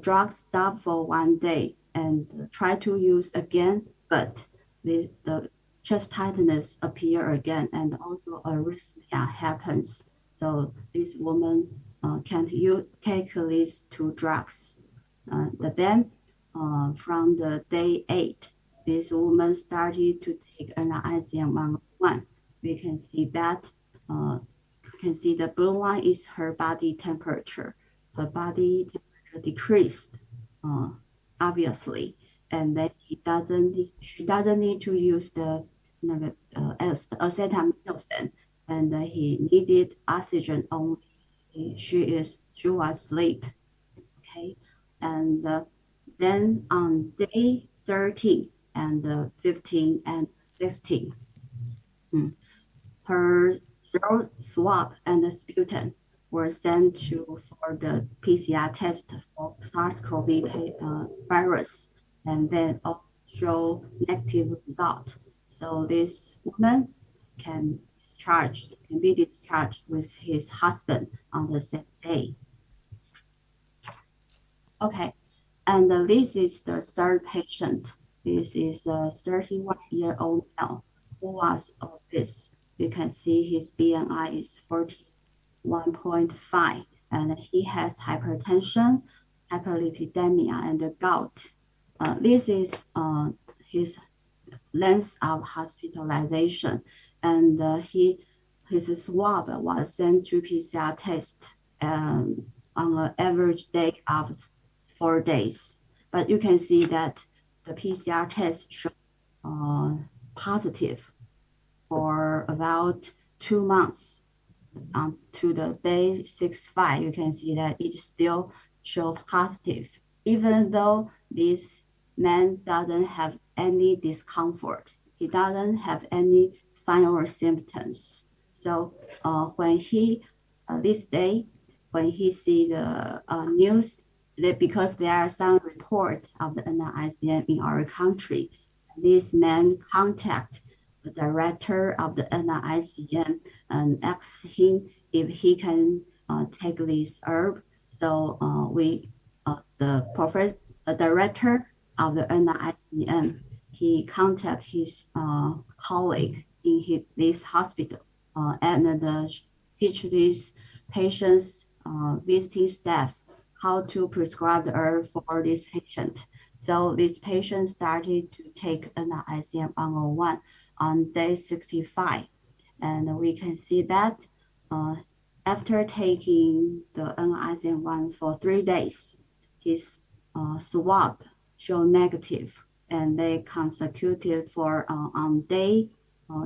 drug stopped for 1 day and try to use again, but the chest tightness appear again, and also arrhythmia happens. So this woman can't take these two drugs. But then from the day 8, this woman started to take NR-ICM-101. We can see that the blue line is her body temperature. Her body temperature decreased, obviously, and then she doesn't need to use the acetaminophen, and he needed oxygen only. She was asleep. Okay, and then on day 13 and 15 and 16, her throat swab and sputum were sent for the PCR test for SARS-CoV virus, and then also negative result. So this woman can be discharged with his husband on the same day. Okay, and this is the third patient. This is a 31-year-old male who was obese. You can see his BMI is 41.5, and he has hypertension, hyperlipidemia, and gout. This is his length of hospitalization, and his swab was sent to PCR test on an average day of 4 days. But you can see that the PCR test showed positive for about 2 months. to the day 65, you can see that it still shows positive, even though this man doesn't have any discomfort. He doesn't have any sign or symptoms. So when he, this day, when he see the news, that because there are some report of the NICM in our country, this man contact the director of the NICM and ask him if he can take this herb. So the director of the NICM, he contact his colleague in this hospital and teach these patients visiting staff how to prescribe the herb for this patient. So this patient started to take NICM 101 on day 65. And we can see that after taking the NICM 1 for 3 days, his swab showed negative, and they consecutive for on day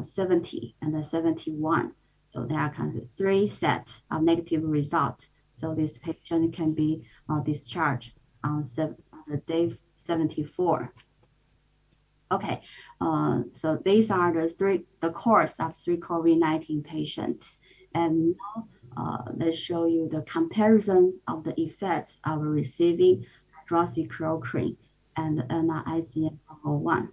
70 and 71. So there are kind of 3 sets of negative results. So this patient can be discharged on the day 74. Okay, so these are the course of 3 COVID-19 patients. And now let's show you the comparison of the effects of receiving hydroxychloroquine and NICM 101.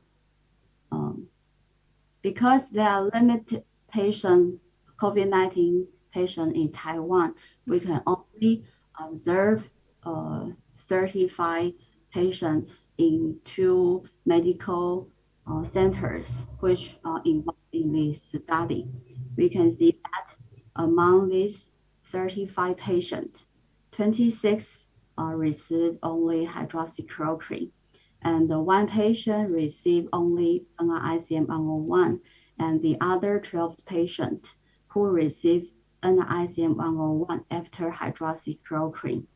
Because there are limited COVID-19 patients in Taiwan, we can only observe 35 patients in 2 medical centers which are involved in this study. We can see that among these 35 patients, 26 received only hydroxychloroquine, and 1 patient received only NICM 101, and the other 12 patients who received NICM 101 after hydroxychloroquine.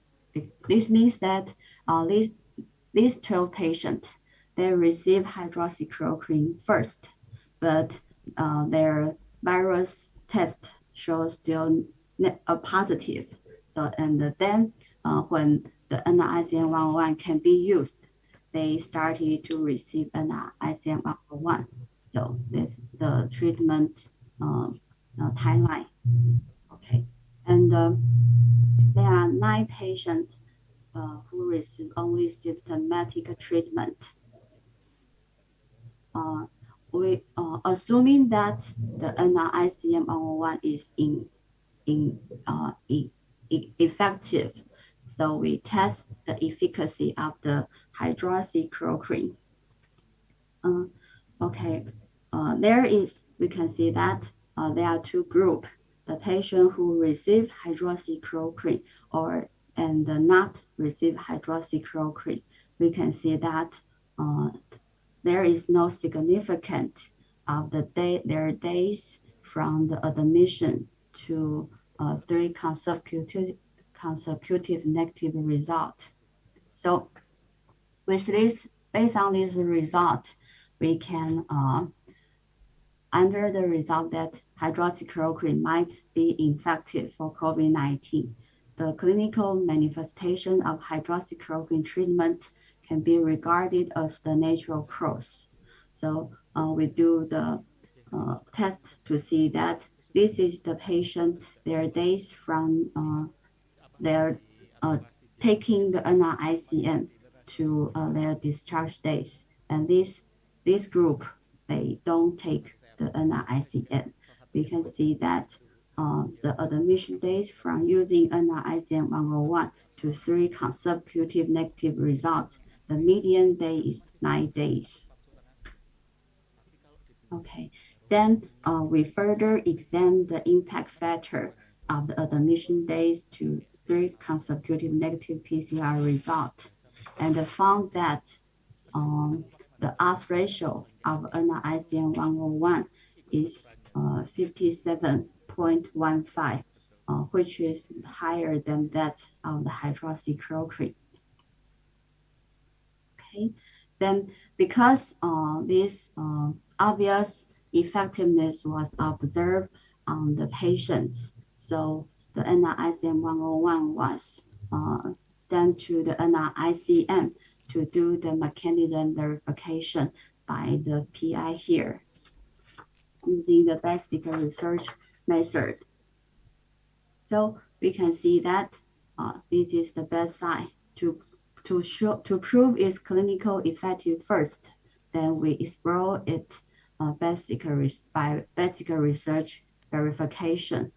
This means that these 12 patients, they receive hydroxychloroquine first, but their virus test shows still positive. So, and then when the NICM 101 can be used, they started to receive NICM 101. So that's the treatment timeline. Okay, and there are 9 patients who receive only symptomatic treatment. We assuming that the NICM 101 is effective, so we test the efficacy of the hydroxychloroquine. Okay, we can see that there are 2 groups: the patient who receive hydroxychloroquine and not receive hydroxychloroquine. We can see that there is no significant of their days from the admission to 3 consecutive negative result. So with this, based on this result, we can under the result that hydroxychloroquine might be effective for COVID-19. The clinical manifestation of hydroxychloroquine treatment can be regarded as the natural course. So we do the test to see that this is the patient, their days from their taking the NICM to their discharge days. And this group, they don't take the NICM. We can see that the admission days from using NICM 101 to 3 consecutive negative results, the median day is 9 days. Okay, then we further examine the impact factor of the admission days to 3 consecutive negative PCR results, and found that the odds ratio of NICM 101 is 57.15, which is higher than that of the hydroxychloroquine. Okay, then because this obvious effectiveness was observed on the patients, So the NR-ICM-101 was sent to the NR-ICM to do the mechanism verification by the PI here using the basic research method. So we can see that this is the best side to prove its clinical effective first. Then we explore it by basic research verification,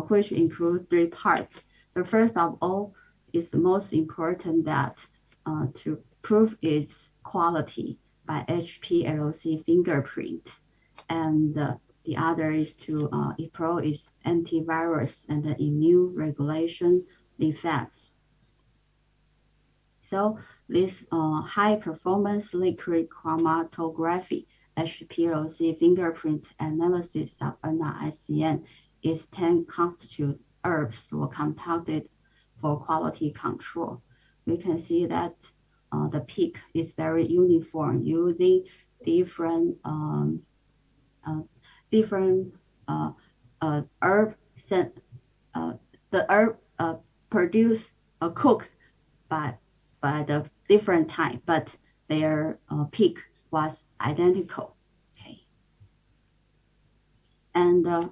which includes 3 parts. The first of all is the most important that to prove its quality by HPLC fingerprint, and the other is to explore its antivirus and the immune regulation effects. So this high performance liquid chromatography HPLC fingerprint analysis of NR-ICM is 10 constituent herbs were conducted for quality control. We can see that the peak is very uniform using different herb. The herb produced cooked by the different time, but their peak was identical. Okay, and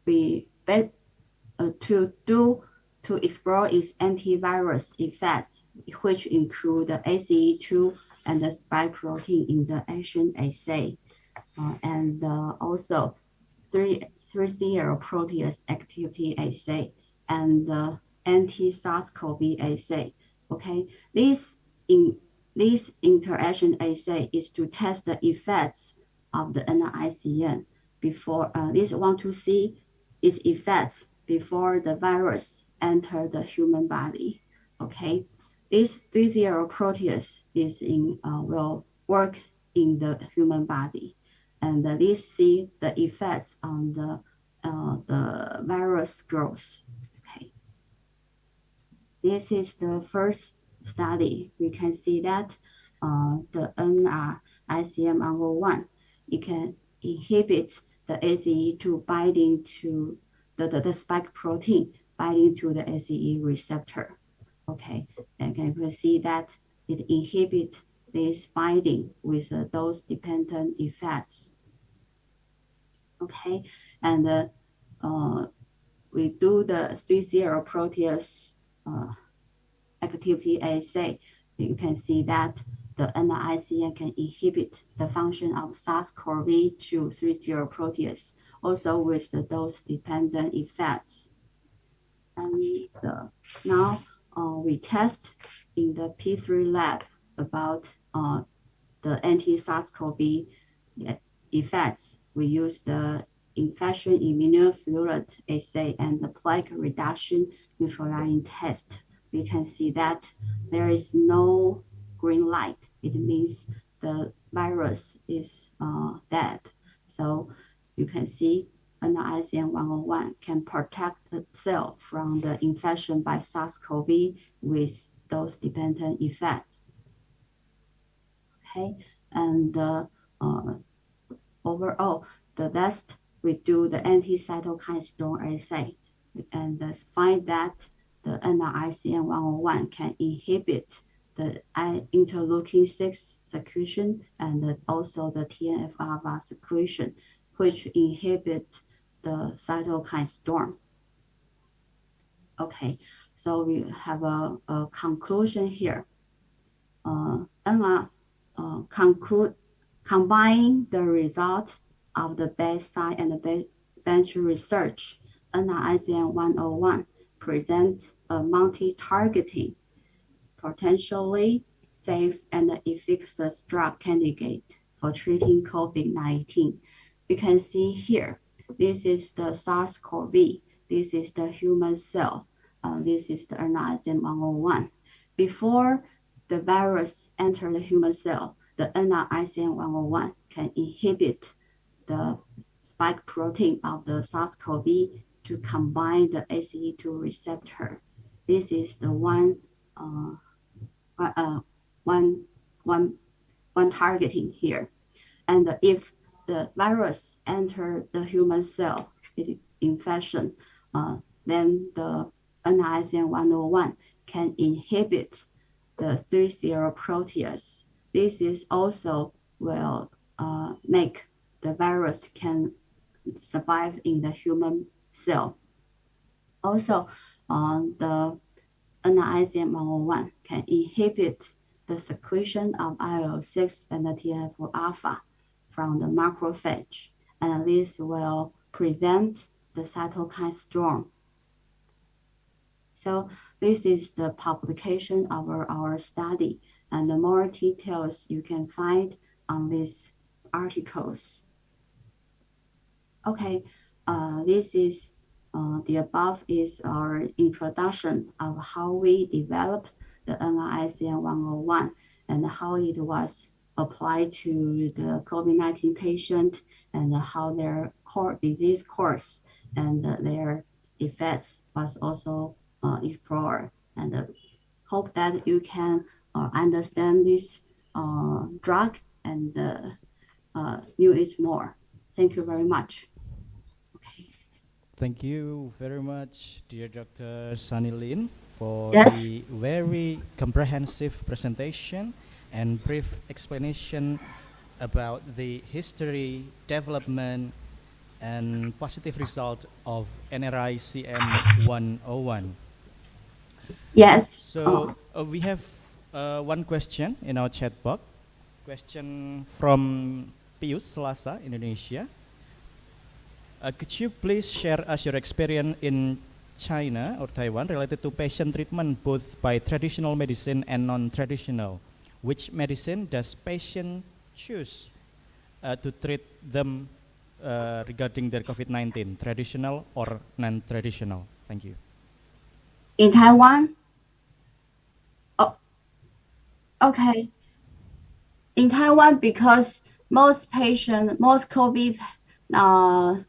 we to explore its antivirus effects, which include the ACE2 and the spike protein interaction assay, and also 3 protease activity assay and the anti-SARS-CoV assay. Okay, this interaction assay is to test the effects of the NR-ICM before this want to see its effects before the virus enter the human body. Okay, this 3 protease is will work in the human body, and this see the effects on the virus growth. Okay, this is the first study. We can see that the NR-ICM-101, it can inhibit the ACE2 binding to the spike protein binding to the ACE receptor. Okay, and you can see that it inhibits this binding with dose-dependent effects. Okay, and we do the 3 protease activity assay. You can see that the NR-ICM can inhibit the function of SARS-CoV-2 3 protease, also with the dose-dependent effects. And now we test in the P3 lab about the anti-SARS-CoV effects. We use the infection immunofluorescence assay and the plaque reduction neutralizing test. We can see that there is no green light. It means the virus is dead. So you can see NR-ICM-101 can protect the cell from the infection by SARS-CoV with dose-dependent effects. Okay, and overall, the next we do the anti-cytokine storm assay and find that the NR-ICM-101 can inhibit the interleukin-6 secretion and also the TNF-alpha secretion, which inhibit the cytokine storm. Okay, so we have a conclusion here. Combine the result of the baseline and the bench research, NR-ICM-101 presents a multi-targeting, potentially safe and efficacious drug candidate for treating COVID-19. You can see here, this is the SARS-CoV, this is the human cell, this is the NR-ICM-101. Before the virus enters the human cell, the NR-ICM-101 can inhibit the spike protein of the SARS-CoV to combine the ACE2 receptor. This is the one targeting here. And if the virus enters the human cell, it infection, then the NICM 101 can inhibit the 3-0 protease. This is also will make the virus can survive in the human cell. Also, the NICM 101 can inhibit the secretion of IL-6 and the TNF-alpha from the macrophage, and this will prevent the cytokine storm. So this is the publication of our study, and the more details you can find on these articles. Okay, this is the above is our introduction of how we developed the NICM 101 and how it was applied to the COVID-19 patient and how their core disease course and their effects was also explored. And hope that you can understand this drug and knew it more. Thank you very much. Thank you very much, dear Dr. Sunny Lin, for Yes. the very comprehensive presentation and brief explanation about the history, development, and positive result of NRICM 101. Yes. So we have one question in our chat box. Question from Pius Selasa, Indonesia. Could you please share us your experience in China or Taiwan related to patient treatment both by traditional medicine and non-traditional? Which medicine does patient choose to treat them regarding their COVID-19, traditional or non-traditional? Thank you. In Taiwan? Oh, okay. In Taiwan, because most COVID-19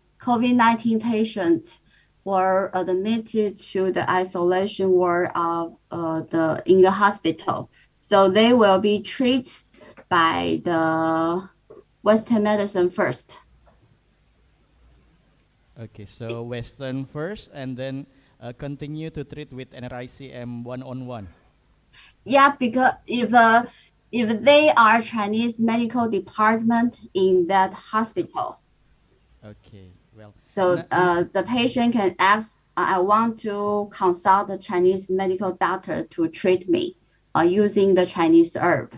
patients were admitted to the isolation ward of in the hospital, so they will be treated by the Western medicine first. Okay, so Western first, and then continue to treat with NRICM 101. Yeah, because if they are Chinese medical department in that hospital. Okay, well. So the patient can ask, I want to consult the Chinese medical doctor to treat me using the Chinese herb.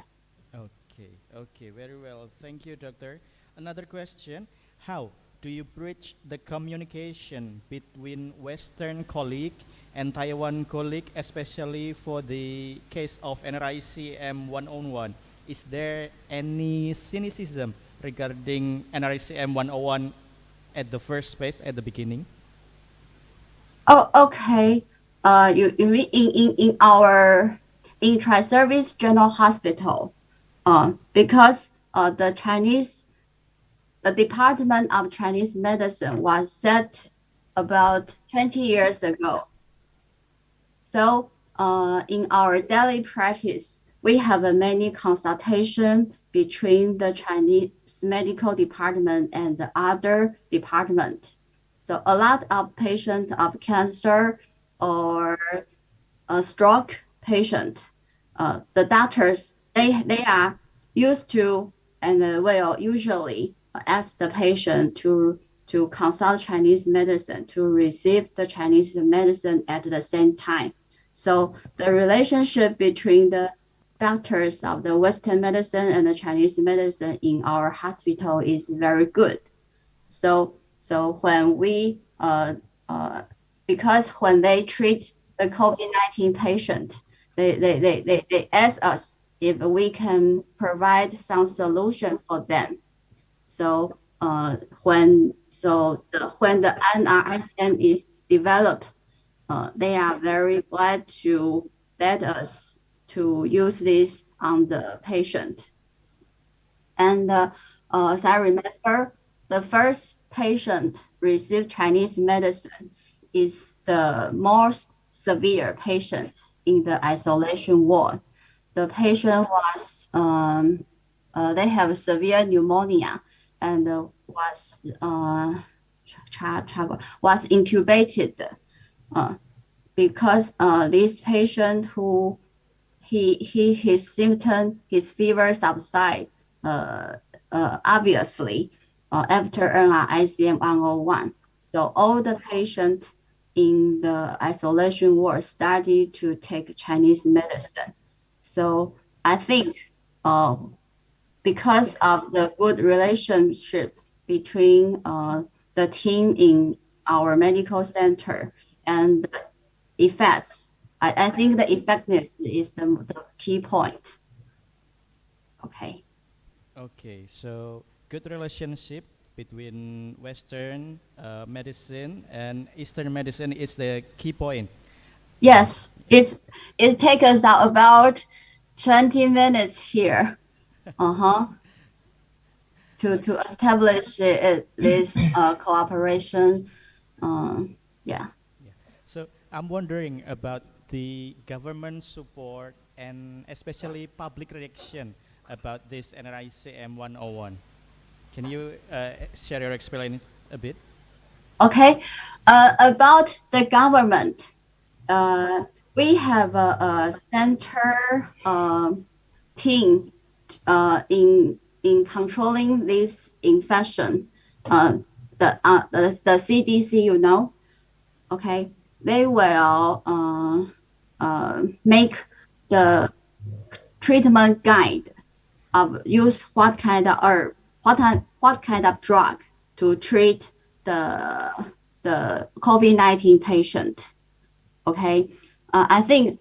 Okay, very well. Thank you, doctor. Another question, how do you bridge the communication between Western colleague and Taiwan colleague, especially for the case of NRICM 101? Is there any cynicism regarding NRICM 101 at the first place, at the beginning? Oh, okay. You mean in our intra-service general hospital, because the Department of Chinese Medicine was set about 20 years ago. So in our daily practice, we have many consultation between the Chinese medical department and the other department. So a lot of patients of cancer or a stroke patient, the doctors, they are used to and will usually ask the patient to consult Chinese medicine, to receive the Chinese medicine at the same time. So the relationship between the doctors of the Western medicine and the Chinese medicine in our hospital is very good. So when we because when they treat the COVID-19 patient, they ask us if we can provide some solution for them. So when the NRICM is developed, they are very glad to let us to use this on the patient. And as I remember, the first patient received Chinese medicine is the most severe patient in the isolation ward. The patient was they have severe pneumonia and was was intubated because this patient who his symptom, his fever subside obviously after NRICM 101. So all the patients in the isolation ward started to take Chinese medicine. So I think because of the good relationship between the team in our medical center and the effects, I think the effectiveness is the key point. Okay. Okay, so good relationship between Western medicine and Eastern medicine is the key point. Yes, it takes us about 20 minutes here. To establish this cooperation. Yeah. So I'm wondering about the government support and especially public reaction about this NRICM 101. Can you share your experience a bit? Okay. About the government, we have a center team in controlling this infection. The CDC, you know, okay, they will make the treatment guide of use what kind of herb, what kind of drug to treat the COVID-19 patient. Okay, I think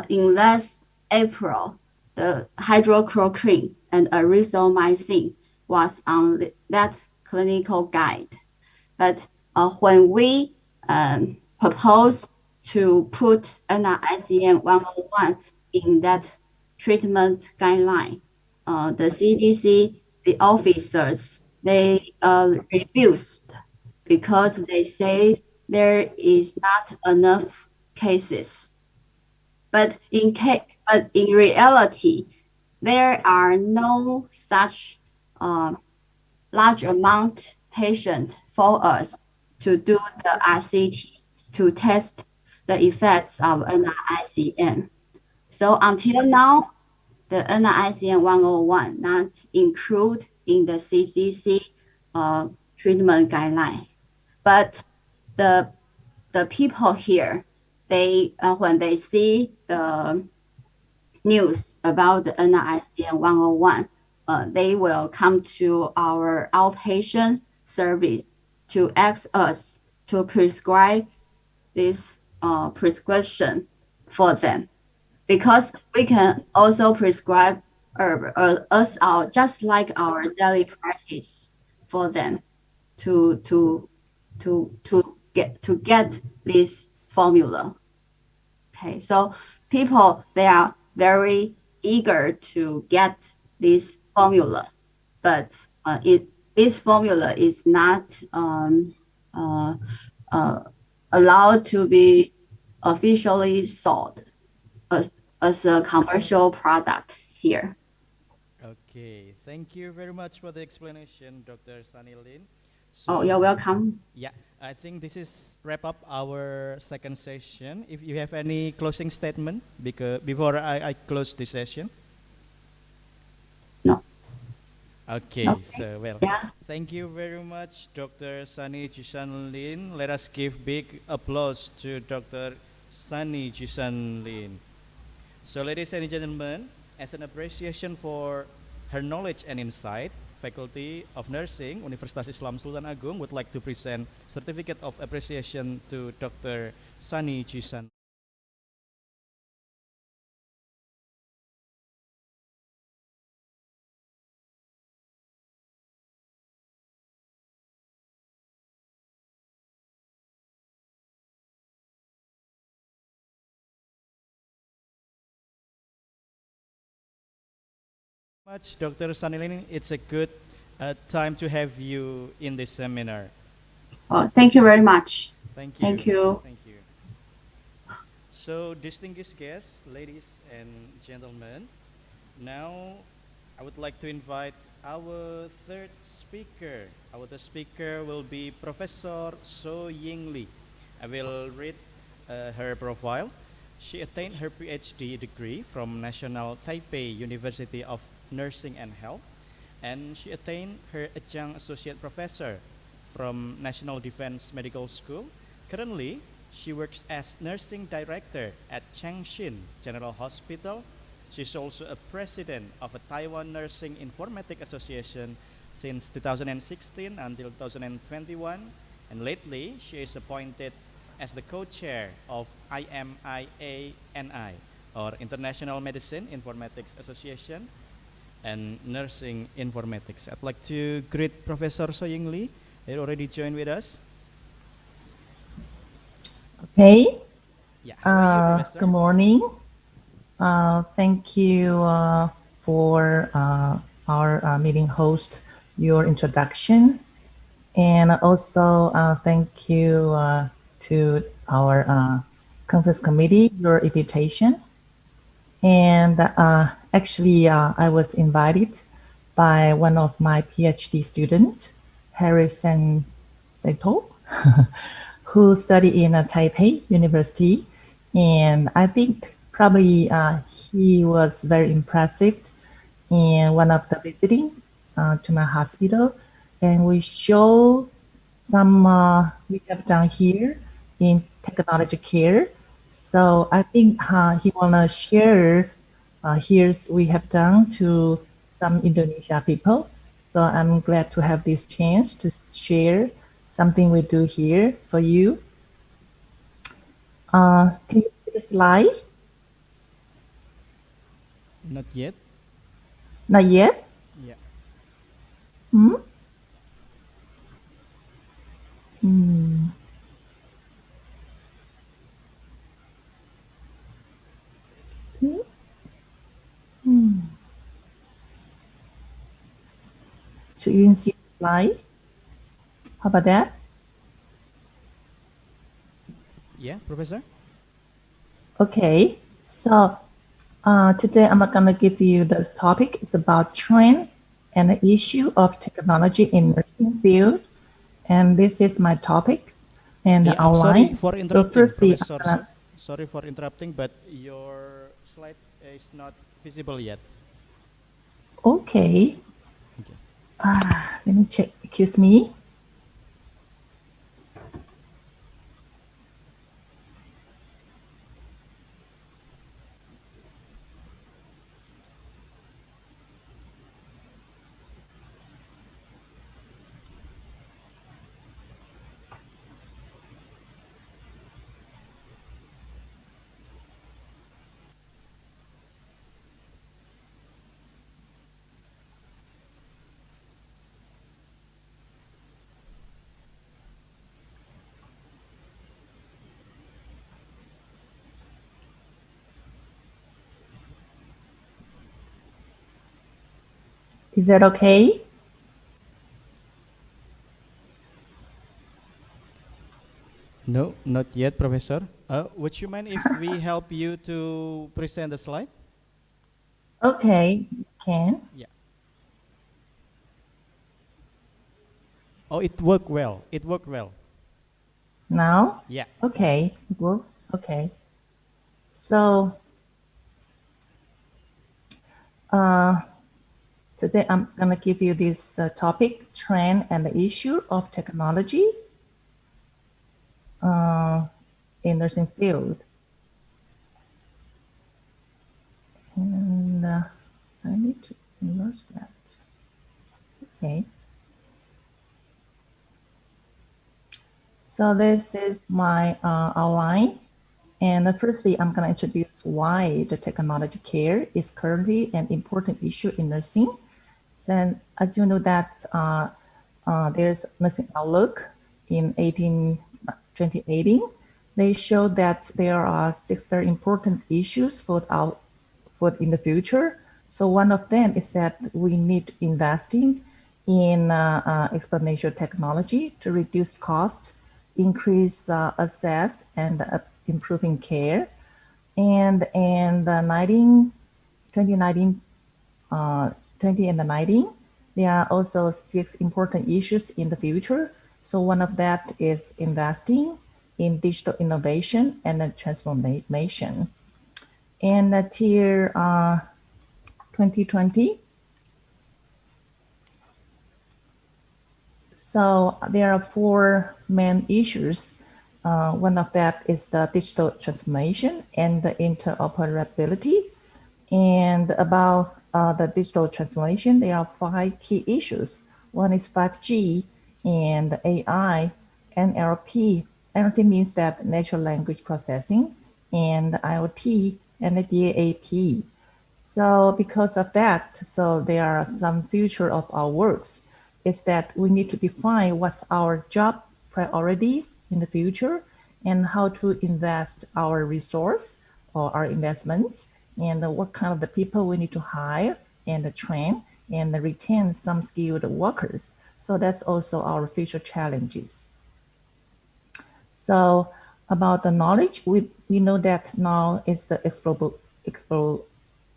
in last April, the hydrochloroquine and erythromycin was on that clinical guide. But when we proposed to put NRICM 101 in that treatment guideline, the CDC, the officers, they refused because they say there is not enough cases. But in reality, there are no such large amount patient for us to do the RCT to test the effects of NRICM. So until now, the NRICM 101 not included in the CDC treatment guideline. But the people here, they when they see the news about the NRICM 101, they will come to our outpatient service to ask us to prescribe this prescription for them, because we can also prescribe herb just like our daily practice for them to get this formula. Okay, so people, they are very eager to get this formula, but this formula is not allowed to be officially sold as a commercial product here. Okay, thank you very much for the explanation, Dr. Sunny Lin. So, you're welcome. Yeah, I think this is wrap up our second session. If you have any closing statement before I close the session. No. Okay, okay. So well, yeah. Thank you very much, Dr. Sunny Jisan Lin. Let us give big applause to Dr. Sunny Jisan Lin. So, ladies and gentlemen, as an appreciation for her knowledge and insight, Faculty of Nursing, Universitas Islam Sultan Agung would like to present Certificate of Appreciation to Dr. Sunny Jisan. Much, Dr. Sunny Lin. It's a good time to have you in this seminar. Oh, thank you very much. Thank you. Thank you. Thank you. So, distinguished guests, ladies and gentlemen, now I would like to invite our third speaker. Our third speaker will be Professor So Ying Lee. I will read her profile. She attained her PhD degree from National Taipei University of Nursing and Health, and she attained her adjunct associate professor from National Defense Medical School. Currently, she works as nursing director at Changshin General Hospital. She's also a president of a Taiwan Nursing Informatics Association since 2016 until 2021, and lately she is appointed as the co-chair of IMIANI, or International Medicine Informatics Association and Nursing Informatics. I'd like to greet Professor So Ying Lee. They already joined with us. Okay. Yeah. How are you, Professor? Good morning. Thank you for our meeting host, your introduction. And also thank you to our conference committee, your invitation. And actually, I was invited by one of my PhD students, Harrison Saito, who studied in Taipei University. And I think probably he was very impressive in one of the visiting to my hospital. And we show some we have done here in technology care. So I think he wanna share here's we have done to some Indonesia people. So I'm glad to have this chance to share something we do here for you. Can you see the slide? Not yet. Not yet? Yeah. Hmm? Excuse me. So you can see the slide. How about that? Yeah, Professor? Okay, so today I'm gonna give you the topic. It's about trend and the issue of technology in nursing field. And this is my topic and the Sorry outline. for interrupting, So firstly, Professor. Sorry for interrupting, but your slide is not visible yet. Okay. Let me check. Excuse me. Is that okay? No, not yet, Professor. Would you mind if we help you to present the slide? Okay, can. Yeah. Oh, it worked well. It worked well. Now? Yeah. Okay. Well, okay. So today I'm gonna give you this topic, trend and the issue of technology in nursing field. And I need to enlarge that. Okay. So this is my outline. And firstly, I'm going to introduce why the technology care is currently an important issue in nursing. So as you know that there's Nursing Outlook in 2018. They show that there are 6 very important issues for in the future. So one of them is that we need investing in exponential technology to reduce cost, increase access, and improving care. And in the 2019 2019, there are also 6 important issues in the future. So one of that is investing in digital innovation and transformation. And till 2020, so there are 4 main issues. One of that is the digital transformation and the interoperability. And about the digital transformation, there are 5 key issues. One is 5G and AI, NLP. NLP means that natural language processing, and IoT and the DAP. So because of that, so there are some future of our works is that we need to define what's our job priorities in the future and how to invest our resource or our investments and what kind of the people we need to hire and train and retain some skilled workers. So that's also our future challenges. So about the knowledge, we know that now is the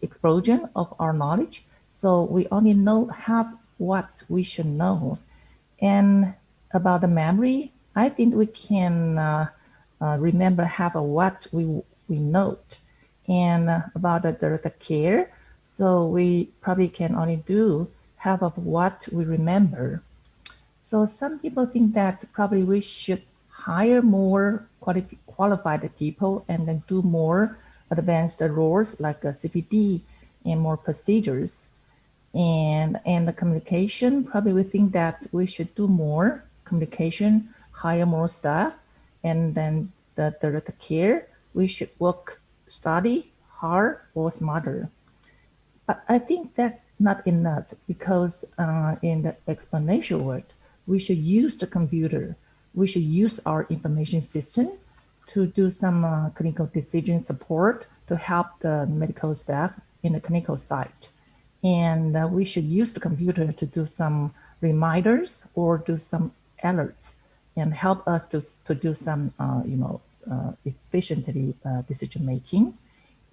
explosion of our knowledge. So we only know half what we should know. And about the memory, I think we can remember half of what we note. And about the direct care, so we probably can only do half of what we remember. So some people think that probably we should hire more qualified people and then do more advanced roles like a CPD and more procedures. And the communication, probably we think that we should do more communication, hire more staff, and then the direct care, we should study hard or smarter. But I think that's not enough because in the exponential world, we should use the computer. We should use our information system to do some clinical decision support to help the medical staff in the clinical site. And we should use the computer to do some reminders or do some alerts and help us to do some, efficiently decision making.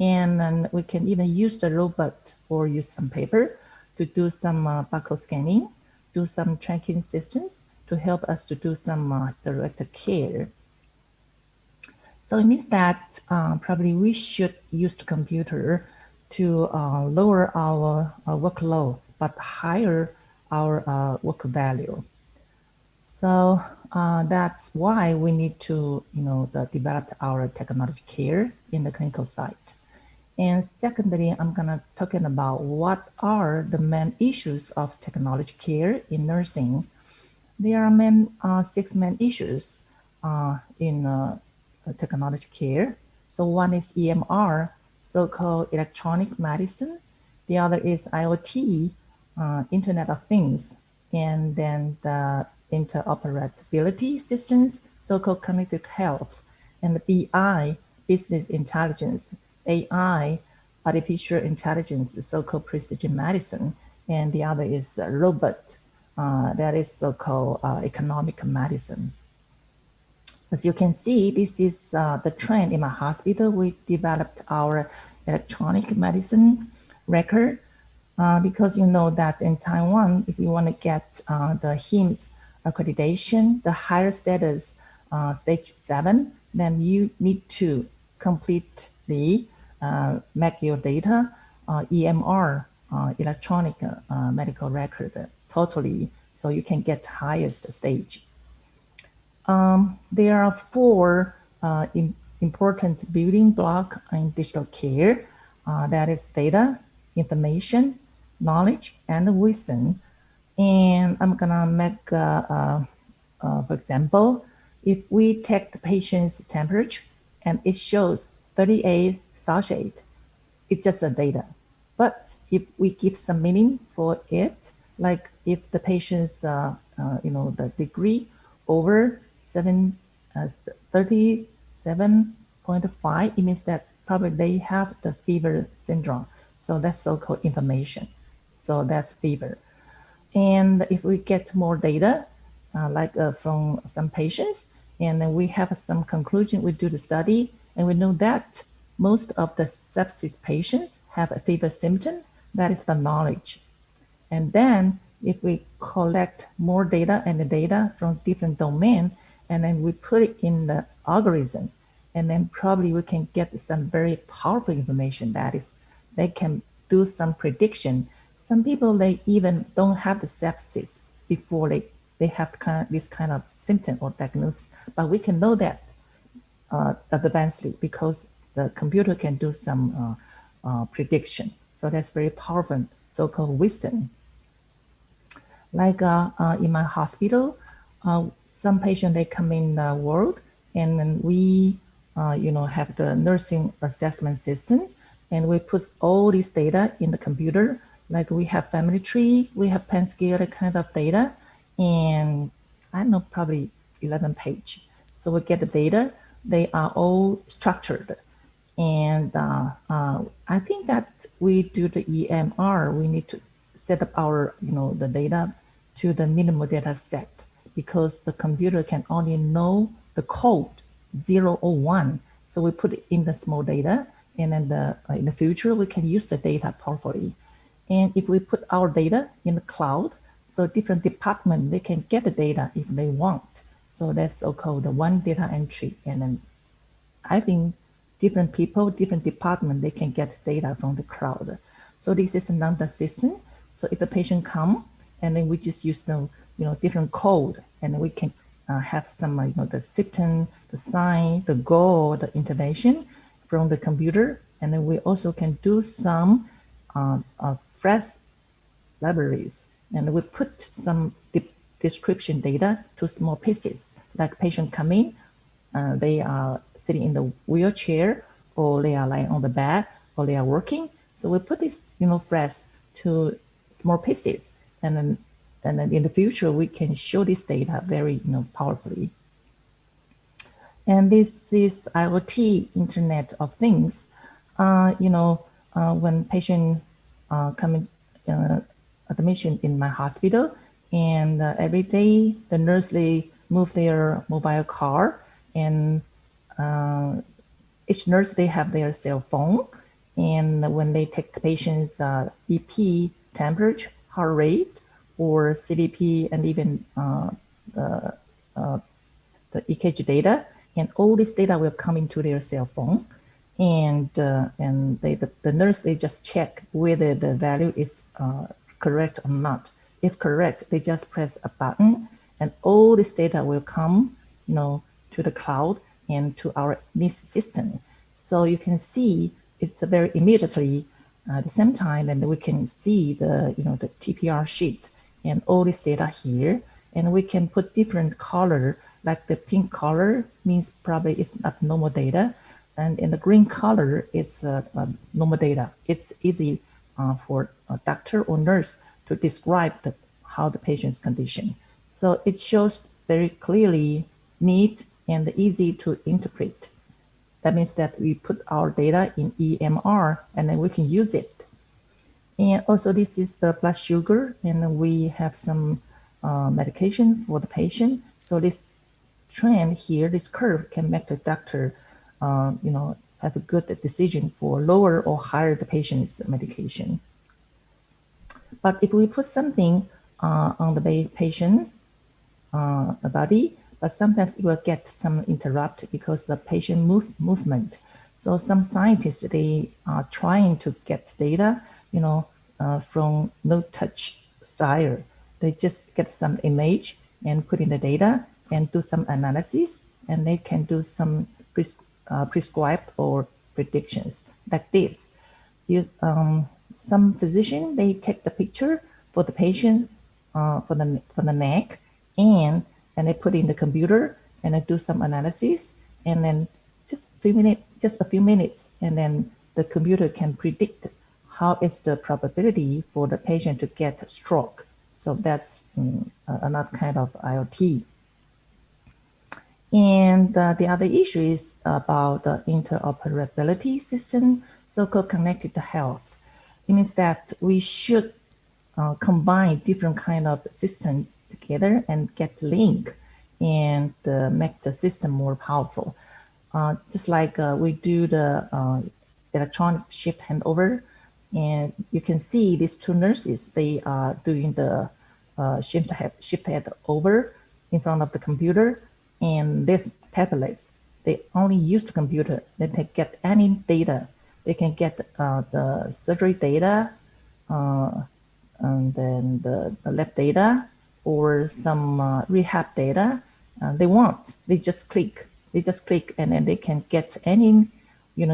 And then we can even use the robot or use some paper to do some barcode scanning, do some tracking systems to help us to do some direct care. So it means that probably we should use the computer to lower our workload, but higher our work value. So that's why we need to, develop our technology care in the clinical site. And secondly, I'm gonna talking about what are the main issues of technology care in nursing. There are 6 main issues in technology care. So one is EMR, so-called electronic medicine. The other is IoT, Internet of Things, and then the interoperability systems, so-called connected health, and the BI, business intelligence, AI, artificial intelligence, so-called precision medicine, and the other is robot, that is so-called economic medicine. As you can see, this is the trend in my hospital. We developed our electronic medicine record because you know that in Taiwan, if you want to get the HIMSS accreditation, the higher status, stage 7, then you need to completely make your data EMR, electronic medical record, totally, so you can get highest stage. There are 4 important building blocks in digital care. That is data, information, knowledge, and wisdom. And I'm gonna make, for example, if we take the patient's temperature and it shows 38 Celsius, it's just a data. But if we give some meaning for it, like if the patient's, the degree over 37.5, it means that probably they have the fever syndrome. So that's so-called information. So that's fever. And if we get more data, from some patients, and then we have some conclusion, we do the study, and we know that most of the sepsis patients have a fever symptom. That is the knowledge. And then if we collect more data and the data from different domain, and then we put it in the algorithm, and then probably we can get some very powerful information that is, they can do some prediction. Some people, they even don't have the sepsis before they have this kind of symptom or diagnosis, but we can know that advancedly because the computer can do some prediction. So that's very powerful, so-called wisdom. Like in my hospital, some patient, they come in the ward, and then we have the nursing assessment system, and we put all this data in the computer. Like we have family tree, we have pen scale, that kind of data, and I don't know, probably 11 page. So we get the data, they are all structured. And I think that we do the EMR, we need to set up our, the data to the minimal data set, because the computer can only know the code 0 or 1. So we put it in the small data, and then in the future, we can use the data powerfully. And if we put our data in the cloud, so different department, they can get the data if they want. So that's so-called the one data entry. And then I think different people, different department, they can get data from the cloud. So this is another system. So if a patient come, and then we just use the different code, and we can have some the symptom, the sign, the goal, the intervention from the computer, and then we also can do some fresh libraries, and we put some description data to small pieces. Like patient come in, they are sitting in the wheelchair, or they are lying on the bed, or they are working. So we put this fresh to small pieces, and then in the future we can show this data very powerfully. And this is IoT, Internet of Things. When patient come in admission in my hospital, and every day the nurse, they move their mobile car, and each nurse, they have their cell phone, and when they take the patient's BP, temperature, heart rate, or CDP, and even the EKG data, and all this data will come into their cell phone, and the nurse, they just check whether the value is correct or not. If correct, they just press a button, and all this data will come, to the cloud and to our NIS system. So you can see it's very immediately. At the same time, then we can see the the TPR sheet and all this data here, and we can put different color. Like the pink color means probably it's abnormal data, and in the green color it's normal data. It's easy for a doctor or nurse to describe how the patient's condition. So it shows very clearly, neat, and easy to interpret. That means that we put our data in EMR, and then we can use it. And also this is the blood sugar, and we have some medication for the patient. So this trend here, this curve, can make the doctor have a good decision for lower or higher the patient's medication. But if we put something on the patient body, but sometimes it will get some interrupt because the patient movement. So some scientists, they are trying to get data, from no touch style. They just get some image and put in the data and do some analysis, and they can do some prescribed or predictions like this. Some physician, they take the picture for the patient for the neck, and they put in the computer, and they do some analysis, and then just a few minutes, and then the computer can predict how is the probability for the patient to get a stroke. So that's another kind of IoT. And the other issue is about the interoperability system, so-called connected health. It means that we should combine different kind of systems together and get link and make the system more powerful. Just like we do the electronic shift handover, And you can see these two nurses, they are doing the shift head over in front of the computer, and these tablets, they only use the computer. They can get any data. They can get the surgery data, and then the lab data, or some rehab data they want. They just click, and then they can get any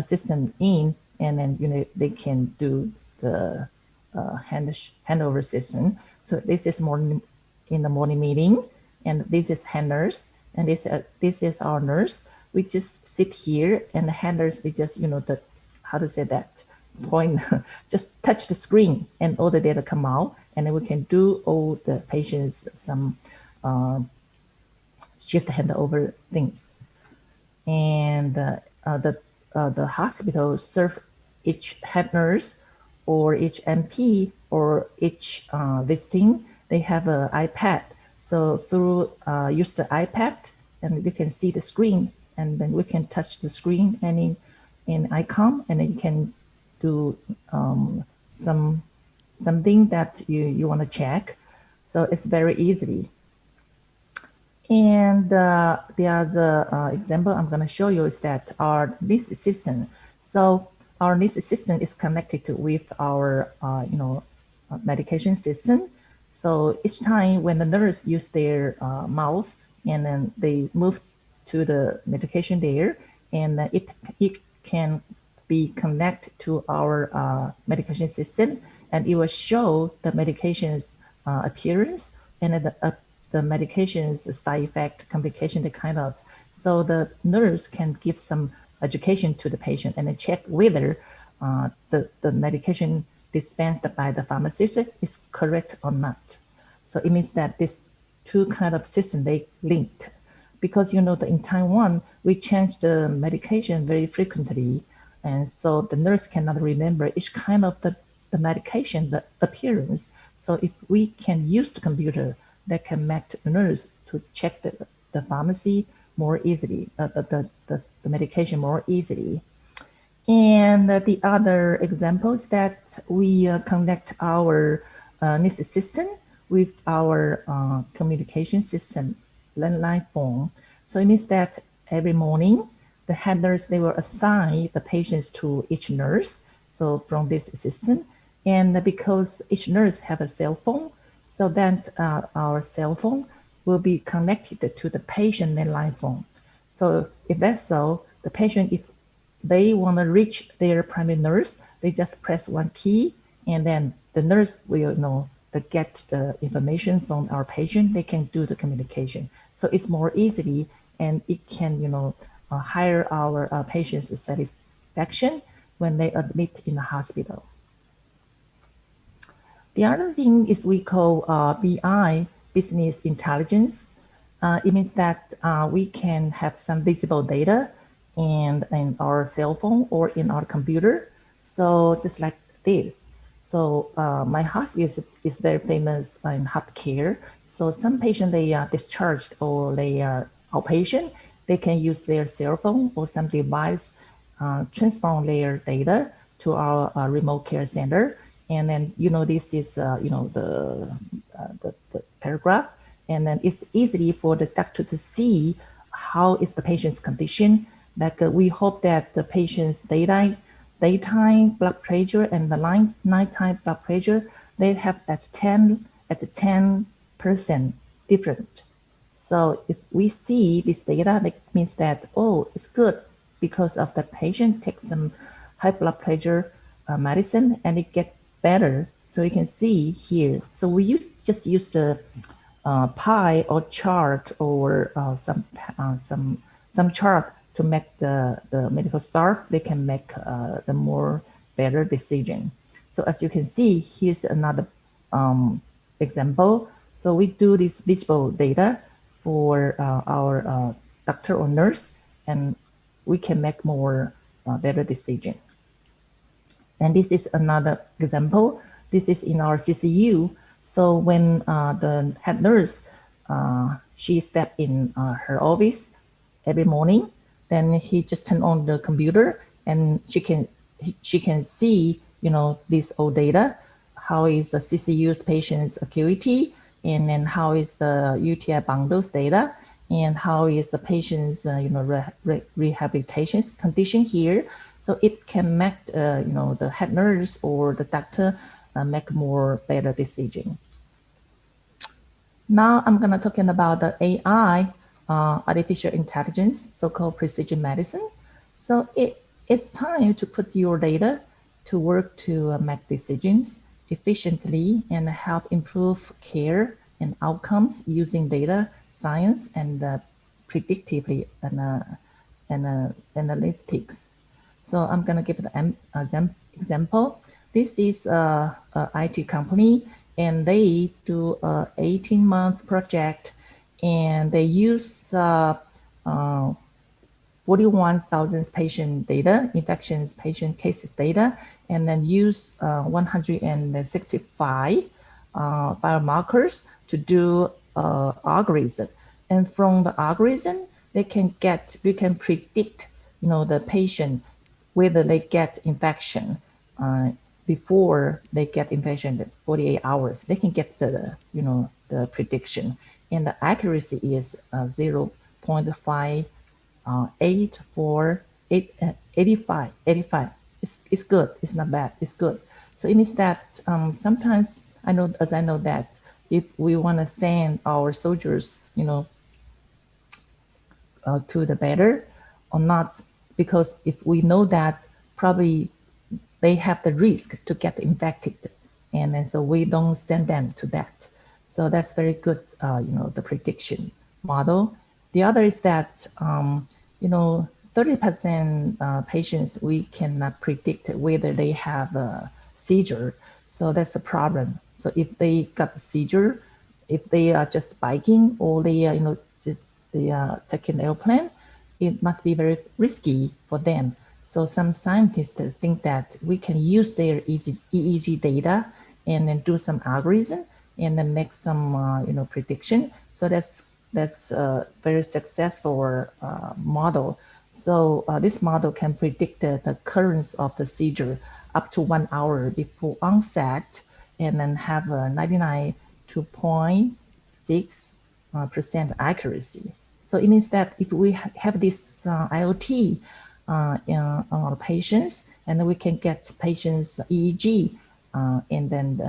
system in, and then they can do the handover system. So this is morning in the morning meeting, and this is hand nurse, and this is our nurse. We just sit here, and the hand nurse, they just the how to say that, point, just touch the screen, and all the data come out, and then we can do all the patients some shift handover things. And the hospital serve each head nurse or each MP or each visiting, they have an iPad. So through use the iPad, and you can see the screen, and then we can touch the screen and in icon, and then you can do something that you want to check. So it's very easy. And the other example I'm going to show you is that our NIS assistant. So our NIS assistant is connected with our medication system. So each time when the nurse use their mouth, and then they move to the medication there, and it can be connected to our medication system, and it will show the medication's appearance and the medication's side effect, complication, the kind of. So the nurse can give some education to the patient and then check whether the medication dispensed by the pharmacist is correct or not. So it means that this two kind of system, they linked. Because in Taiwan, we change the medication very frequently. And so the nurse cannot remember each kind of the medication, the appearance. So if we can use the computer, that can make the nurse to check the pharmacy more easily, the medication more easily. And the other example is that we connect our NIS system with our communication system, landline phone. So it means that every morning, the head nurse, they will assign the patients to each nurse. So from this system, and because each nurse have a cell phone, so that our cell phone will be connected to the patient landline phone. So if that's so, the patient, if they want to reach their primary nurse, they just press one key, and then the nurse will get the information from our patient. They can do the communication. So it's more easily, and it can higher our patients' satisfaction when they admit in the hospital. The other thing is we call BI, business intelligence. It means that we can have some visible data in our cell phone or in our computer. So just like this. So my hospital is very famous in healthcare. So some patients, they are discharged or they are outpatient. They can use their cell phone or some device, transform their data to our remote care center. And then, this is, the paragraph. And then it's easy for the doctor to see how is the patient's condition. Like we hope that the patient's daytime blood pressure and the nighttime blood pressure, they have at 10% different. So if we see this data, that means that, it's good because of the patient takes some high blood pressure medicine and it gets better. So you can see here. So we just use the pie or chart or some chart to make the medical staff, they can make the more better decision. So as you can see, here's another example. So we do this visible data for our doctor or nurse, and we can make more better decision. And this is another example. This is in our CCU. So when the head nurse, she stepped in her office every morning, then he just turned on the computer and she can see this old data. How is the CCU's patient's acuity, and then how is the UTI bundles data, and how is the patient's rehabilitation condition here. So it can make the head nurse or the doctor make more better decision. Now I'm gonna talking about the AI, artificial intelligence, so-called precision medicine. So it's time to put your data to work to make decisions efficiently and help improve care and outcomes using data science and predictively and analytics. So I'm gonna give an example. This is a IT company, and they do a 18-month project, and they use 41,000 patient data, infections patient cases data, and then use 165 biomarkers to do algorithm. And from the algorithm, we can predict, the patient whether they get infection before they get infection, 48 hours. They can get the prediction, and the accuracy is 0.5. 85. It's good. It's not bad. It's good. So it means that sometimes I know that if we want to send our soldiers, to the better or not, because if we know that probably they have the risk to get infected, and then so we don't send them to that. So that's very good, the prediction model. The other is that 30% patients we cannot predict whether they have a seizure. So that's a problem. So if they got a seizure, if they are just spiking or they are, taking the airplane, it must be very risky for them. So some scientists think that we can use their EEG data and then do some algorithm and then make some, prediction. So that's a very successful model. So this model can predict the occurrence of the seizure up to 1 hour before onset, and then have a 99.6% accuracy. So it means that if we have this IoT on our patients, and then we can get patients EEG, and then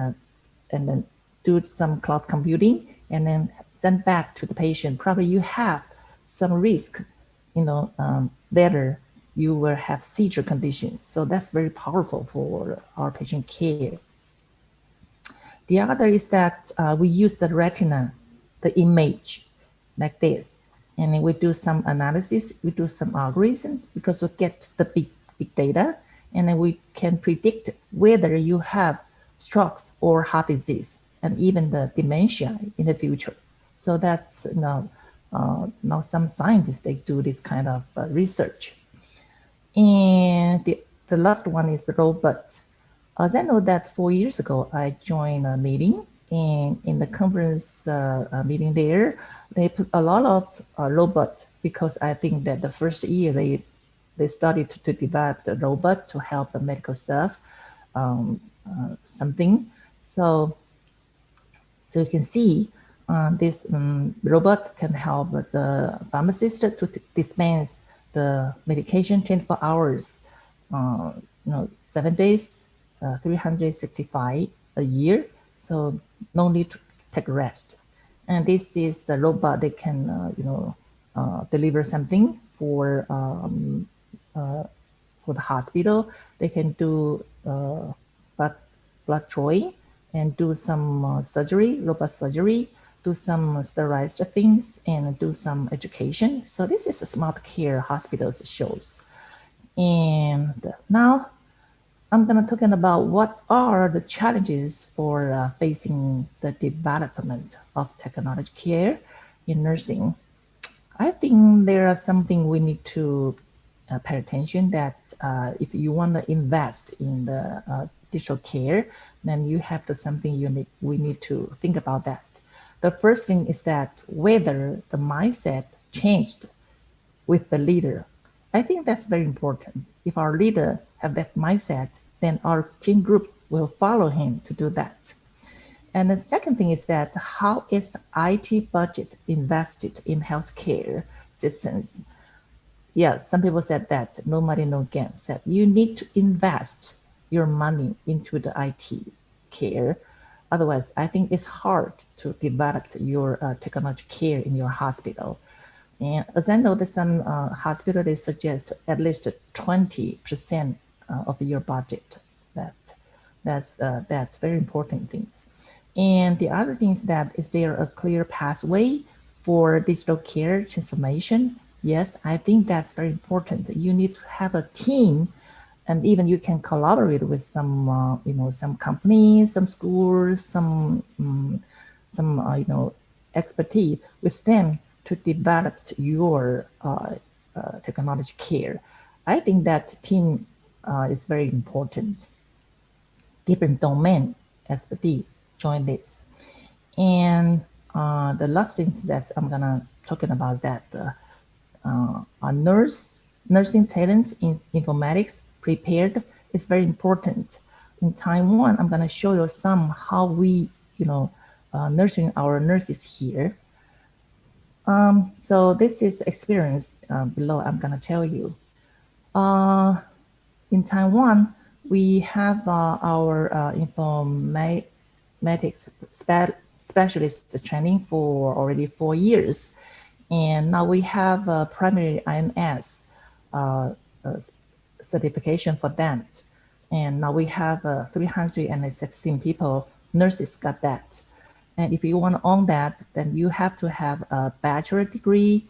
do some cloud computing, and then send back to the patient. Probably you have some risk, later you will have seizure condition. So that's very powerful for our patient care. The other is that we use the retina, the image like this, and then we do some analysis, we do some algorithm, because we get the big data, and then we can predict whether you have strokes or heart disease and even the dementia in the future. So that's now some scientists, they do this kind of research. And the last one is the robot. As I know that 4 years ago, I joined a meeting, and in the conference meeting there, they put a lot of robot, because I think that the first year they started to develop the robot to help the medical staff, something. So you can see this robot can help the pharmacist to dispense the medication 24 hours, 7 days, 365 a year. So no need to take rest. And this is a robot that can, deliver something for the hospital. They can do blood drawing and do some surgery, robot surgery, do some sterilized things, and do some education. So this is a smart care hospitals shows. And now I'm going to talking about what are the challenges for facing the development of technology care in nursing. I think there are something we need to pay attention, that if you want to invest in the digital care, then you have to we need to think about that. The first thing is that whether the mindset changed with the leader. I think that's very important. If our leader have that mindset, then our team group will follow him to do that. And the second thing is that how is the IT budget invested in healthcare systems? Yes, some people said that no money, no gain. Said you need to invest your money into the IT care. Otherwise, I think it's hard to develop your technology care in your hospital. And as I know that some hospitals, they suggest at least 20% of your budget. That's very important things. And the other thing is that is there a clear pathway for digital care transformation? Yes, I think that's very important. You need to have a team, and even you can collaborate with some, some companies, some schools, some expertise with them to develop your technology care. I think that team is very important. Different domain expertise join this. And the last things that I'm gonna talking about that nursing talents in informatics prepared is very important. In Taiwan, I'm gonna show you some how we, nursing our nurses here. So this is experience below I'm gonna tell you. In Taiwan, we have our informatics specialist training for already 4 years. And now we have a primary IMS certification for that. And now we have 316 people, nurses got that. And if you want to own that, then you have to have a bachelor degree,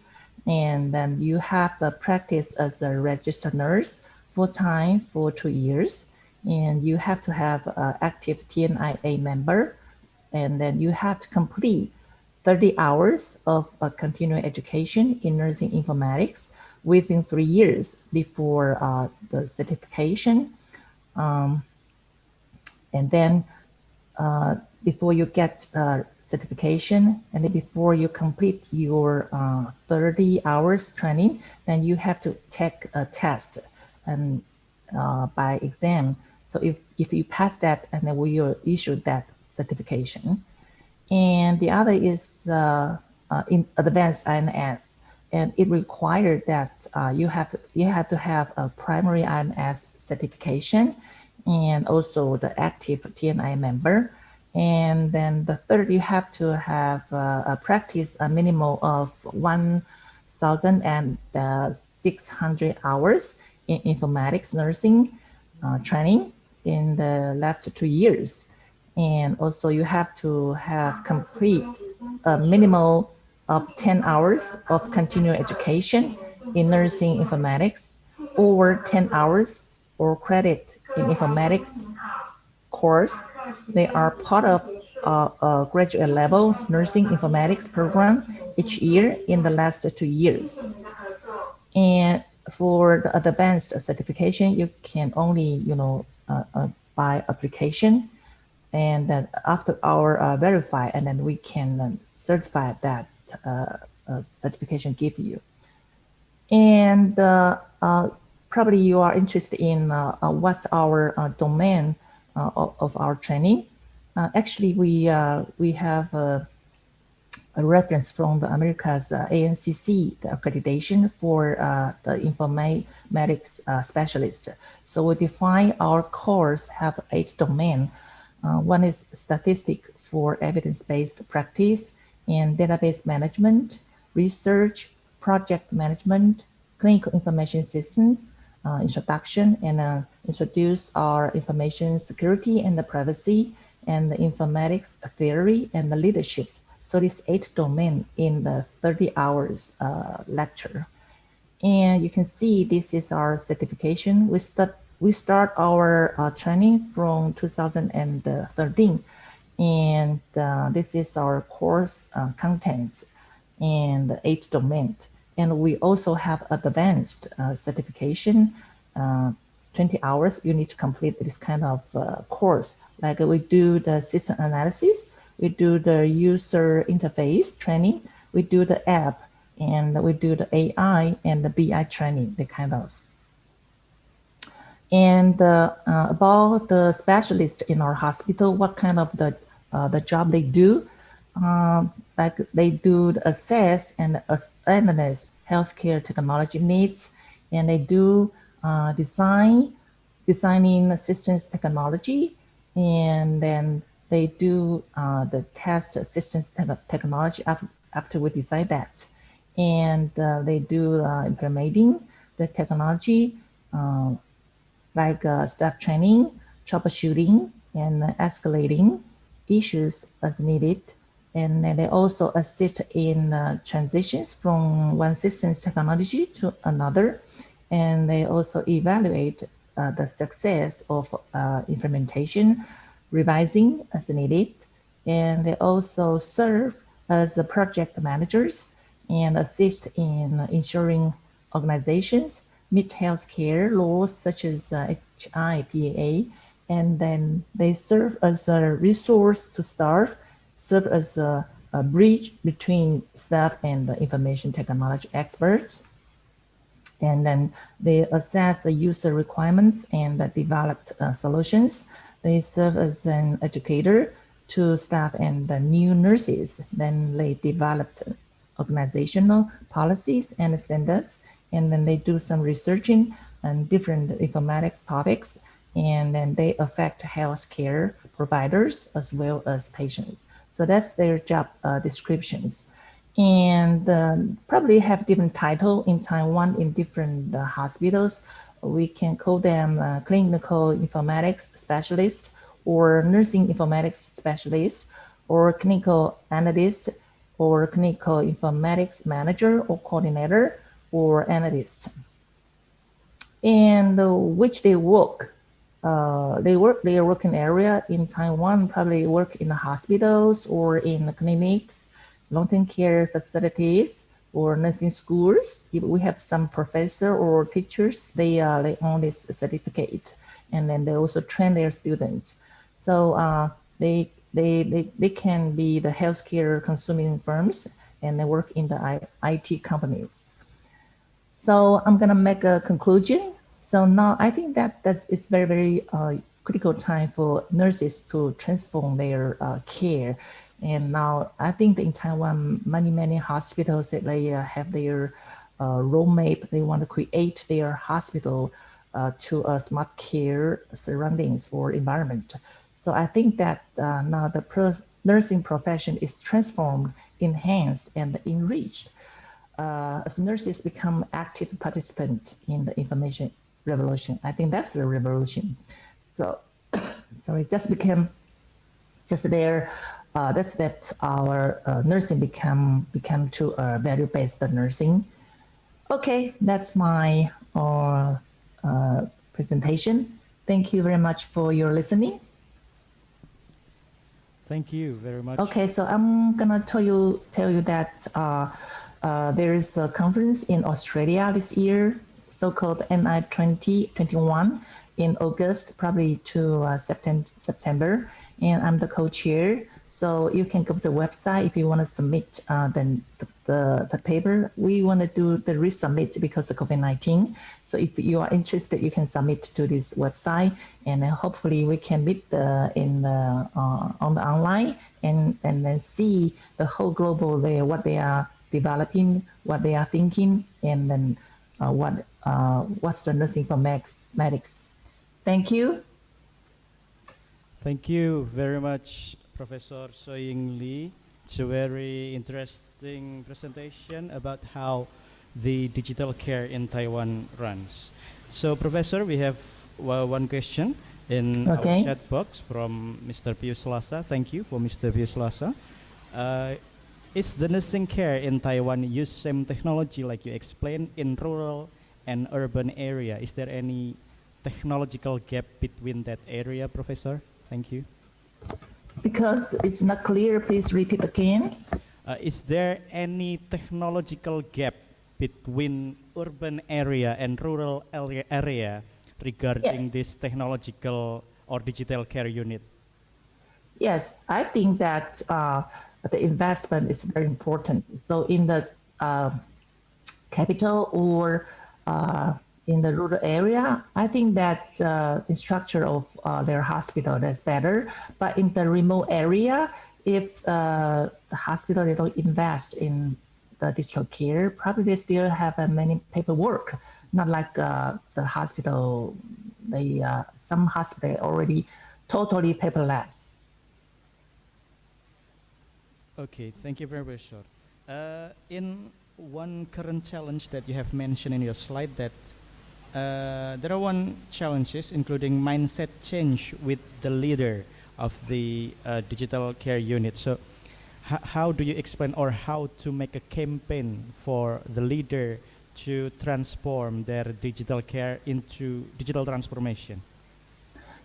and then you have to practice as a registered nurse full-time for 2 years. And you have to have an active TNIA member, and then you have to complete 30 hours of continuing education in nursing informatics within 3 years before the certification. And then before you get certification, and then before you complete your 30 hours training, then you have to take a test and by exam. So if you pass that, and then we will issue that certification. And the other is in advanced IMS, and it required that you have to have a primary IMS certification, and also the active TNI member. And then the third, you have to have a practice a minimum of 1,600 hours in informatics nursing training in the last 2 years. And also you have to have complete a minimum of 10 hours of continuing education in nursing informatics, or 10 hours or credit in informatics course. They are part of a graduate level nursing informatics program each year in the last 2 years. And for the advanced certification, you can only, by application, and then after our verify, and then we can certify that certification give you. And probably you are interested in what's our domain of our training. Actually, we have a reference from the America's ANCC, the accreditation for the informatics specialist. So we define our course have 8 domains. One is statistic for evidence-based practice and database management, research, project management, clinical information systems, introduction, and introduce our information security and the privacy, and the informatics theory and the leaderships. So this 8 domain in the 30 hours lecture. And you can see this is our certification. We start our training from 2013, and this is our course contents and the 8 domains. And we also have advanced certification, 20 hours. You need to complete this kind of course. Like we do the system analysis, we do the user interface training, we do the app, and we do the AI and the BI training, the kind of. And about the specialists in our hospital, what kind of the job they do, like they do assess and analyze healthcare technology needs, and they do designing assistance technology, and then they do the test assistance technology after we design that, and they do implementing the technology. Like staff training, troubleshooting, and escalating issues as needed. And then they also assist in transitions from one systems technology to another. And they also evaluate the success of implementation, revising as needed. And they also serve as project managers and assist in ensuring organizations meet healthcare laws such as HIPAA, and then they serve as a resource to staff, serve as a bridge between staff and the information technology experts. And then they assess the user requirements and developed solutions. They serve as an educator to staff and the new nurses. Then they developed organizational policies and standards, and then they do some researching on different informatics topics, and then they affect healthcare providers as well as patients. So that's their job descriptions. And probably have different title in Taiwan in different hospitals. We can call them clinical informatics specialist, or nursing informatics specialist, or clinical analyst, or clinical informatics manager or coordinator, or analyst. And which they work. Their working area in Taiwan probably work in the hospitals or in the clinics, long-term care facilities, or nursing schools. If we have some professor or teachers, they own this certificate, and then they also train their students. So they can be the healthcare consuming firms, and they work in the IT companies. So I'm gonna make a conclusion. So now I think that is very, very critical time for nurses to transform their care. And now I think in Taiwan, many hospitals, they have their roadmap. They want to create their hospital to a smart care surroundings or environment. So I think that now the nursing profession is transformed, enhanced, and enriched as nurses become active participants in the information revolution. I think that's the revolution. So, sorry, just became just there. That's that our nursing become to value-based nursing. Okay, that's my presentation. Thank you very much for your listening. Thank you very much. Okay, so I'm gonna tell you that there is a conference in Australia this year, so-called NI 2021 in August, probably to September, and I'm the co-chair. So you can go to the website if you want to submit the paper. We want to do the resubmit because of COVID-19. So if you are interested, you can submit to this website, and then hopefully we can meet on the online and then see the whole global layer, what they are developing, what they are thinking, and then what's the nursing informatics. Thank you. Thank you very much, Professor Soying Lee. It's a very interesting presentation about how the digital care in Taiwan runs. So, Professor, we have one question in our chat box from Mr. Pius Lasa. Thank you for Mr. Pius Lasa. Is the nursing care in Taiwan use same technology like you explained in rural and urban area? Is there any technological gap between that area, Professor? Thank you. Because it's not clear, please repeat again. Is there any technological gap between urban area and rural area regarding this technological or digital care unit? Yes, I think that the investment is very important. So in the capital or in the rural area, I think that the structure of their hospital is better. But in the remote area, if the hospital they don't invest in the digital care, probably they still have many paperwork. Not like the hospital, some hospital already totally paperless. Okay, thank you very much, sir. In one current challenge that you have mentioned in your slide, that there are one challenges including mindset change with the leader of the digital care unit. So how do you explain or how to make a campaign for the leader to transform their digital care into digital transformation?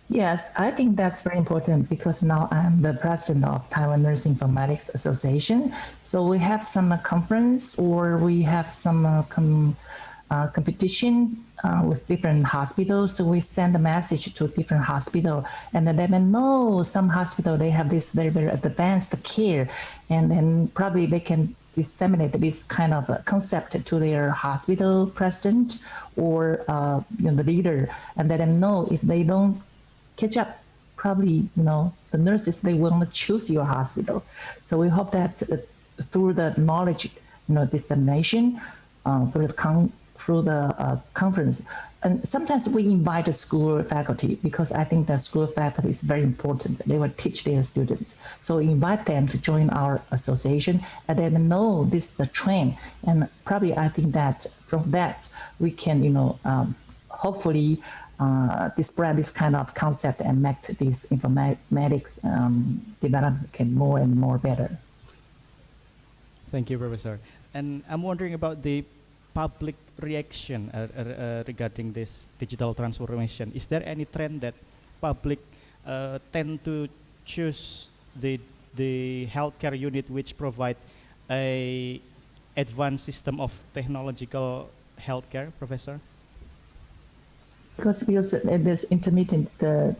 Yes, I think that's very important because now I'm the president of Taiwan Nursing Informatics Association. So we have some conference or we have some competition with different hospitals. So we send a message to different hospital and then let them know some hospital, they have this very, very advanced care. And then probably they can disseminate this kind of concept to their hospital president or the leader and let them know if they don't catch up, probably, the nurses, they will not choose your hospital. So we hope that through the knowledge, dissemination, through the conference, and sometimes we invite the school faculty because I think the school faculty is very important. They will teach their students. So we invite them to join our association and then know this is the trend. And probably I think that from that we can, hopefully spread this kind of concept and make this informatics development more and more better. Thank you, Professor. And I'm wondering about the public reaction regarding this digital transformation. Is there any trend that public tend to choose the healthcare unit which provide a advanced system of technological healthcare, Professor? Because there's intermittent, the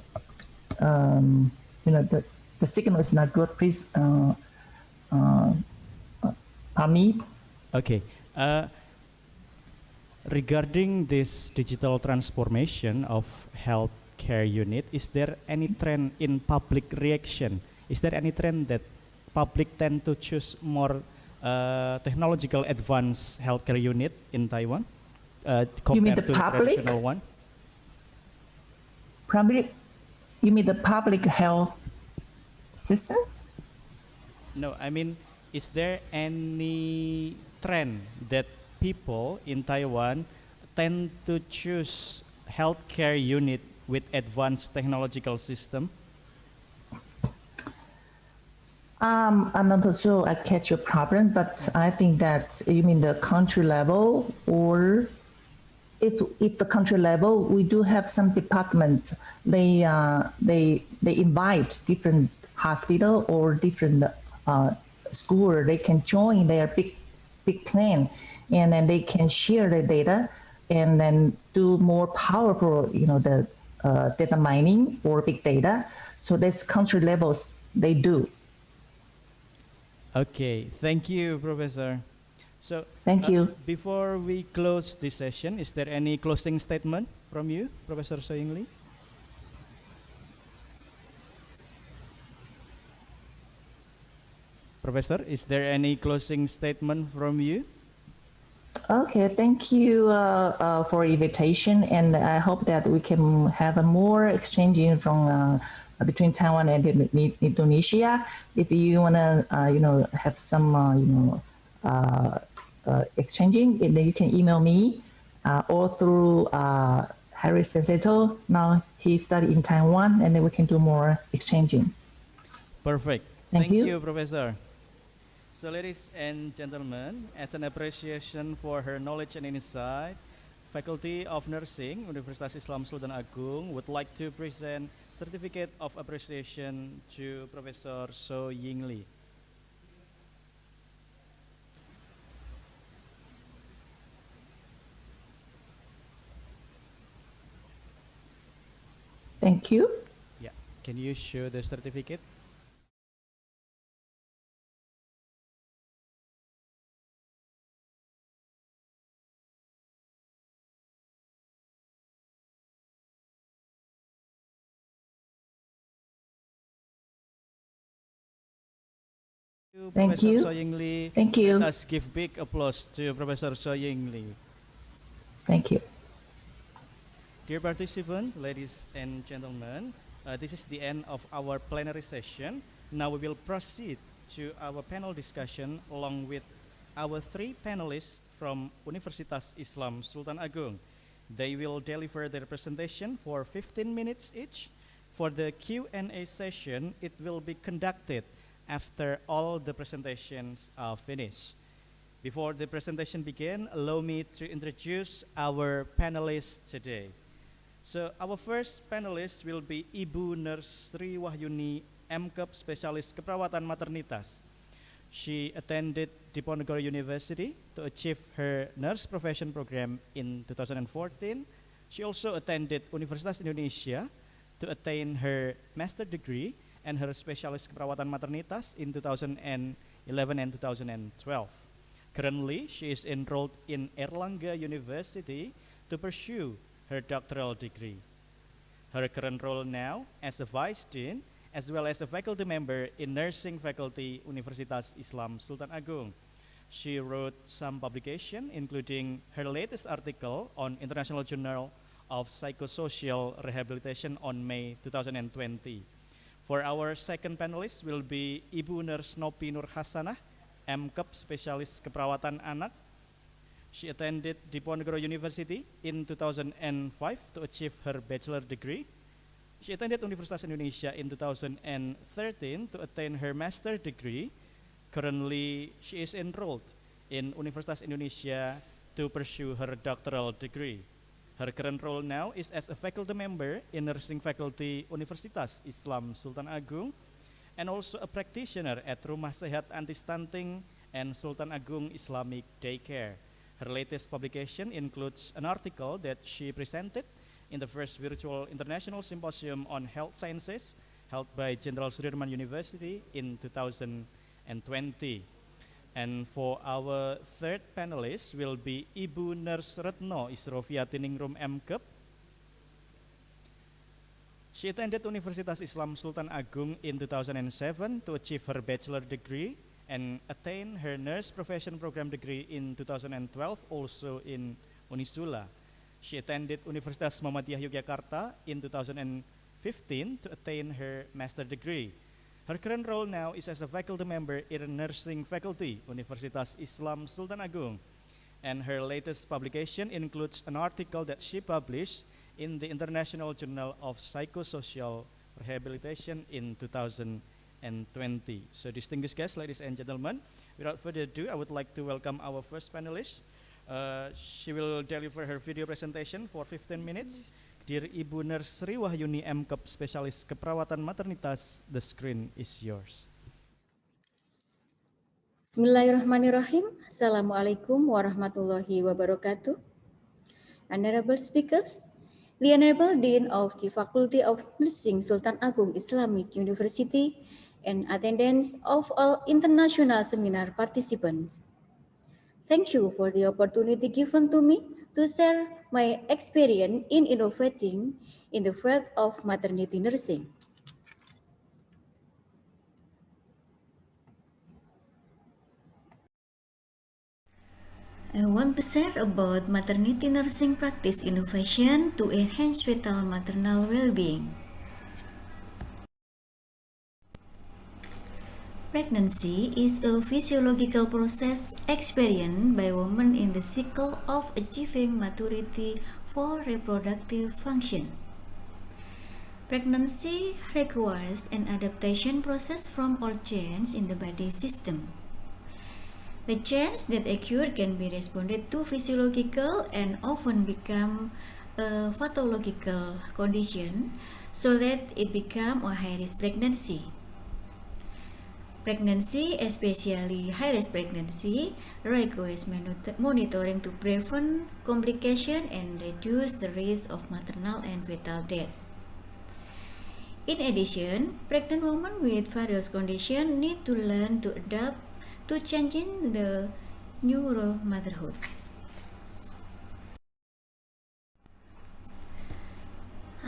signal is not good. Please, Ami. Okay. Regarding this digital transformation of healthcare unit, is there any trend in public reaction? Is there any trend that public tend to choose more technological advanced healthcare unit in Taiwan compared to the traditional one? Probably, you mean the public health systems? No, I mean, is there any trend that people in Taiwan tend to choose healthcare unit with advanced technological system? I'm not sure I catch your problem, but I think that you mean the country level, or if the country level, we do have some departments. They invite different hospital or different school. They can join their big plan, and then they can share the data, and then do more powerful, the data mining or big data. So that's country levels they do. Okay, thank you, Professor. So, thank you. Before we close this session, is there any closing statement from you, Professor So Ying Lee? Professor, is there any closing statement from you? Okay, thank you for invitation, and I hope that we can have a more exchanging from between Taiwan and Indonesia. If you wanna, have some, exchanging, then you can email me or through Harry Senseto. Now he studied in Taiwan, and then we can do more exchanging. Perfect. Thank you, Professor. So, ladies and gentlemen, as an appreciation for her knowledge and insight, Faculty of Nursing, Universitas Islam Sultan Agung would like to present Certificate of Appreciation to Professor So Ying Lee. Thank you. Yeah, can you show the certificate? Thank Professor you. Soying Lee. Thank you. Let us give big applause to Professor Soying Lee. Thank you. Dear participants, ladies and gentlemen, this is the end of our plenary session. Now we will proceed to our panel discussion along with our three panelists from Universitas Islam Sultan Agung. They will deliver their presentation for 15 minutes each. For the Q&A session, it will be conducted after all the presentations are finished. Before the presentation begins, allow me to introduce our panelists today. So our first panelist will be Ibu Nurse Sri Wahyuni, MKep Spesialis Keperawatan Maternitas. She attended Diponegoro University to achieve her nurse profession program in 2014. She also attended Universitas Indonesia to attain her master degree and her Spesialis Keperawatan Maternitas in 2011 and 2012. Currently, she is enrolled in Erlangga University to pursue her doctoral degree. Her current role now as a Vice Dean as well as a faculty member in nursing faculty Universitas Islam Sultan Agung. She wrote some publication, including her latest article on International Journal of Psychosocial Rehabilitation on May 2020. For our second panelist will be Ibu Nurse Nopi Nur Hasanah, MKep Spesialis Keperawatan Anak. She attended Diponegoro University in 2005 to achieve her bachelor degree. She attended Universitas Indonesia in 2013 to attain her master degree. Currently, she is enrolled in Universitas Indonesia to pursue her doctoral degree. Her current role now is as a faculty member in nursing faculty Universitas Islam Sultan Agung and also a practitioner at Rumah Sehat Anti Stunting and Sultan Agung Islamic Daycare. Her latest publication includes an article that she presented in the first virtual international symposium on health sciences held by Jenderal Sudirman University in 2020. And for our third panelist will be Ibu Nurse Retno Isrofiatiningrum MKep. She attended Universitas Islam Sultan Agung in 2007 to achieve her bachelor degree and attain her nurse profession program degree in 2012 also in UNISSULA. She attended Universitas Muhammadiyah Yogyakarta in 2015 to attain her master degree. Her current role now is as a faculty member in nursing faculty Universitas Islam Sultan Agung. And her latest publication includes an article that she published in the International Journal of Psychosocial Rehabilitation in 2020. So distinguished guests, ladies and gentlemen, without further ado, I would like to welcome our first panelist. She will deliver her video presentation for 15 minutes. Dear Ibu Nurse Sri Wahyuni, MKep Spesialis Keperawatan Maternitas, the screen is yours. Bismillahirrahmanirrahim. Assalamualaikum warahmatullahi wabarakatuh. Honorable speakers, the Honorable Dean of the Faculty of Nursing Sultan Agung Islamic University, and attendance of all international seminar participants. Thank you for the opportunity given to me to share my experience in innovating in the field of maternity nursing. I want to share about maternity nursing practice innovation to enhance fetal maternal well-being. Pregnancy is a physiological process experienced by women in the cycle of achieving maturity for reproductive function. Pregnancy requires an adaptation process from all changes in the body system. The changes that occur can be responded to physiological and often become a pathological condition so that it becomes a high-risk pregnancy. Pregnancy, especially high-risk pregnancy, requires monitoring to prevent complication and reduce the risk of maternal and fetal death. In addition, pregnant women with various conditions need to learn to adapt to changing the new role motherhood.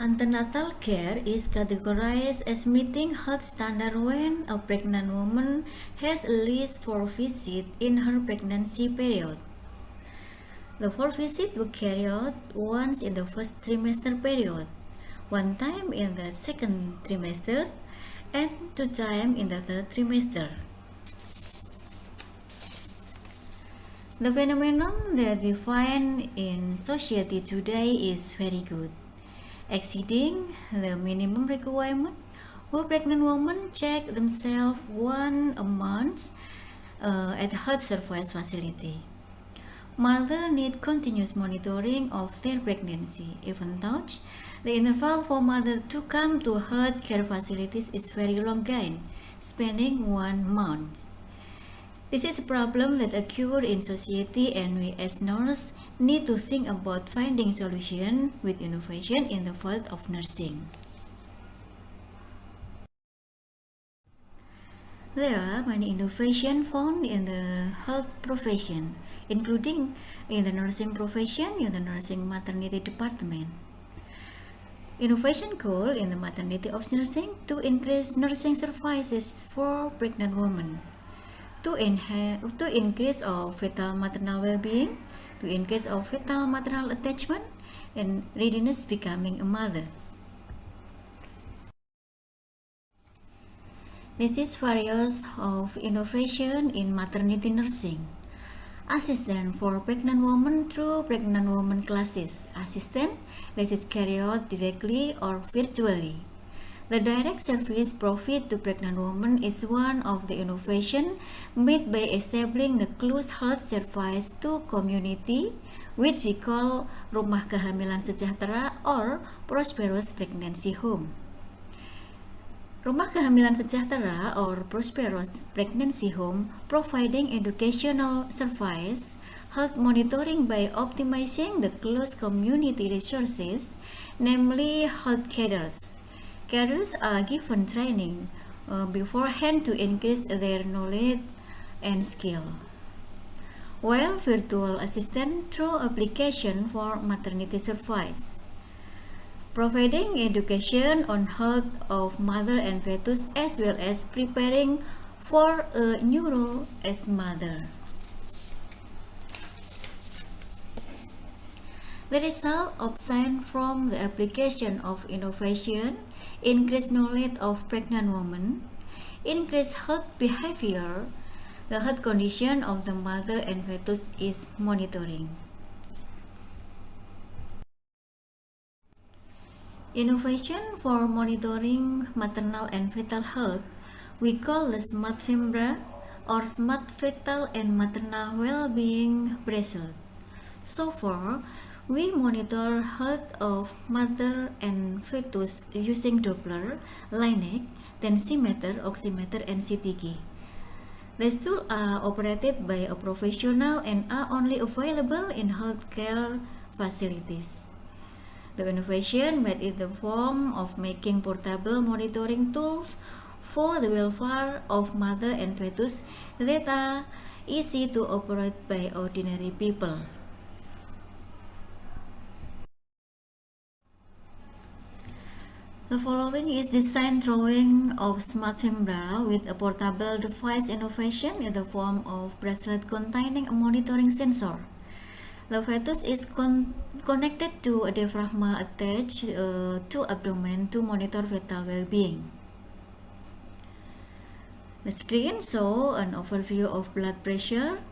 Antenatal care is categorized as meeting health standard when a pregnant woman has at least 4 visits in her pregnancy period. The 4 visits were carried out once in the first trimester period, 1 time in the second trimester, and 2 times in the third trimester. The phenomenon that we find in society today is very good, exceeding the minimum requirement, where pregnant women check themselves once a month at health service facility. Mothers need continuous monitoring of their pregnancy, even though the interval for mothers to come to health care facilities is very long again, spending 1 month. This is a problem that occurs in society, and we as nurses need to think about finding solutions with innovation in the field of nursing. There are many innovations found in the health profession, including in the nursing profession, in the nursing maternity department. Innovation goal in the maternity of nursing to increase nursing services for pregnant women, to increase of fetal maternal well-being, to increase of fetal maternal attachment and readiness becoming a mother. This is various of innovation in maternity nursing. Assistant for pregnant women through pregnant woman classes. Assistant that is carried out directly or virtually. The direct service profit to pregnant women is one of the innovation made by establishing the close health service to community, which we call Rumah Kehamilan Sejahtera or Prosperous Pregnancy Home. Rumah Kehamilan Sejahtera or Prosperous Pregnancy Home providing educational service, health monitoring by optimizing the close community resources, namely health cadres. Cadres are given training beforehand to increase their knowledge and skill. While virtual assistant through application for maternity service. Providing education on health of mother and fetus as well as preparing for a new role as mother. The result obtained from the application of innovation, increased knowledge of pregnant women, increased health behavior, the health condition of the mother and fetus is monitoring. Innovation for monitoring maternal and fetal health, we call the Smart FEMBRA or Smart Fetal and Maternal Well-being Bracelet. So far, we monitor health of mother and fetus using Doppler, Lineage, tensimeter, oximeter, and CTG. These tools are operated by a professional and are only available in healthcare facilities. The innovation made in the form of making portable monitoring tools for the welfare of mother and fetus that are easy to operate by ordinary people. The following is design drawing of Smart FEMBRA with a portable device innovation in the form of bracelet containing a monitoring sensor. The fetus is connected to a diaphragm attached to abdomen to monitor fetal well-being. The screen shows an overview of blood pressure,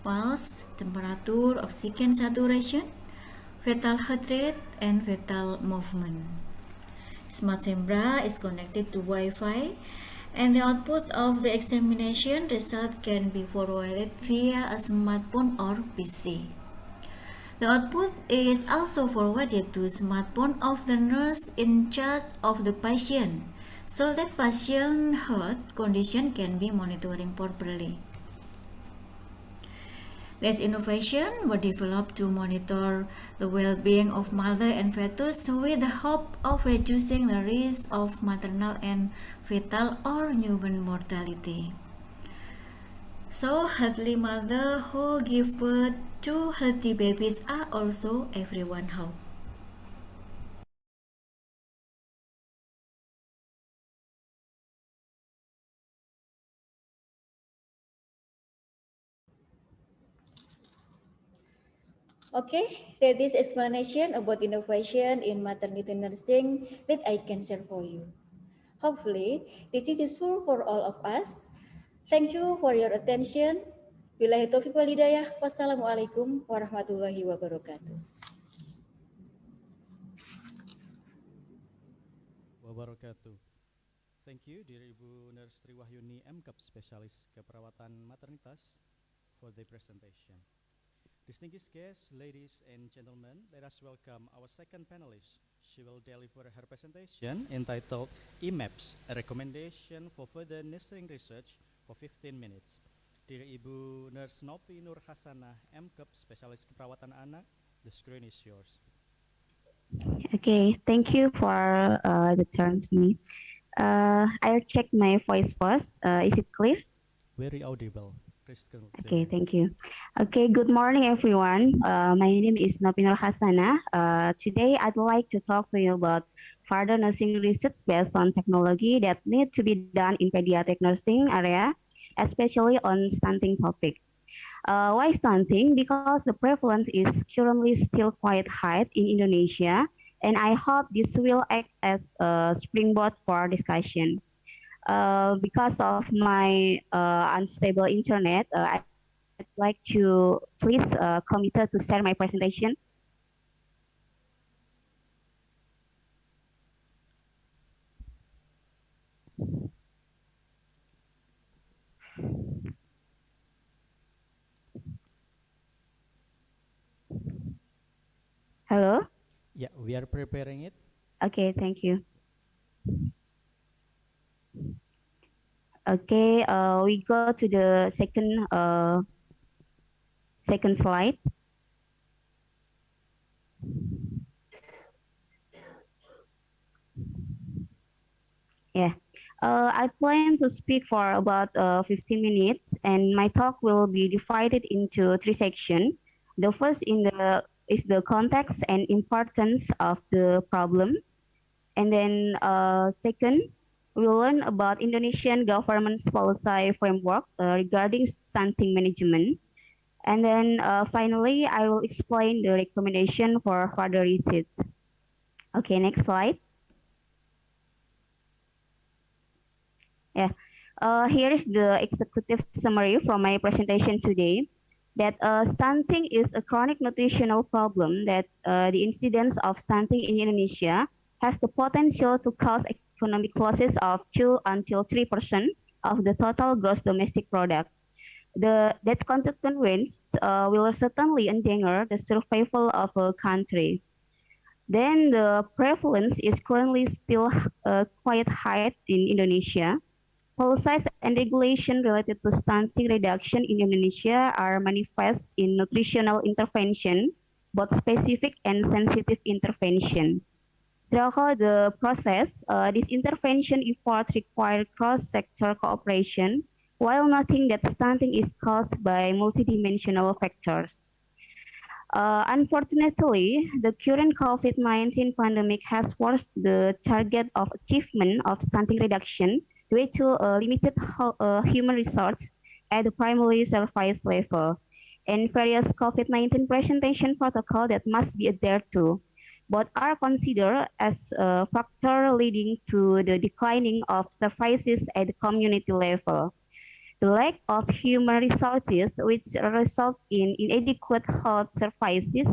pulse, temperature, oxygen saturation, fetal heart rate, and fetal movement. Smart FEMBRA is connected to Wi-Fi, and the output of the examination result can be forwarded via a smartphone or PC. The output is also forwarded to smartphone of the nurse in charge of the patient, so that patient health condition can be monitoring properly. These innovations were developed to monitor the well-being of mother and fetus with the hope of reducing the risk of maternal and fetal or newborn mortality. So, healthy mothers who give birth to healthy babies are also everyone's hope. Okay, that is explanation about innovation in maternity nursing that I can share for you. Hopefully, this is useful for all of us. Thank you for your attention. Billahi taufiq wal hidayah. Wassalamualaikum warahmatullahi wabarakatuh. Wabarakatuh. Thank you, dear Ibu Nurse Triwahyuni MKEP Spesialis Keperawatan Maternitas for the presentation. Distinguished guests, ladies and gentlemen, let us welcome our second panelist. She will deliver her presentation entitled EMAPS, a recommendation for further nursing research for 15 minutes. Dear Ibu Nurse Nopi Nur Hasanah, MKEP Spesialis Keperawatan Anak, the screen is yours. Okay, thank you for the turn to me. I'll check my voice first. Is it clear? Very audible. Crystal Okay, thank you. Okay, good morning, everyone. My name is Nopinur Hasana. Today, I'd like to talk to you about further nursing research based on technology that need to be done in pediatric nursing area, especially on stunting topic. Why stunting? Because the prevalence is currently still quite high in Indonesia, and I hope this will act as a springboard for discussion. Because of my unstable internet, I'd like to please committed to share my presentation. Hello? Yeah, we are preparing it. Okay, thank you. Okay, we go to the second slide. Yeah, I plan to speak for about 15 minutes, and my talk will be divided into three sections. The first is the context and importance of the problem, and then second, we'll learn about Indonesian government's policy framework regarding stunting management, and then finally, I will explain the recommendation for further research. Okay, next slide. Yeah, here is the executive summary from my presentation today. That stunting is a chronic nutritional problem that the incidence of stunting in Indonesia has the potential to cause economic losses of 2 until 3% of the total gross domestic product. That consequence will certainly endanger the survival of a country. Then the prevalence is currently still quite high in Indonesia. Policies and regulation related to stunting reduction in Indonesia are manifest in nutritional intervention, both specific and sensitive intervention. Throughout the process, this intervention effort require cross-sector cooperation, while noting that stunting is caused by multidimensional factors. Unfortunately, the current COVID-19 pandemic has forced the target of achievement of stunting reduction due to limited human resources at the primary service level and various COVID-19 presentation protocol that must be adhered to. Both are considered as a factor leading to the declining of services at the community level. The lack of human resources, which result in inadequate health services,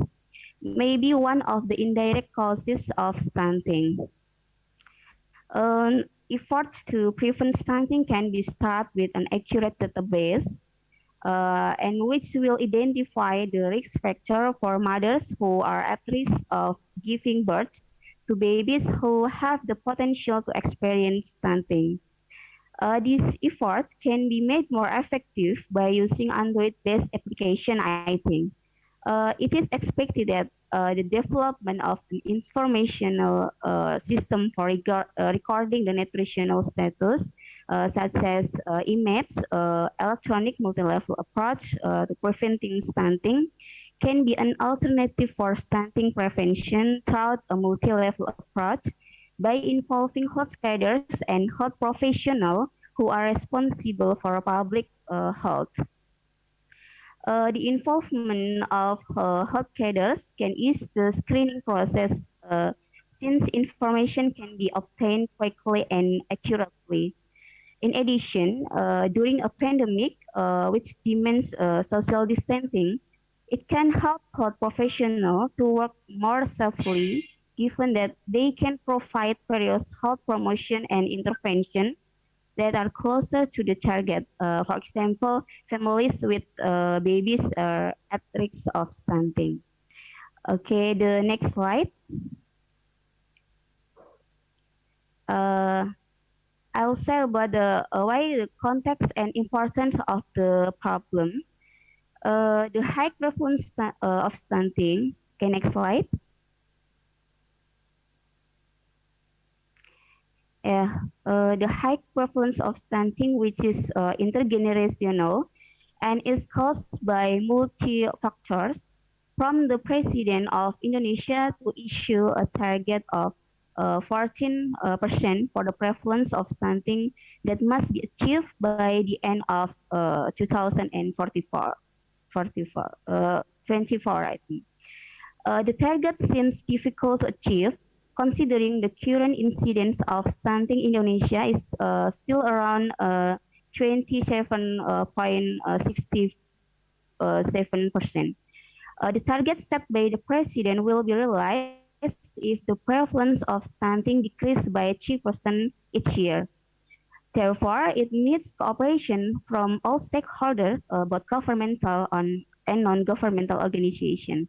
may be one of the indirect causes of stunting. Efforts to prevent stunting can be started with an accurate database, and which will identify the risk factor for mothers who are at risk of giving birth to babies who have the potential to experience stunting. This effort can be made more effective by using Android-based application, I think. It is expected that the development of an informational system for recording the nutritional status, such as EMAPS, electronic multi-level approach to preventing stunting, can be an alternative for stunting prevention throughout a multi-level approach by involving health cadres and health professionals who are responsible for public health. The involvement of health cadres can ease the screening process since information can be obtained quickly and accurately. In addition, during a pandemic, which demands social distancing, it can help health professionals to work more safely, given that they can provide various health promotion and intervention that are closer to the target. For example, families with babies are at risk of stunting. Okay, the next slide. I'll share about the why the context and importance of the problem. The high prevalence of stunting. Okay, next slide. The high prevalence of stunting, which is intergenerational and is caused by multi factors, from the president of Indonesia to issue a target of 14% for the prevalence of stunting that must be achieved by the end of 2044. 24, I think. The target seems difficult to achieve, considering the current incidence of stunting in Indonesia is still around 27.67%. The target set by the president will be realized if the prevalence of stunting decreases by 3% each year. Therefore, it needs cooperation from all stakeholders, both governmental and non-governmental organizations.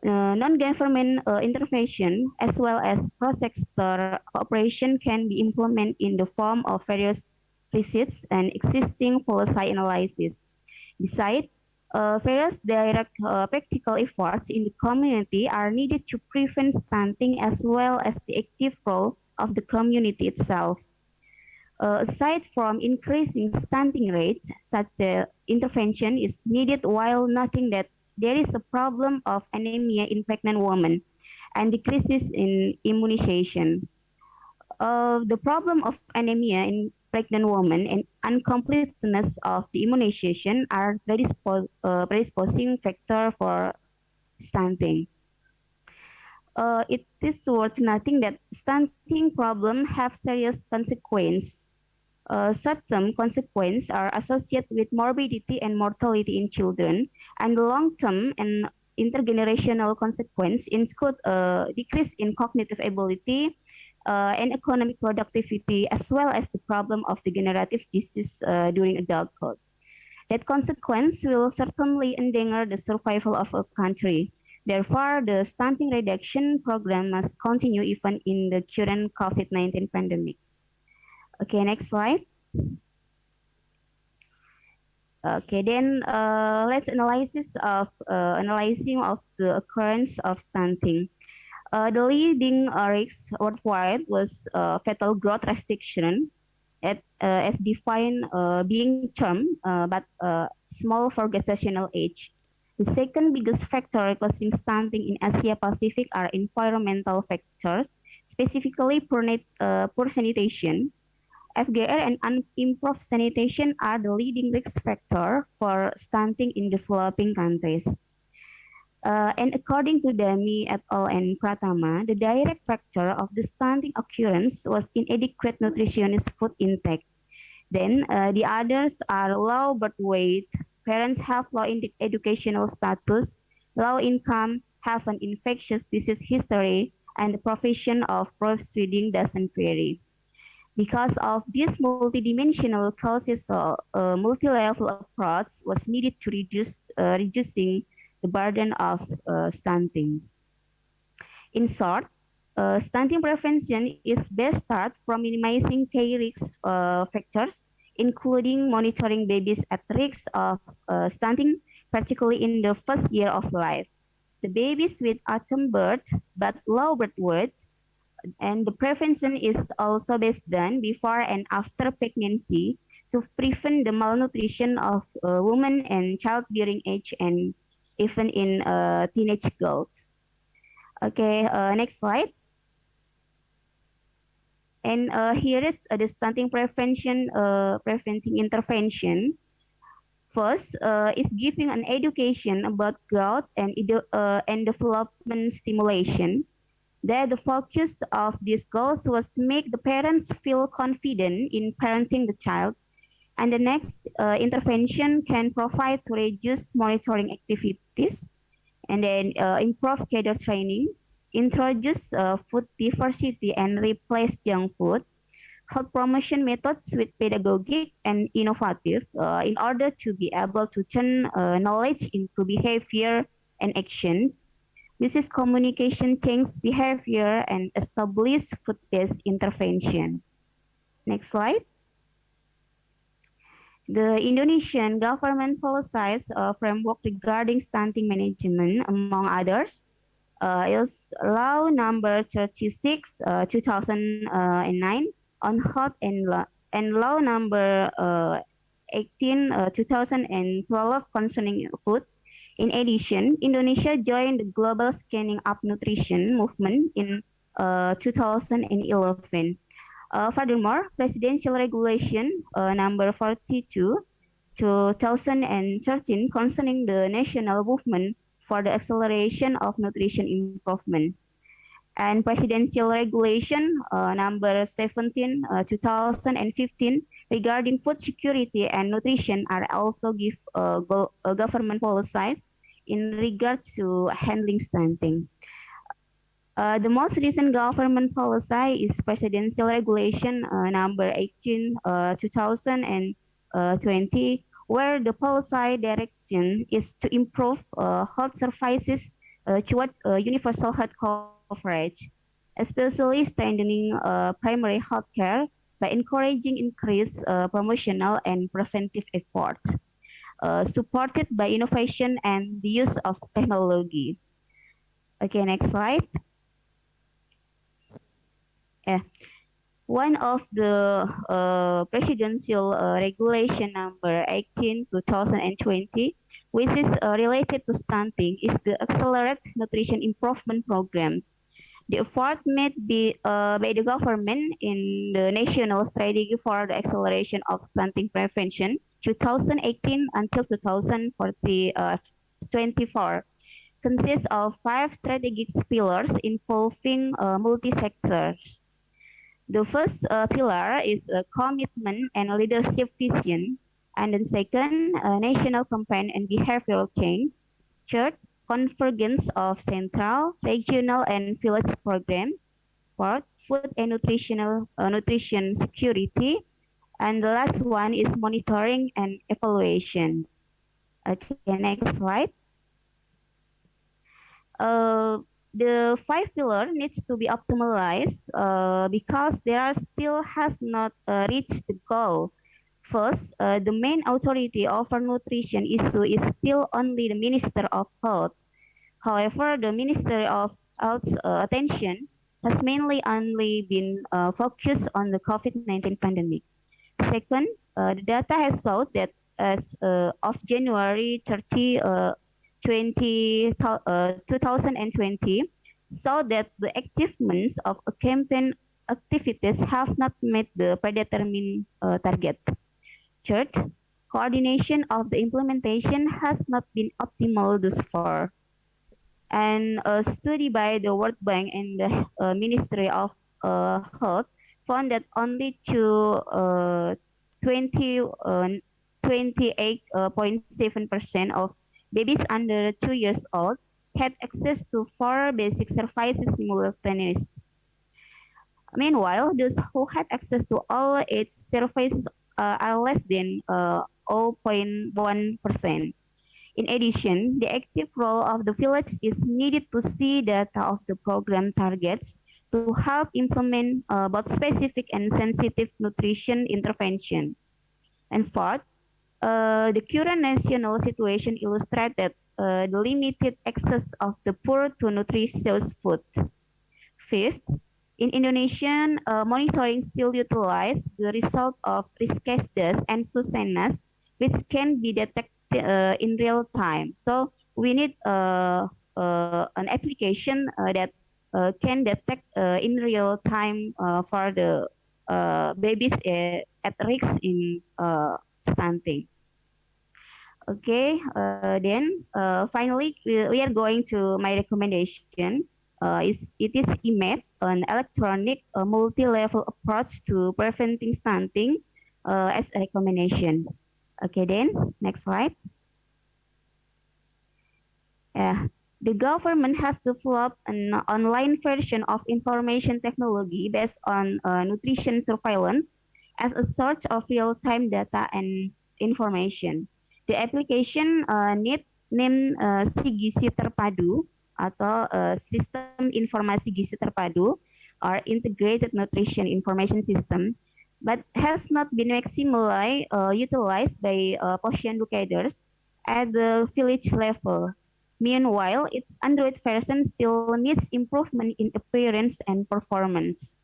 Non-government intervention as well as cross-sector cooperation can be implemented in the form of various receipts and existing policy analysis. Besides, various direct practical efforts in the community are needed to prevent stunting as well as the active role of the community itself. Aside from increasing stunting rates, such intervention is needed while noting that there is a problem of anemia in pregnant women and decreases in immunization. The problem of anemia in pregnant women and incompleteness of the immunization are predisposing factor for stunting. It is worth noting that stunting problem have serious consequences. Short-term consequences are associated with morbidity and mortality in children, and long-term and intergenerational consequences include a decrease in cognitive ability and economic productivity, as well as the problem of degenerative disease during adulthood. That consequence will certainly endanger the survival of a country. Therefore, the stunting reduction program must continue even in the current COVID-19 pandemic. Okay, next slide. Okay, then let's analyzing of the occurrence of stunting. The leading risk worldwide was fetal growth restriction, as defined being term but small for gestational age. The second biggest factor causing stunting in Asia Pacific are environmental factors, specifically poor sanitation. FGR and unimproved sanitation are the leading risk factor for stunting in developing countries. And according to Dami et al. And Pratama, the direct factor of the stunting occurrence was inadequate nutritionist food intake. Then the others are low birth weight, parents have low educational status, low income, have an infectious disease history, and the provision of breastfeeding doesn't vary. Because of these multidimensional causes, a multi-level approach was needed to reducing the burden of stunting. In short, stunting prevention is best start from minimizing key risk factors, including monitoring babies at risk of stunting, particularly in the first year of life. The babies with autumn birth but low birth weight, and the prevention is also best done before and after pregnancy to prevent the malnutrition of women and childbearing age and even in teenage girls. Okay, next slide. And here is the stunting prevention, preventing intervention. First is giving an education about growth and development stimulation. That the focus of these goals was make the parents feel confident in parenting the child. And the next intervention can provide to reduce monitoring activities and then improve cadre training, introduce food diversity and replace junk food, health promotion methods with pedagogic and innovative in order to be able to turn knowledge into behavior and actions. This is communication change behavior and establish food-based intervention. Next slide. The Indonesian government policies framework regarding stunting management, among others, is Law Number 36, 2009 on health and Law Number 18, 2012 concerning food. In addition, Indonesia joined the global scanning up nutrition movement in 2011. Furthermore, Presidential Regulation number 42, 2013 concerning the national movement for the acceleration of nutrition improvement, and Presidential Regulation number 17, 2015 regarding food security and nutrition are also government policies in regard to handling stunting. The most recent government policy is Presidential Regulation number 18, 2020, where the policy direction is to improve health services toward universal health coverage, especially strengthening primary health care by encouraging increased promotional and preventive efforts, supported by innovation and the use of technology. Okay, next slide. One of the presidential regulation number 18, 2020, which is related to stunting, is the Accelerate Nutrition Improvement Program. The effort made by the government in the National Strategy for the Acceleration of Stunting Prevention 2018 until 2024 consists of 5 strategic pillars involving multi-sectors. The first pillar is a commitment and leadership vision, and then second, national campaign and behavioral change. Third, convergence of central, regional, and village programs. Fourth, food and nutrition security. And the last one is monitoring and evaluation. Okay, next slide. The 5 pillar needs to be optimized because there still has not reached the goal. First, the main authority over nutrition issue is still only the Minister of Health. However, the Ministry of Health's attention has mainly only been focused on the COVID-19 pandemic. Second, the data has shown that as of January 30, 2020, so that the achievements of a campaign activities have not met the predetermined target. Third, coordination of the implementation has not been optimal thus far. And a study by the World Bank and the Ministry of Health found that only 28.7% of babies under 2 years old had access to 4 basic services simultaneously. Meanwhile, those who had access to all 8 services are less than 0.1%. In addition, the active role of the village is needed to see data of the program targets to help implement both specific and sensitive nutrition intervention. And fourth, the current national situation illustrated the limited access of the poor to nutritious food. Fifth, in Indonesian, monitoring still utilizes the result of risk cases and SUSENAS, which can be detected in real time. So we need an application that can detect in real time for the babies at risk in stunting. Okay, then finally we are going to my recommendation. It is IMAPS, an electronic multi-level approach to preventing stunting as a recommendation. Okay, then next slide. The government has developed an online version of information technology based on nutrition surveillance as a source of real-time data and information. The application named Sigisi Terpadu atau Sistem Informasi Gizi Terpadu or Integrated Nutrition Information System, but has not been maximally utilized by posyandu cadres at the village level. Meanwhile, its Android version still needs improvement in appearance and performance.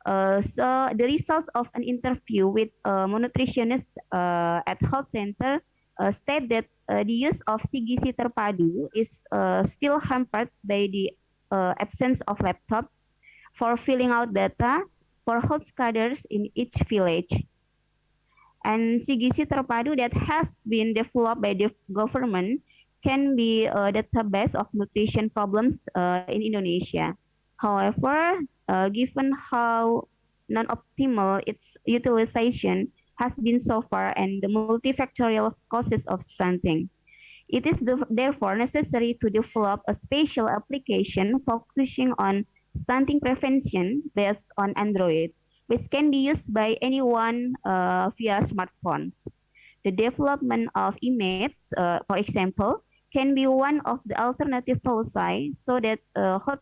So the result of an interview with a nutritionist at health center state that the use of Sigisi Terpadu is still hampered by the absence of laptops for filling out data for health cadres in each village. And Sigisi Terpadu that has been developed by the government can be a database of nutrition problems in Indonesia. However, given how non-optimal its utilization has been so far and the multifactorial causes of stunting, it is therefore necessary to develop a special application focusing on stunting prevention based on Android, which can be used by anyone via smartphones. The development of IMAPS, for example, can be one of the alternative policy so that health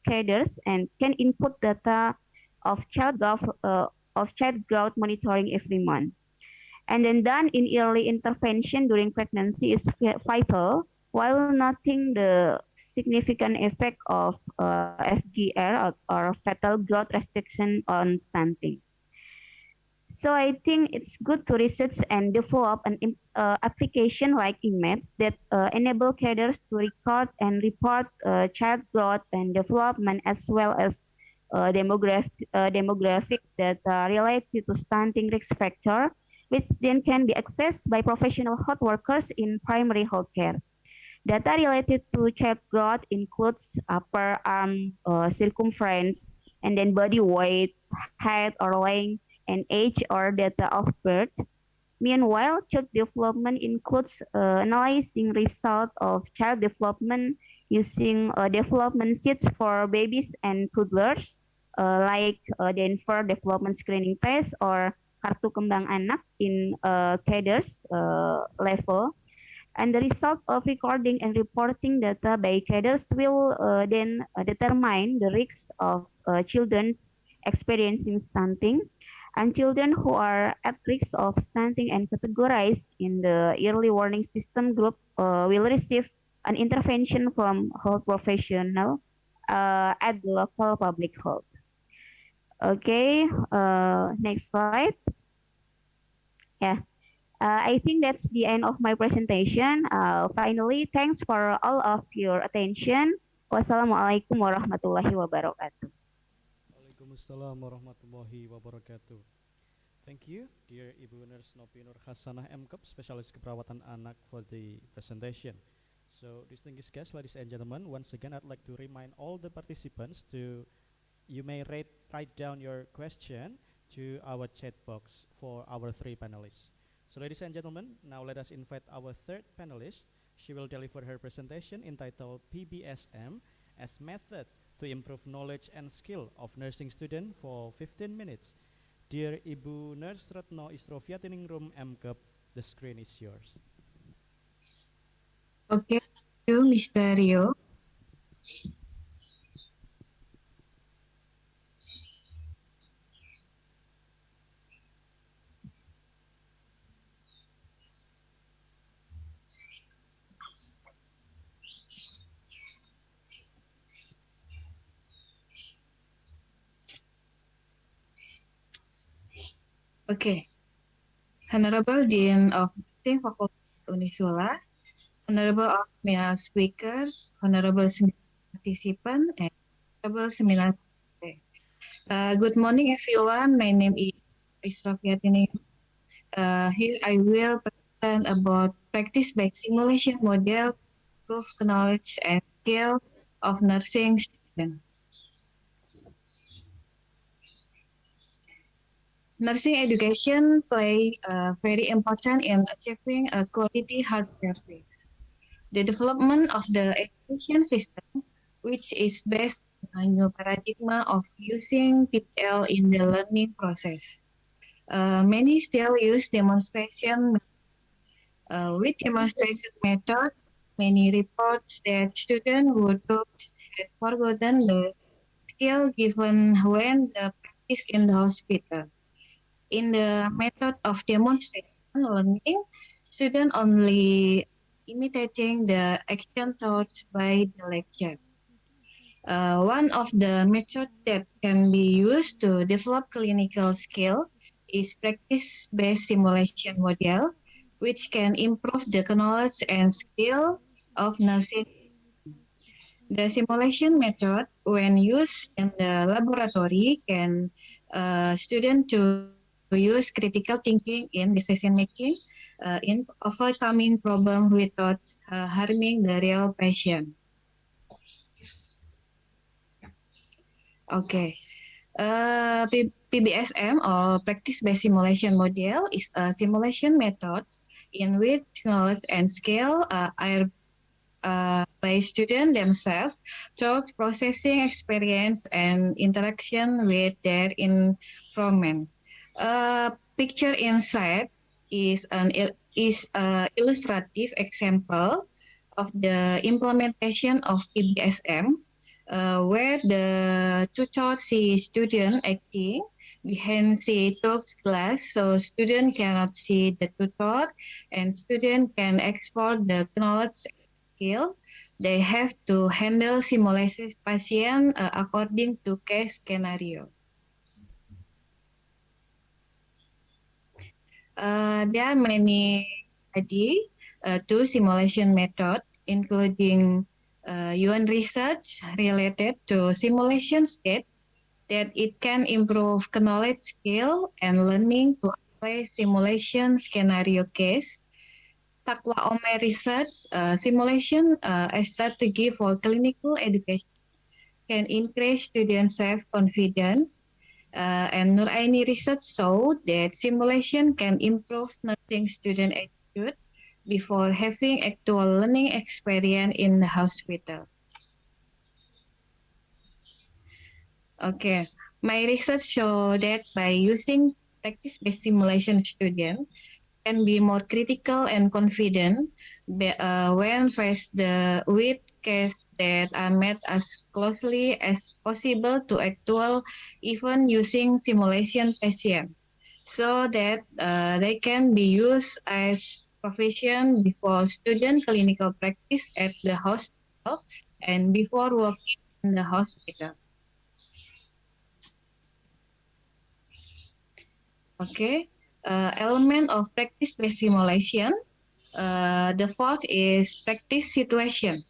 cadres and can input data of child growth monitoring every month. And then done in early intervention during pregnancy is vital while noting the significant effect of FGR or fetal growth restriction on stunting. So I think it's good to research and develop an application like IMAPS that enable cadres to record and report child growth and development as well as demographic data related to stunting risk factor, which then can be accessed by professional health workers in primary health care. Data related to child growth includes upper arm circumference, and then body weight, height or length, and age or data of birth. Meanwhile, child development includes analyzing results of child development using development sheets for babies and toddlers, like Denver Development Screening Test or Kartu Kembang Anak in cadres level. And the result of recording and reporting data by cadres will then determine the risks of children experiencing stunting, and children who are at risk of stunting and categorized in the early warning system group will receive an intervention from health professional at the local public health. Okay, next slide. Yeah. I think that's the end of my presentation. Finally, thanks for all of your attention. Wassalamualaikum warahmatullahi wabarakatuh. Waalaikumsalam warahmatullahi wabarakatuh. Thank you, dear Ibu Nurse Nopi Nur Hasanah MKep, Specialist Keperawatan Anak, for the presentation. So, distinguished guests, ladies and gentlemen, once again, I'd like to remind all the participants you may write down your question to our chat box for our three panelists. So, ladies and gentlemen, now let us invite our third panelist. She will deliver her presentation entitled PBSM as Method to Improve Knowledge and Skill of Nursing Student for 15 minutes. Dear Ibu Nurse Retno Isrofiatiningrum MKep, the screen is yours. Okay, thank you, Mr. Rio. Okay. Honorable Dean of Nursing Faculty UNISSULA, Honorable Seminar Speakers, Honorable Seminar Participant, and Honorable Seminar. Good morning, everyone. My name is Isrofiatini. Here I will present about practice-based simulation model to improve knowledge and skill of nursing students. Nursing education play very important in achieving a quality health service. The development of the education system, which is based on a new paradigm of using PPL in the learning process. Many still use demonstration. With demonstration method, many reports that students would had forgotten the skill given when the practice in the hospital. In the method of demonstration learning, students only imitating the action taught by the lecture. One of the methods that can be used to develop clinical skill is practice-based simulation model, which can improve the knowledge and skill of nursing. The simulation method, when used in the laboratory, can student to use critical thinking in decision making, in overcoming problem without harming the real patient. Okay. PBSM or practice-based simulation model is a simulation method in which knowledge and skill are by students themselves through processing experience and interaction with their environment. Picture inside is an illustrative example of the implementation of PBSM, where the tutor sees student acting behind the talks class, so student cannot see the tutor, and student can export the knowledge skill. They have to handle simulation patient according to case scenario. There are many two simulation methods, including UN research related to simulation state that it can improve knowledge skill and learning to apply simulation scenario case. Takwa Ome research simulation a strategy for clinical education can increase student self-confidence. And Nuraini research showed that simulation can improve nursing student attitude before having actual learning experience in the hospital. Okay, my research show that by using practice-based simulation, students can be more critical and confident when faced with cases that are met as closely as possible to actual, even using simulation patient, so that they can be used as provision before student clinical practice at the hospital and before working in the hospital. Okay, element of practice-based simulation. The fourth is practice situation.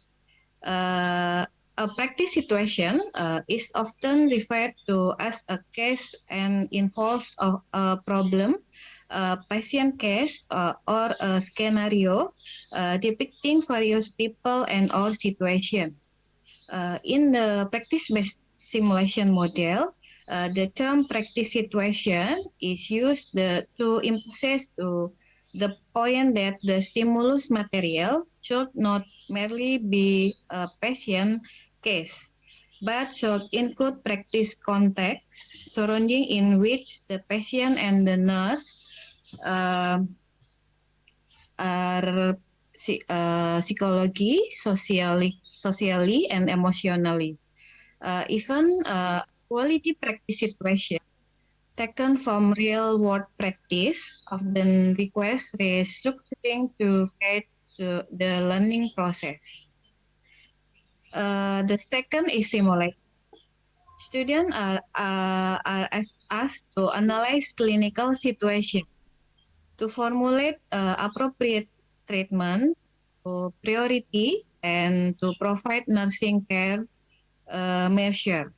A practice situation is often referred to as a case and involves a problem, a patient case, or a scenario depicting various people and or situation. In the practice-based simulation model, the term practice situation is used to emphasize to the point that the stimulus material should not merely be a patient case, but should include practice context surrounding in which the patient and the nurse are psychology, socially, and emotionally. Even quality practice situation taken from real-world practice often requires restructuring to guide the learning process. The second is simulation. Students are asked to analyze clinical situation, to formulate appropriate treatment, to priority, and to provide nursing care measure.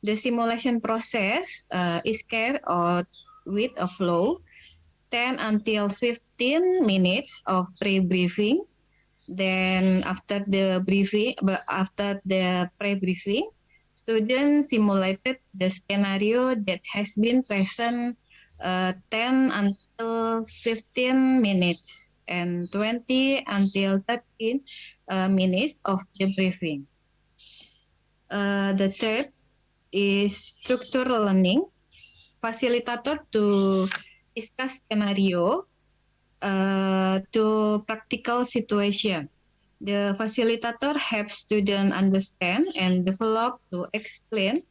The simulation process is carried out with a flow. 10 until 15 minutes of pre-briefing. Then after the pre-briefing, students simulated the scenario that has been present 10 until 15 minutes and 20 until 13 minutes of the briefing. The third is structural learning. Facilitator to discuss scenario to practical situation. The facilitator helps students understand and develop to explain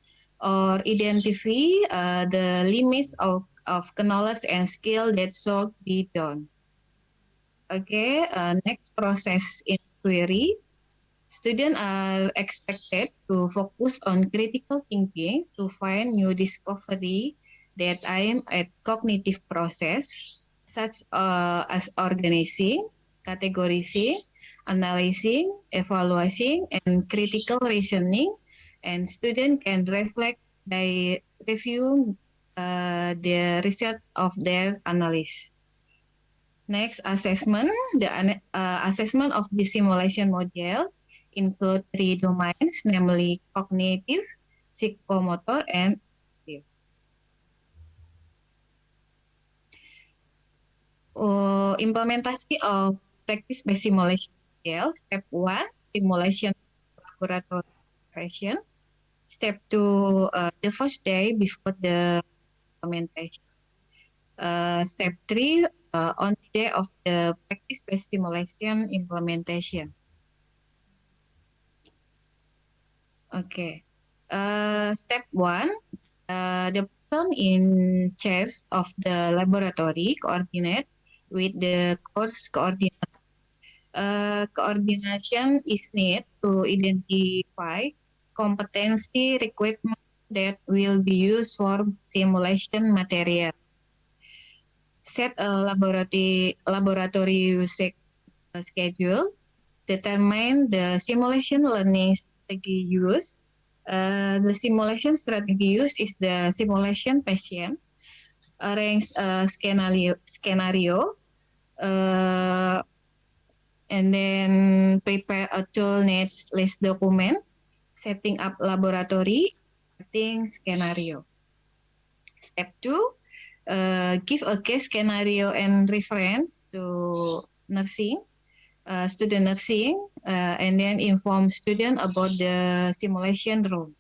or identify the limits of knowledge and skill that should be done. Okay, next process inquiry. Students are expected to focus on critical thinking to find new discovery that aim at cognitive process, such as organizing, categorizing, analyzing, evaluating, and critical reasoning. And students can reflect by reviewing the result of their analysis. Next, assessment. The assessment of the simulation model include 3 domains, namely cognitive, psychomotor, and affective. Implementasi of practice-based simulation model. Step 1, simulation laboratory operation. Step 2, the first day before the implementation. Step 3, on the day of the practice-based simulation implementation. Okay. Step 1, the person in charge of the laboratory coordinate with the course coordinator. Coordination is needed to identify competency requirements that will be used for simulation material. Set a laboratory usage schedule. Determine the simulation learning strategy used. The simulation strategy used is the simulation patient. Arrange a scenario. And then prepare a tool needs list document. Setting up laboratory. Setting scenario. Step 2. Give a case scenario and reference to nursing, student nursing, and then inform student about the simulation room.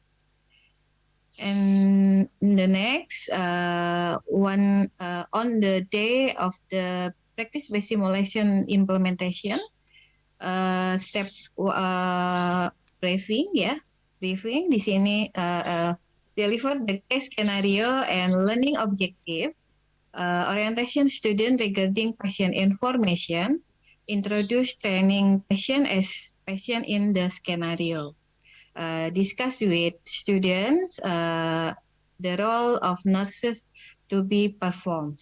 And the next on the day of the practice-based simulation implementation, step briefing, briefing di sini deliver the case scenario and learning objective. Orientation student regarding patient information, introduce training patient as patient in the scenario. Discuss with students the role of nurses to be performed.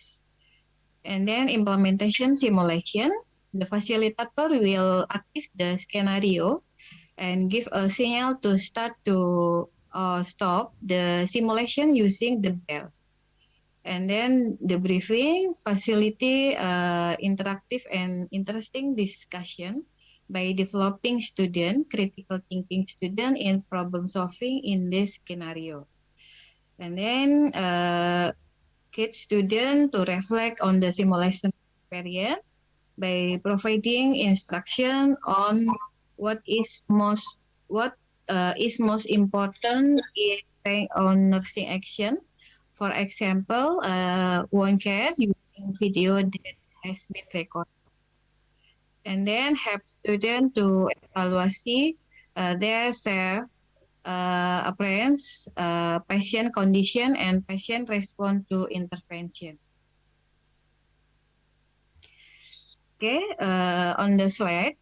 And then implementation simulation, the facilitator will activate the scenario and give a signal to start to stop the simulation using the bell. And then the briefing facility interactive and interesting discussion by developing critical thinking student in problem solving in this scenario. And then get student to reflect on the simulation experience by providing instruction on what is most important on nursing action. For example, wound care using video that has been recorded. And then help students to evaluate their self-appearance, patient condition, and patient response to intervention. Okay, on the slide,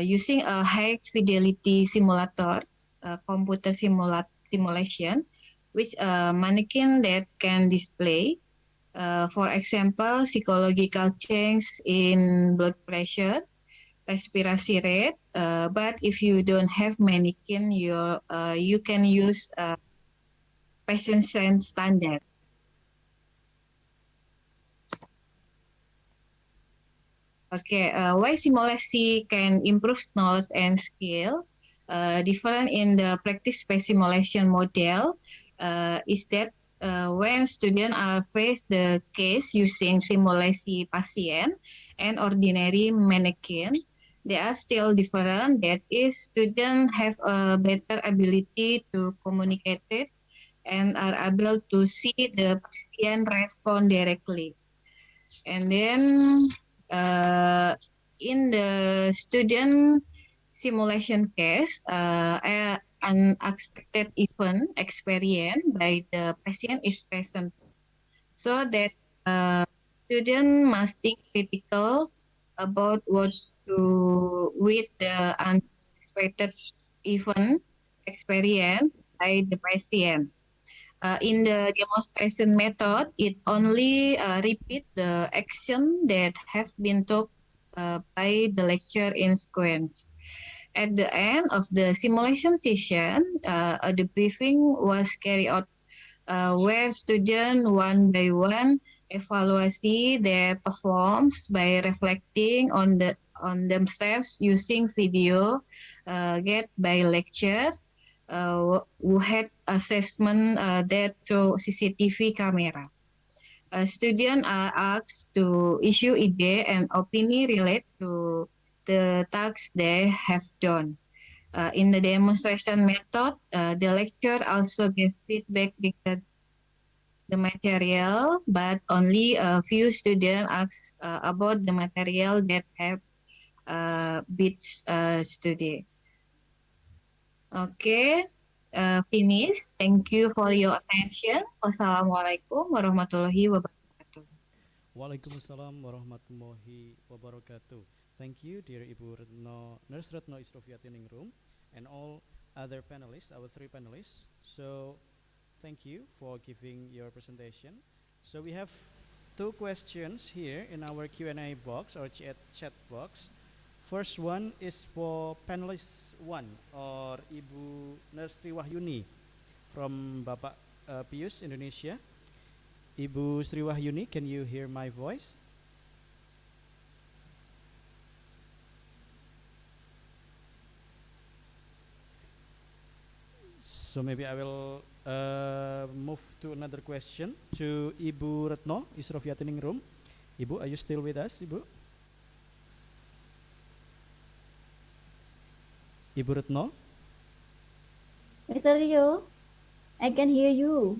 using a high fidelity simulator, computer simulation, which mannequin that can display, for example, psychological change in blood pressure, respiratory rate. But if you don't have mannequin, you can use patient sense standard. Okay, why simulation can improve knowledge and skill? Different in the practice-based simulation model is that when students are faced the case using simulation patient and ordinary mannequin, they are still different. That is, students have a better ability to communicate it and are able to see the patient respond directly. And then in the student simulation case, an unexpected event experienced by the patient is present. So that student must think critical about what to with the unexpected event experienced by the patient. In the demonstration method, it only repeat the action that have been taught by the lecture in sequence. At the end of the simulation session, a debriefing was carried out where students one by one evaluate their performance by reflecting on themselves using video get by lecture who had assessment that through CCTV camera. Students are asked to issue idea and opinion related to the tasks they have done. In the demonstration method, the lecturer also gave feedback regarding the material, but only a few students asked about the material that have been studied. Okay, finish. Thank you for your attention. Wassalamualaikum warahmatullahi wabarakatuh. Waalaikumsalam warahmatullahi wabarakatuh. Thank you, dear Ibu Retno, Nurse Retno Isrofiatiningrum, and all other panelists, our three panelists. So, thank you for giving your presentation. So we have two questions here in our Q&A box or chat box. First one is for panelist one, or Ibu Nurse Sriwahyuni from Bapak Pius, Indonesia. Ibu Sriwahyuni, can you hear my voice? So maybe I will move to another question to Ibu Retno Isrofiatiningrum. Ibu, are you still with us, Ibu? Ibu Retno? Mr. Rio, I can hear you.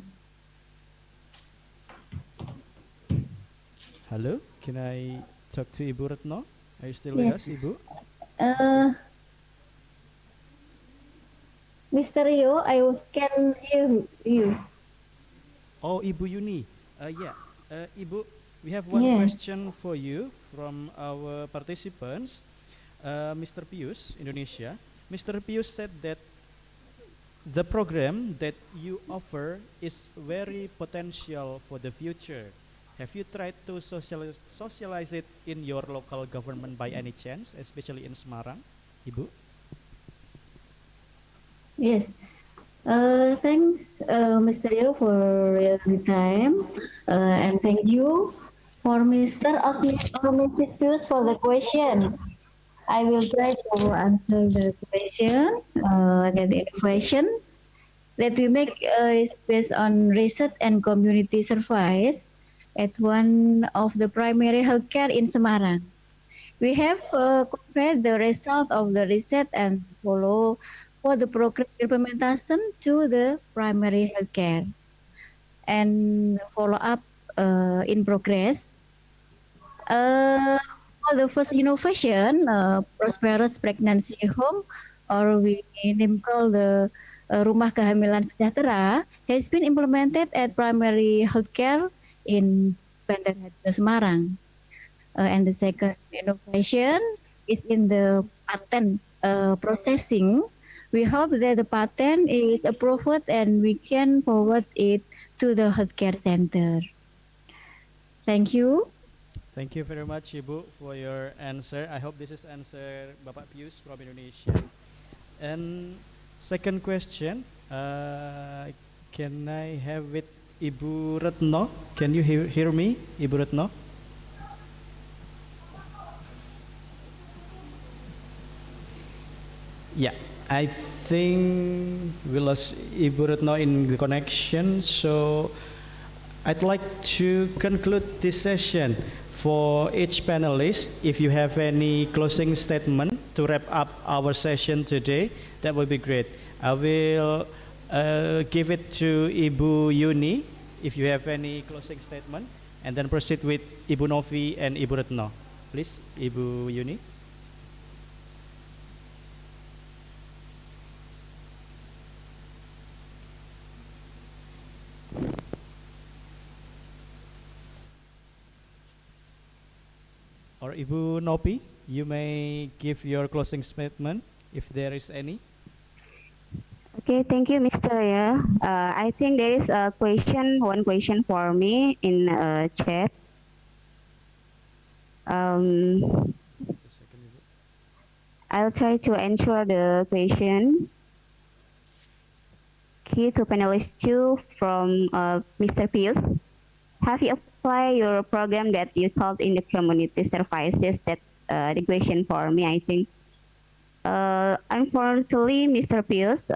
Hello, can I talk to Ibu Retno? Are you still with us, Ibu? Mr. Rio, can hear you. Oh, Ibu Yuni. Ibu, we have one question for you from our participants. Mr. Pius, Indonesia. Mr. Pius said that the program that you offer is very potential for the future. Have you tried to socialize it in your local government by any chance, especially in Semarang, Ibu? Yes. Thanks, Mr. Rio, for your time, and thank you for Mr. or Mrs. Pius for the question. I will try to answer the question. The innovation that we make is based on research and community surveys at one of the primary healthcare in Semarang. We have compared the result of the research and follow for the program implementation to the primary healthcare and follow up in progress. For the first innovation, prosperous pregnancy home, or we name call the Rumah Kehamilan Sejahtera, has been implemented at primary healthcare in Bandar Haji Semarang. And the second innovation is in the patent processing. We hope that the patent is approved and we can forward it to the healthcare center. Thank you. Thank you very much, Ibu, for your answer. I hope this is answer Bapak Pius from Indonesia. And second question, can I have it Ibu Retno? Can you hear me, Ibu Retno? Yeah, I think we lost Ibu Retno in the connection, so I'd like to conclude this session. For each panelist, if you have any closing statement to wrap up our session today, that would be great. I will give it to Ibu Yuni, if you have any closing statement, and then proceed with Ibu Novi and Ibu Retno. Please, Ibu Yuni. Or Ibu Nopi, you may give your closing statement if there is any. Okay, thank you, Mr. Ria. I think there is a question, one question for me in chat. I'll try to answer the question. Key to panelist 2 from Mr. Pius. Have you applied your program that you taught in the community services? That's the question for me, I think. Unfortunately, Mr. Pius,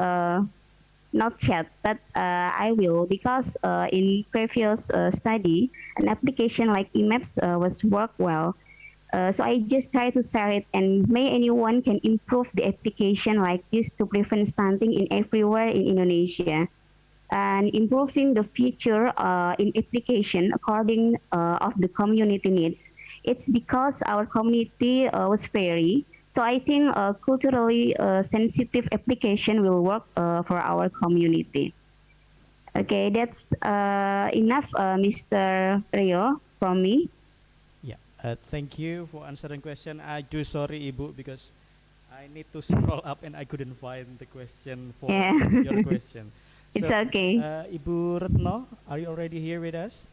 not yet, but I will, because in previous study, an application like eMaps was work well. So I just try to share it, and may anyone can improve the application like this to prevent stunting in everywhere in Indonesia. And improving the feature in application according of the community needs. It's because our community was vary. So I think culturally sensitive application will work for our community. Okay, that's enough, Mr. Rio, from me. Yeah, thank you for answering question. I do sorry, Ibu, because I need to scroll up and I couldn't find the question for your question. It's So, okay. Ibu Retno, are you already here with us?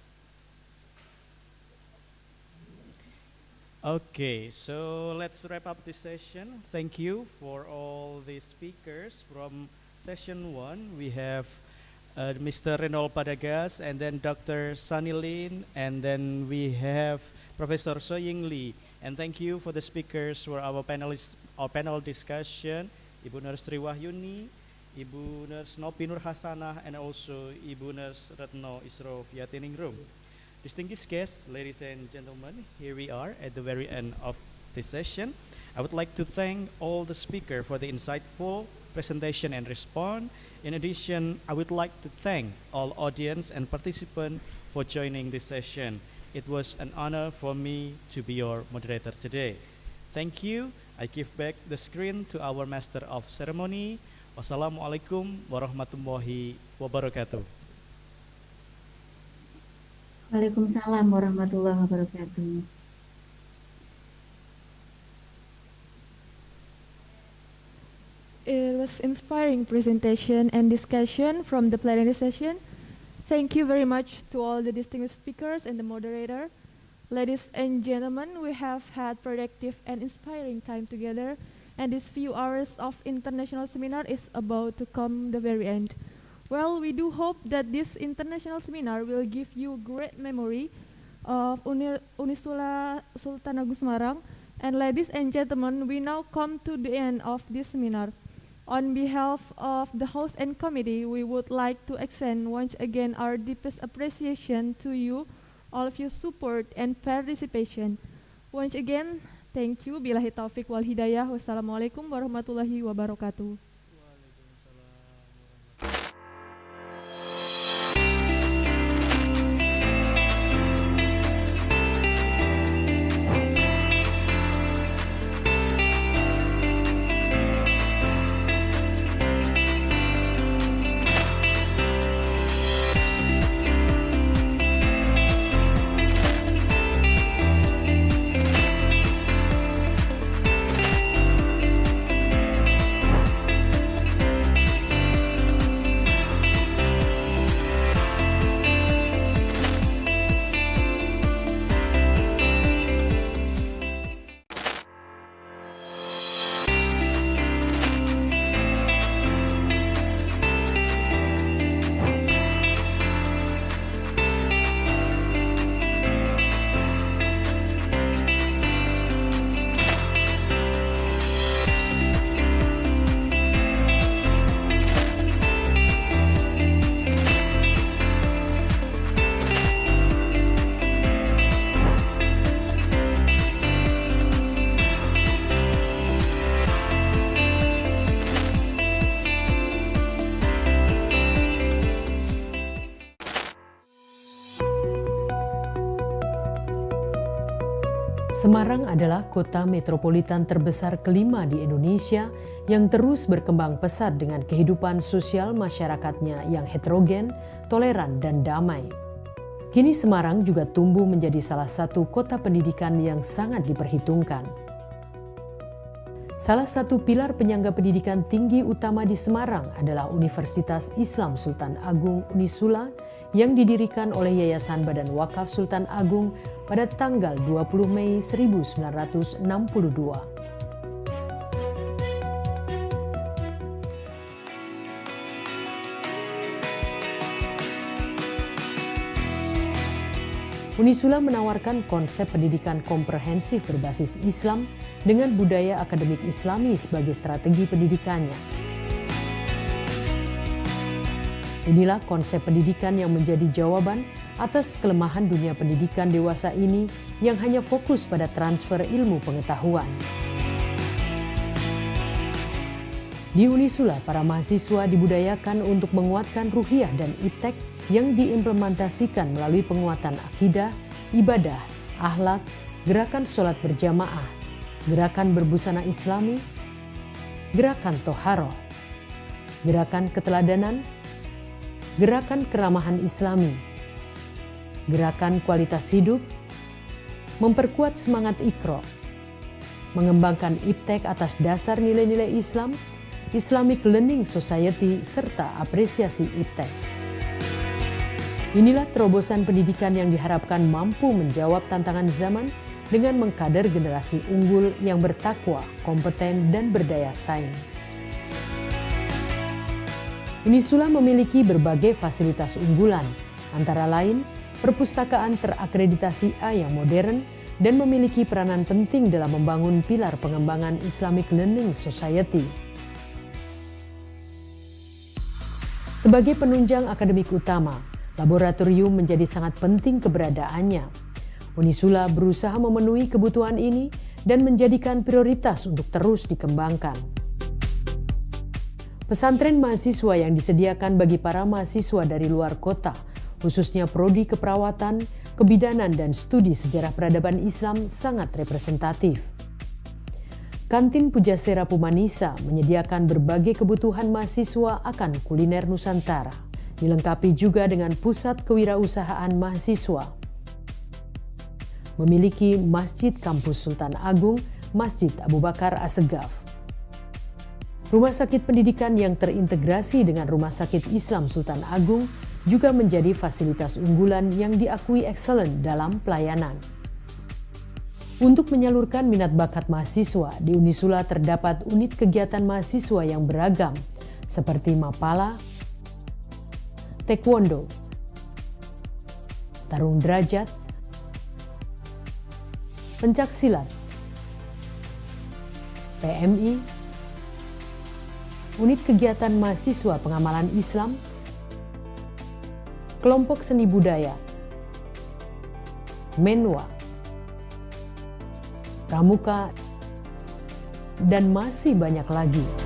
Okay, so let's wrap up this session. Thank you for all the speakers from session 1. We have Mr. Renol Padagas, and then Dr. Sunny Lin, and then we have Professor Soying Lee. And thank you for the speakers for our panelists, our panel discussion, Ibu Nurse Sri Wahyuni, Ibu Nurse Nopi Nur Hasanah, and also Ibu Nurse Retno Isro via Tuning Room. Distinguished guests, ladies and gentlemen, here we are at the very end of this session. I would like to thank all the speakers for the insightful presentation and response. In addition, I would like to thank all audience and participants for joining this session. It was an honor for me to be your moderator today. Thank you. I give back the screen to our Master of Ceremony. Wassalamualaikum warahmatullahi wabarakatuh. Waalaikumsalam warahmatullahi wabarakatuh. It was inspiring presentation and discussion from the plenary session. Thank you very much to all the distinguished speakers and the moderator. Ladies and gentlemen, we have had productive and inspiring time together, and this few hours of international seminar is about to come the very end. Well, we do hope that this international seminar will give you great memory of UNISSULA Sultan Agung Semarang. And ladies and gentlemen, we now come to the end of this seminar. On behalf of the host and committee, we would like to extend once again our deepest appreciation to you, all of your support and participation. Once again, thank you. Billahi taufiq wal hidayah. Wassalamualaikum warahmatullahi wabarakatuh. Semarang adalah kota metropolitan terbesar kelima di Indonesia yang terus berkembang pesat dengan kehidupan sosial masyarakatnya yang heterogen, toleran, dan damai. Kini Semarang juga tumbuh menjadi salah satu kota pendidikan yang sangat diperhitungkan. Salah satu pilar penyangga pendidikan tinggi utama di Semarang adalah Universitas Islam Sultan Agung UNISSULA yang didirikan oleh Yayasan Badan Wakaf Sultan Agung pada tanggal 20 Mei 1962. UNISSULA menawarkan konsep pendidikan komprehensif berbasis Islam dengan budaya akademik Islami sebagai strategi pendidikannya. Inilah konsep pendidikan yang menjadi jawaban atas kelemahan dunia pendidikan dewasa ini yang hanya fokus pada transfer ilmu pengetahuan. Di UNISSULA, para mahasiswa dibudayakan untuk menguatkan ruhiyah dan iptek yang diimplementasikan melalui penguatan akidah, ibadah, akhlak, gerakan sholat berjamaah, gerakan berbusana Islami, gerakan toharoh, gerakan keteladanan, gerakan keramahan Islami, gerakan kualitas hidup, memperkuat semangat Iqra, mengembangkan iptek atas dasar nilai-nilai Islam, Islamic Learning Society, serta apresiasi iptek. Inilah terobosan pendidikan yang diharapkan mampu menjawab tantangan zaman dengan mengkader generasi unggul yang bertakwa, kompeten, dan berdaya saing. UNISSULA memiliki berbagai fasilitas unggulan, antara lain perpustakaan terakreditasi A yang modern dan memiliki peranan penting dalam membangun pilar pengembangan Islamic Learning Society. Sebagai penunjang akademik utama, laboratorium menjadi sangat penting keberadaannya. UNISSULA berusaha memenuhi kebutuhan ini dan menjadikan prioritas untuk terus dikembangkan. Pesantren mahasiswa yang disediakan bagi para mahasiswa dari luar kota, khususnya prodi keperawatan, kebidanan, dan studi sejarah peradaban Islam sangat representatif. Kantin Pujasera Pumanisa menyediakan berbagai kebutuhan mahasiswa akan kuliner Nusantara. Dilengkapi juga dengan pusat kewirausahaan mahasiswa. Memiliki Masjid Kampus Sultan Agung, Masjid Abu Bakar Assegaf. Rumah sakit pendidikan yang terintegrasi dengan Rumah Sakit Islam Sultan Agung juga menjadi fasilitas unggulan yang diakui excellent dalam pelayanan. Untuk menyalurkan minat bakat mahasiswa, di UNISSULA terdapat unit kegiatan mahasiswa yang beragam, seperti Mapala, Taekwondo, Tarung Derajat, Pencaksilat, PMI, unit kegiatan mahasiswa pengamalan Islam, kelompok seni budaya, Menwa, Pramuka, dan masih banyak lagi.